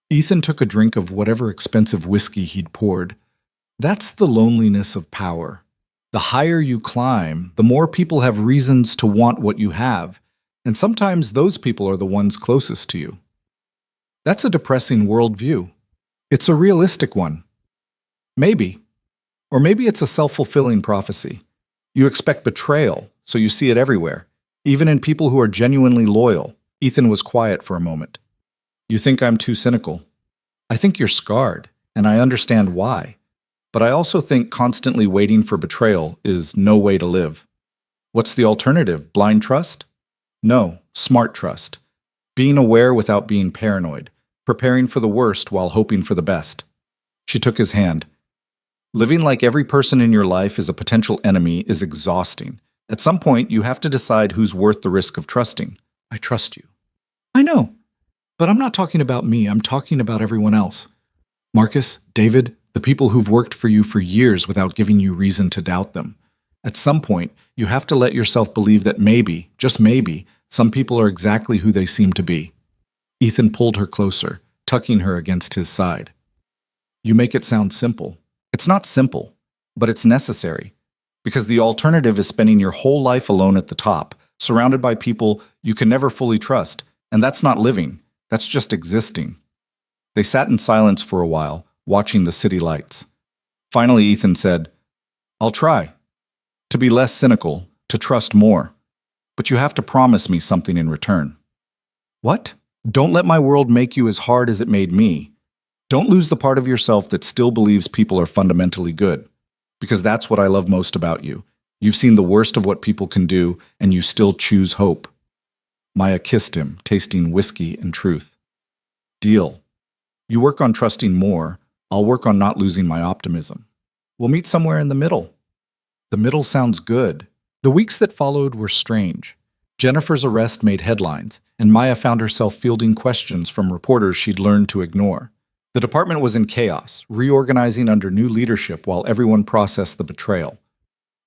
Ethan took a drink of whatever expensive whiskey he'd poured. That's the loneliness of power. The higher you climb, the more people have reasons to want what you have, and sometimes those people are the ones closest to you. That's a depressing worldview. It's a realistic one. Maybe. Or maybe it's a self-fulfilling prophecy. You expect betrayal, so you see it everywhere, even in people who are genuinely loyal. Ethan was quiet for a moment. You think I'm too cynical. I think you're scarred, and I understand why. But I also think constantly waiting for betrayal is no way to live. What's the alternative? Blind trust? No, smart trust. Being aware without being paranoid. Preparing for the worst while hoping for the best. She took his hand. Living like every person in your life is a potential enemy is exhausting. At some point, you have to decide who's worth the risk of trusting. I trust you. I know. But I'm not talking about me. I'm talking about everyone else. Marcus, David, the people who've worked for you for years without giving you reason to doubt them. At some point, you have to let yourself believe that maybe, just maybe, some people are exactly who they seem to be. Ethan pulled her closer, tucking her against his side. You make it sound simple. It's not simple, but it's necessary. Because the alternative is spending your whole life alone at the top, surrounded by people you can never fully trust. And that's not living. That's just existing. They sat in silence for a while, watching the city lights. Finally, Ethan said, I'll try. To be less cynical, to trust more. But you have to promise me something in return. What? Don't let my world make you as hard as it made me. Don't lose the part of yourself that still believes people are fundamentally good. Because that's what I love most about you. You've seen the worst of what people can do, and you still choose hope. Maya kissed him, tasting whiskey and truth. Deal. You work on trusting more. I'll work on not losing my optimism. We'll meet somewhere in the middle. The middle sounds good. The weeks that followed were strange. Jennifer's arrest made headlines, and Maya found herself fielding questions from reporters she'd learned to ignore. The department was in chaos, reorganizing under new leadership while everyone processed the betrayal.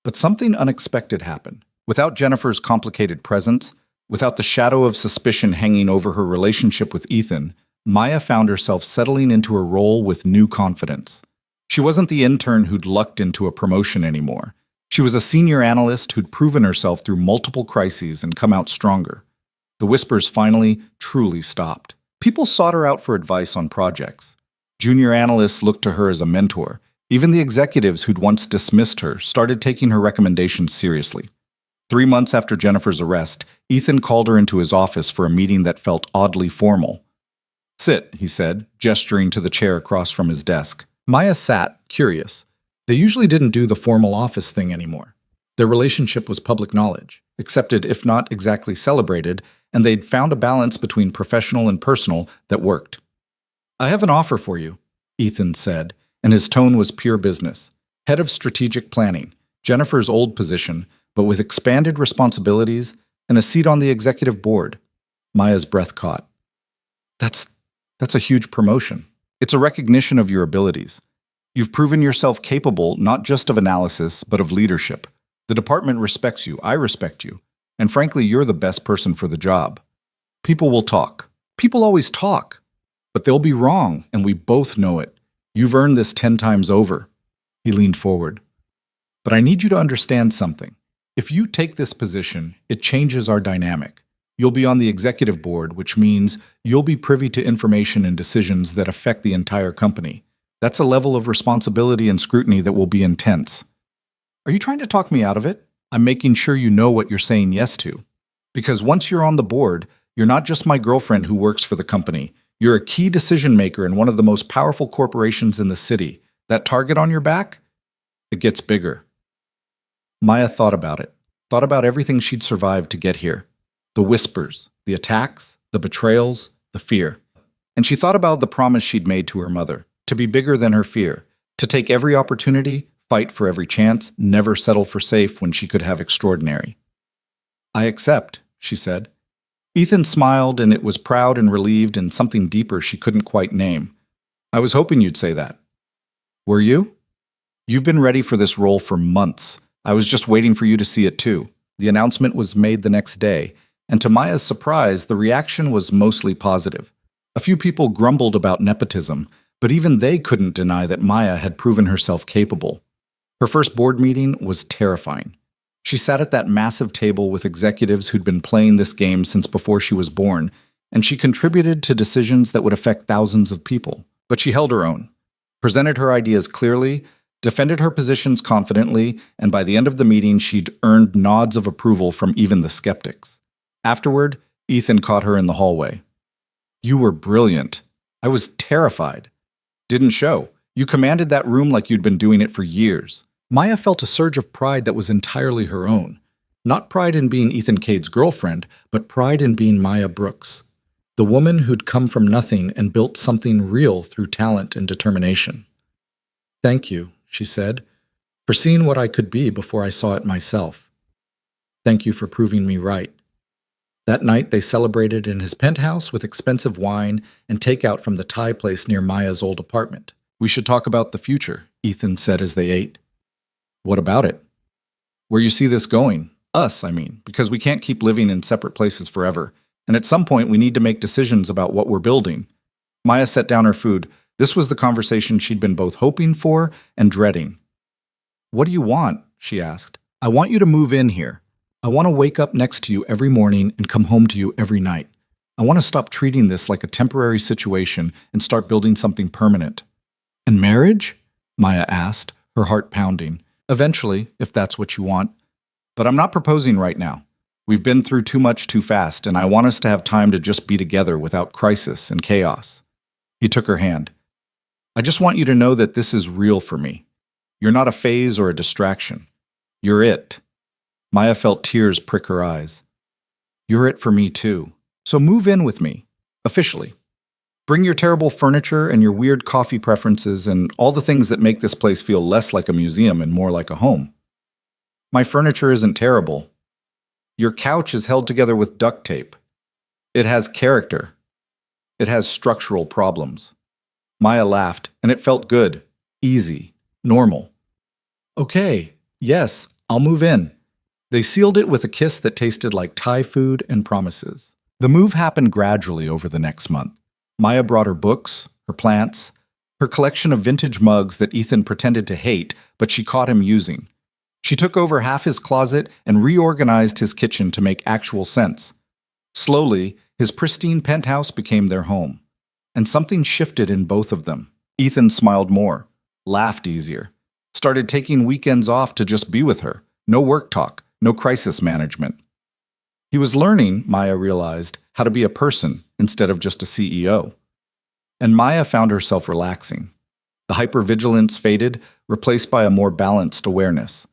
But something unexpected happened. Without Jennifer's complicated presence, without the shadow of suspicion hanging over her relationship with Ethan, Maya found herself settling into her role with new confidence. She wasn't the intern who'd lucked into a promotion anymore. She was a senior analyst who'd proven herself through multiple crises and come out stronger. The whispers finally, truly stopped. People sought her out for advice on projects. Junior analysts looked to her as a mentor. Even the executives who'd once dismissed her started taking her recommendations seriously. 3 months after Jennifer's arrest, Ethan called her into his office for a meeting that felt oddly formal. Sit, he said, gesturing to the chair across from his desk. Maya sat, curious. They usually didn't do the formal office thing anymore. Their relationship was public knowledge, accepted if not exactly celebrated, and they'd found a balance between professional and personal that worked. I have an offer for you, Ethan said, and his tone was pure business. Head of strategic planning, Jennifer's old position, but with expanded responsibilities and a seat on the executive board. Maya's breath caught. That's a huge promotion. It's a recognition of your abilities. You've proven yourself capable not just of analysis, but of leadership. The department respects you, I respect you, and frankly, you're the best person for the job. People will talk. People always talk. But they'll be wrong, and we both know it. You've earned this 10 times over. He leaned forward. But I need you to understand something. If you take this position, it changes our dynamic. You'll be on the executive board, which means you'll be privy to information and decisions that affect the entire company. That's a level of responsibility and scrutiny that will be intense. Are you trying to talk me out of it? I'm making sure you know what you're saying yes to. Because once you're on the board, you're not just my girlfriend who works for the company. You're a key decision maker in one of the most powerful corporations in the city. That target on your back? It gets bigger. Maya thought about it. Thought about everything she'd survived to get here. The whispers, the attacks, the betrayals, the fear. And she thought about the promise she'd made to her mother, to be bigger than her fear, to take every opportunity, fight for every chance, never settle for safe when she could have extraordinary. I accept, she said. Ethan smiled, and it was proud and relieved and something deeper she couldn't quite name. I was hoping you'd say that. Were you? You've been ready for this role for months. I was just waiting for you to see it too. The announcement was made the next day, and to Maya's surprise, the reaction was mostly positive. A few people grumbled about nepotism, but even they couldn't deny that Maya had proven herself capable. Her first board meeting was terrifying. She sat at that massive table with executives who'd been playing this game since before she was born, and she contributed to decisions that would affect thousands of people. But she held her own, presented her ideas clearly, defended her positions confidently, and by the end of the meeting, she'd earned nods of approval from even the skeptics. Afterward, Ethan caught her in the hallway. You were brilliant. I was terrified. Didn't show. You commanded that room like you'd been doing it for years. Maya felt a surge of pride that was entirely her own. Not pride in being Ethan Cade's girlfriend, but pride in being Maya Brooks, the woman who'd come from nothing and built something real through talent and determination. Thank you, she said, for seeing what I could be before I saw it myself. Thank you for proving me right. That night, they celebrated in his penthouse with expensive wine and takeout from the Thai place near Maya's old apartment. We should talk about the future, Ethan said as they ate. What about it? Where you see this going? Us, I mean, because we can't keep living in separate places forever. And at some point, we need to make decisions about what we're building. Maya set down her food. This was the conversation she'd been both hoping for and dreading. What do you want? She asked. I want you to move in here. I want to wake up next to you every morning and come home to you every night. I want to stop treating this like a temporary situation and start building something permanent. And marriage? Maya asked, her heart pounding. Eventually, if that's what you want. But I'm not proposing right now. We've been through too much too fast, and I want us to have time to just be together without crisis and chaos. He took her hand. I just want you to know that this is real for me. You're not a phase or a distraction. You're it. Maya felt tears prick her eyes. You're it for me too. So move in with me, officially. Bring your terrible furniture and your weird coffee preferences and all the things that make this place feel less like a museum and more like a home. My furniture isn't terrible. Your couch is held together with duct tape. It has character. It has structural problems. Maya laughed, and it felt good, easy, normal. Okay, yes, I'll move in. They sealed it with a kiss that tasted like Thai food and promises. The move happened gradually over the next month. Maya brought her books, her plants, her collection of vintage mugs that Ethan pretended to hate, but she caught him using. She took over half his closet and reorganized his kitchen to make actual sense. Slowly, his pristine penthouse became their home. And something shifted in both of them. Ethan smiled more, laughed easier, started taking weekends off to just be with her. No work talk, no crisis management. He was learning, Maya realized, how to be a person instead of just a CEO. And Maya found herself relaxing. The hypervigilance faded, replaced by a more balanced awareness.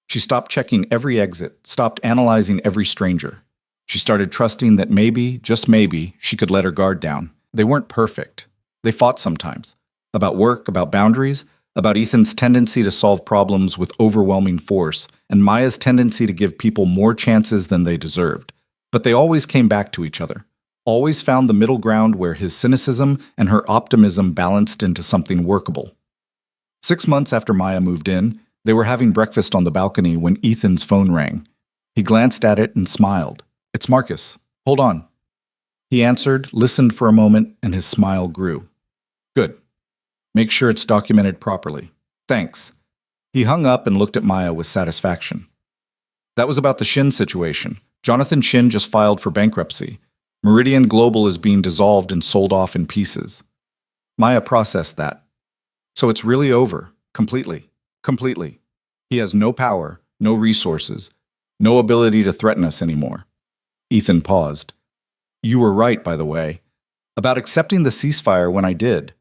She stopped checking every exit, stopped analyzing every stranger. She started trusting that maybe, just maybe, she could let her guard down. They weren't perfect. They fought sometimes. About work, about boundaries, about Ethan's tendency to solve problems with overwhelming force, and Maya's tendency to give people more chances than they deserved. But they always came back to each other. Always found the middle ground where his cynicism and her optimism balanced into something workable. 6 months after Maya moved in, they were having breakfast on the balcony when Ethan's phone rang. He glanced at it and smiled. It's Marcus. Hold on. He answered, listened for a moment, and his smile grew. Good. Make sure it's documented properly. Thanks. He hung up and looked at Maya with satisfaction. That was about the Shin situation. Jonathan Shin just filed for bankruptcy. Meridian Global is being dissolved and sold off in pieces. Maya processed that. So it's really over. Completely. Completely. He has no power, no resources, no ability to threaten us anymore. Ethan paused. You were right, by the way, about accepting the ceasefire when I did.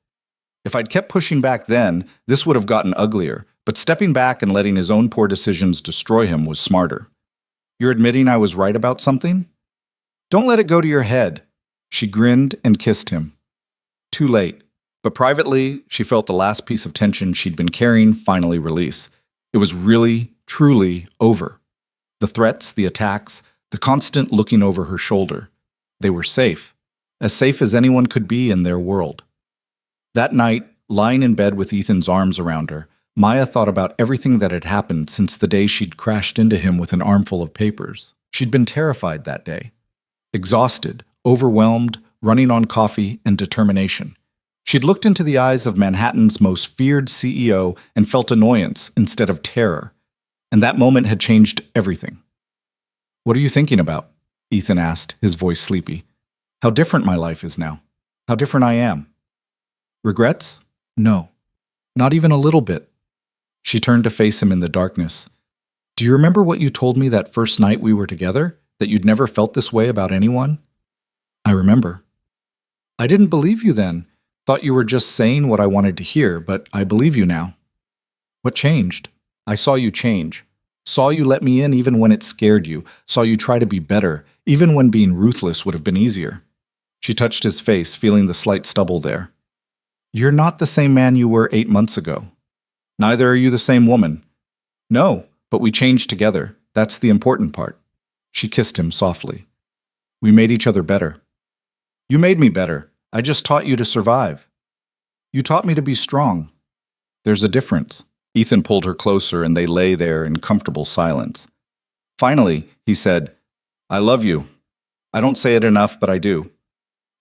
If I'd kept pushing back then, this would have gotten uglier, but stepping back and letting his own poor decisions destroy him was smarter. You're admitting I was right about something? Don't let it go to your head. She grinned and kissed him. Too late. But privately, she felt the last piece of tension she'd been carrying finally release. It was really, truly over. The threats, the attacks, the constant looking over her shoulder. They were safe as anyone could be in their world. That night, lying in bed with Ethan's arms around her, Maya thought about everything that had happened since the day she'd crashed into him with an armful of papers. She'd been terrified that day. Exhausted, overwhelmed, running on coffee and determination. She'd looked into the eyes of Manhattan's most feared CEO and felt annoyance instead of terror. And that moment had changed everything. What are you thinking about? Ethan asked, his voice sleepy. How different my life is now. How different I am. Regrets? No. Not even a little bit. She turned to face him in the darkness. Do you remember what you told me that first night we were together? That you'd never felt this way about anyone? I remember. I didn't believe you then. Thought you were just saying what I wanted to hear, but I believe you now. What changed? I saw you change. Saw you let me in even when it scared you. Saw you try to be better, even when being ruthless would have been easier. She touched his face, feeling the slight stubble there. You're not the same man you were 8 months ago. Neither are you the same woman. No, but we changed together. That's the important part. She kissed him softly. We made each other better. You made me better. I just taught you to survive. You taught me to be strong. There's a difference. Ethan pulled her closer and they lay there in comfortable silence. Finally, he said, I love you. I don't say it enough, but I do.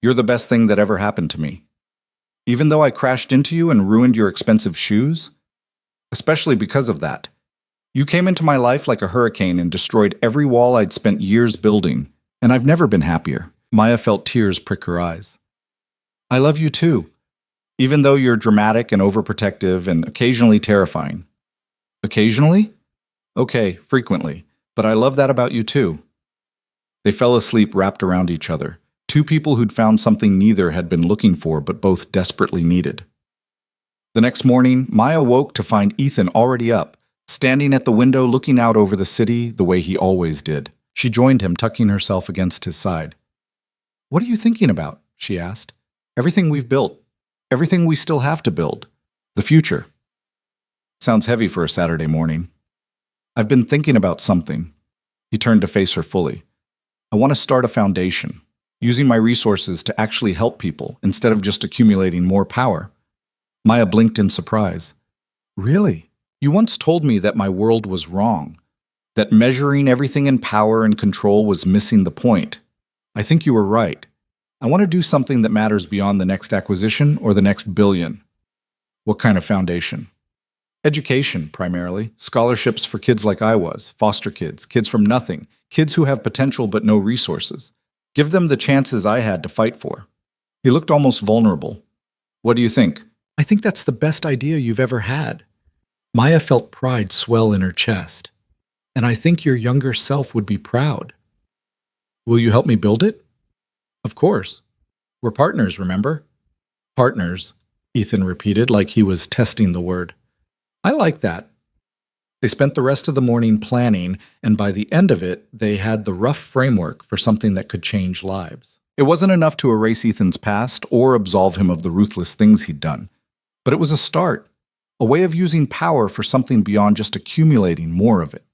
You're the best thing that ever happened to me. Even though I crashed into you and ruined your expensive shoes, especially because of that. You came into my life like a hurricane and destroyed every wall I'd spent years building, and I've never been happier. Maya felt tears prick her eyes. I love you too, even though you're dramatic and overprotective and occasionally terrifying. Occasionally? Okay, frequently, but I love that about you too. They fell asleep wrapped around each other, two people who'd found something neither had been looking for but both desperately needed. The next morning, Maya woke to find Ethan already up, standing at the window looking out over the city the way he always did. She joined him, tucking herself against his side. What are you thinking about? She asked. Everything we've built. Everything we still have to build. The future. Sounds heavy for a Saturday morning. I've been thinking about something. He turned to face her fully. I want to start a foundation, using my resources to actually help people instead of just accumulating more power. Maya blinked in surprise. Really? You once told me that my world was wrong, that measuring everything in power and control was missing the point. I think you were right. I want to do something that matters beyond the next acquisition or the next billion. What kind of foundation? Education, primarily. Scholarships for kids like I was, foster kids, kids from nothing, kids who have potential but no resources. Give them the chances I had to fight for. He looked almost vulnerable. What do you think? I think that's the best idea you've ever had. Maya felt pride swell in her chest. And I think your younger self would be proud. Will you help me build it? Of course. We're partners, remember? Partners, Ethan repeated like he was testing the word. I like that. They spent the rest of the morning planning, and by the end of it, they had the rough framework for something that could change lives. It wasn't enough to erase Ethan's past or absolve him of the ruthless things he'd done. But it was a start, a way of using power for something beyond just accumulating more of it.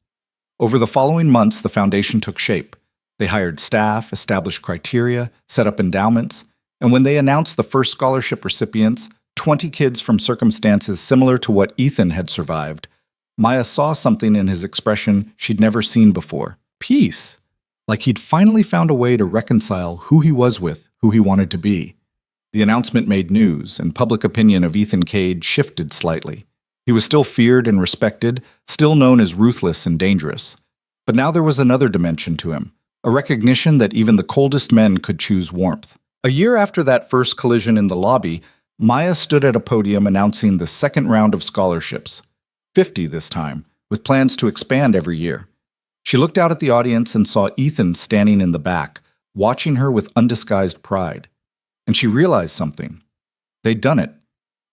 Over the following months, the foundation took shape. They hired staff, established criteria, set up endowments, and when they announced the first scholarship recipients, 20 kids from circumstances similar to what Ethan had survived, Maya saw something in his expression she'd never seen before. Peace. Like he'd finally found a way to reconcile who he was with who he wanted to be. The announcement made news, and public opinion of Ethan Cade shifted slightly. He was still feared and respected, still known as ruthless and dangerous. But now there was another dimension to him, a recognition that even the coldest men could choose warmth. A year after that first collision in the lobby, Maya stood at a podium announcing the second round of scholarships. 50 this time, with plans to expand every year. She looked out at the audience and saw Ethan standing in the back, watching her with undisguised pride. And she realized something. They'd done it.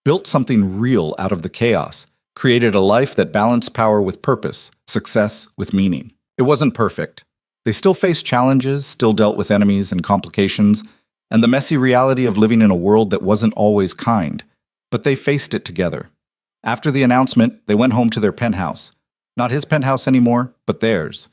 Built something real out of the chaos. Created a life that balanced power with purpose, success with meaning. It wasn't perfect. They still faced challenges, still dealt with enemies and complications, and the messy reality of living in a world that wasn't always kind. But they faced it together. After the announcement, they went home to their penthouse. Not his penthouse anymore, but theirs.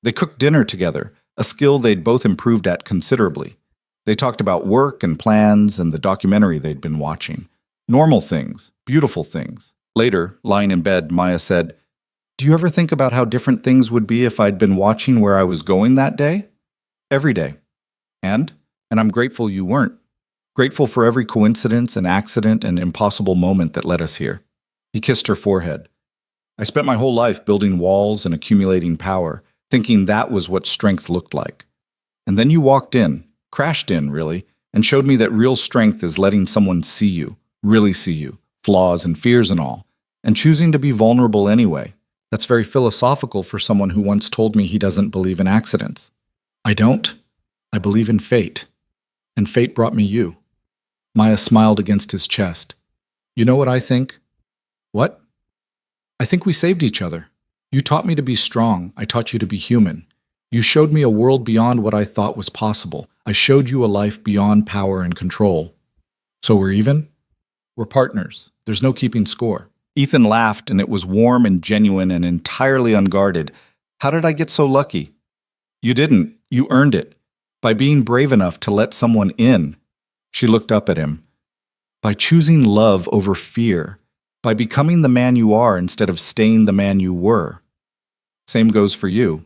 They cooked dinner together, a skill they'd both improved at considerably. They talked about work and plans and the documentary they'd been watching. Normal things, beautiful things. Later, lying in bed, Maya said, "Do you ever think about how different things would be if I'd been watching where I was going that day?" Every day. And I'm grateful you weren't. Grateful for every coincidence and accident and impossible moment that led us here. He kissed her forehead. I spent my whole life building walls and accumulating power, thinking that was what strength looked like. And then you walked in, crashed in, really, and showed me that real strength is letting someone see you, really see you, flaws and fears and all, and choosing to be vulnerable anyway. That's very philosophical for someone who once told me he doesn't believe in accidents. I don't. I believe in fate. And fate brought me you. Maya smiled against his chest. You know what I think? What? I think we saved each other. You taught me to be strong. I taught you to be human. You showed me a world beyond what I thought was possible. I showed you a life beyond power and control. So we're even? We're partners. There's no keeping score. Ethan laughed, and it was warm and genuine and entirely unguarded. How did I get so lucky? You didn't. You earned it. By being brave enough to let someone in. She looked up at him. By choosing love over fear. By becoming the man you are instead of staying the man you were. Same goes for you.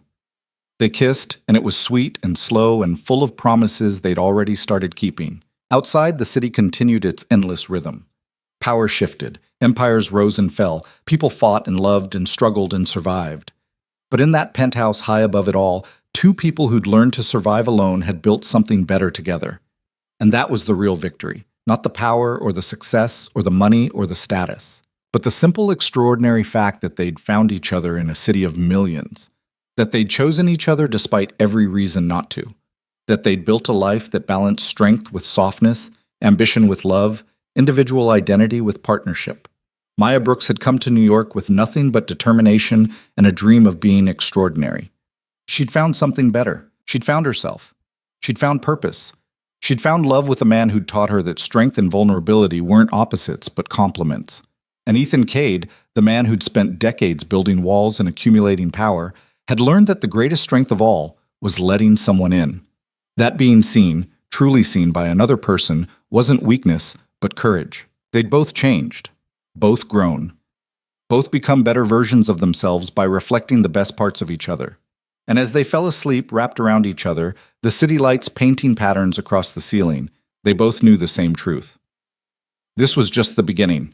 They kissed, and it was sweet and slow and full of promises they'd already started keeping. Outside, the city continued its endless rhythm. Power shifted, empires rose and fell, people fought and loved and struggled and survived. But in that penthouse high above it all, two people who'd learned to survive alone had built something better together. And that was the real victory, not the power or the success or the money or the status, but the simple, extraordinary fact that they'd found each other in a city of millions, that they'd chosen each other despite every reason not to, that they'd built a life that balanced strength with softness, ambition with love, individual identity with partnership. Maya Brooks had come to New York with nothing but determination and a dream of being extraordinary. She'd found something better. She'd found herself. She'd found purpose. She'd found love with a man who'd taught her that strength and vulnerability weren't opposites, but complements. And Ethan Cade, the man who'd spent decades building walls and accumulating power, had learned that the greatest strength of all was letting someone in. That being seen, truly seen by another person, wasn't weakness, but courage. They'd both changed, both grown, both become better versions of themselves by reflecting the best parts of each other. And as they fell asleep wrapped around each other, the city lights painting patterns across the ceiling, they both knew the same truth. This was just the beginning.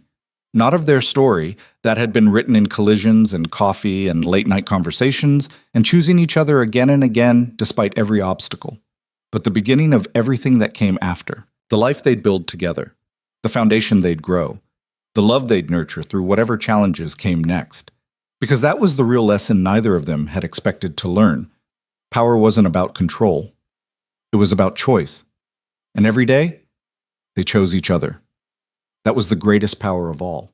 Not of their story that had been written in collisions and coffee and late-night conversations and choosing each other again and again despite every obstacle, but the beginning of everything that came after, the life they'd build together, the foundation they'd grow, the love they'd nurture through whatever challenges came next. Because that was the real lesson neither of them had expected to learn. Power wasn't about control. It was about choice. And every day, they chose each other. That was the greatest power of all.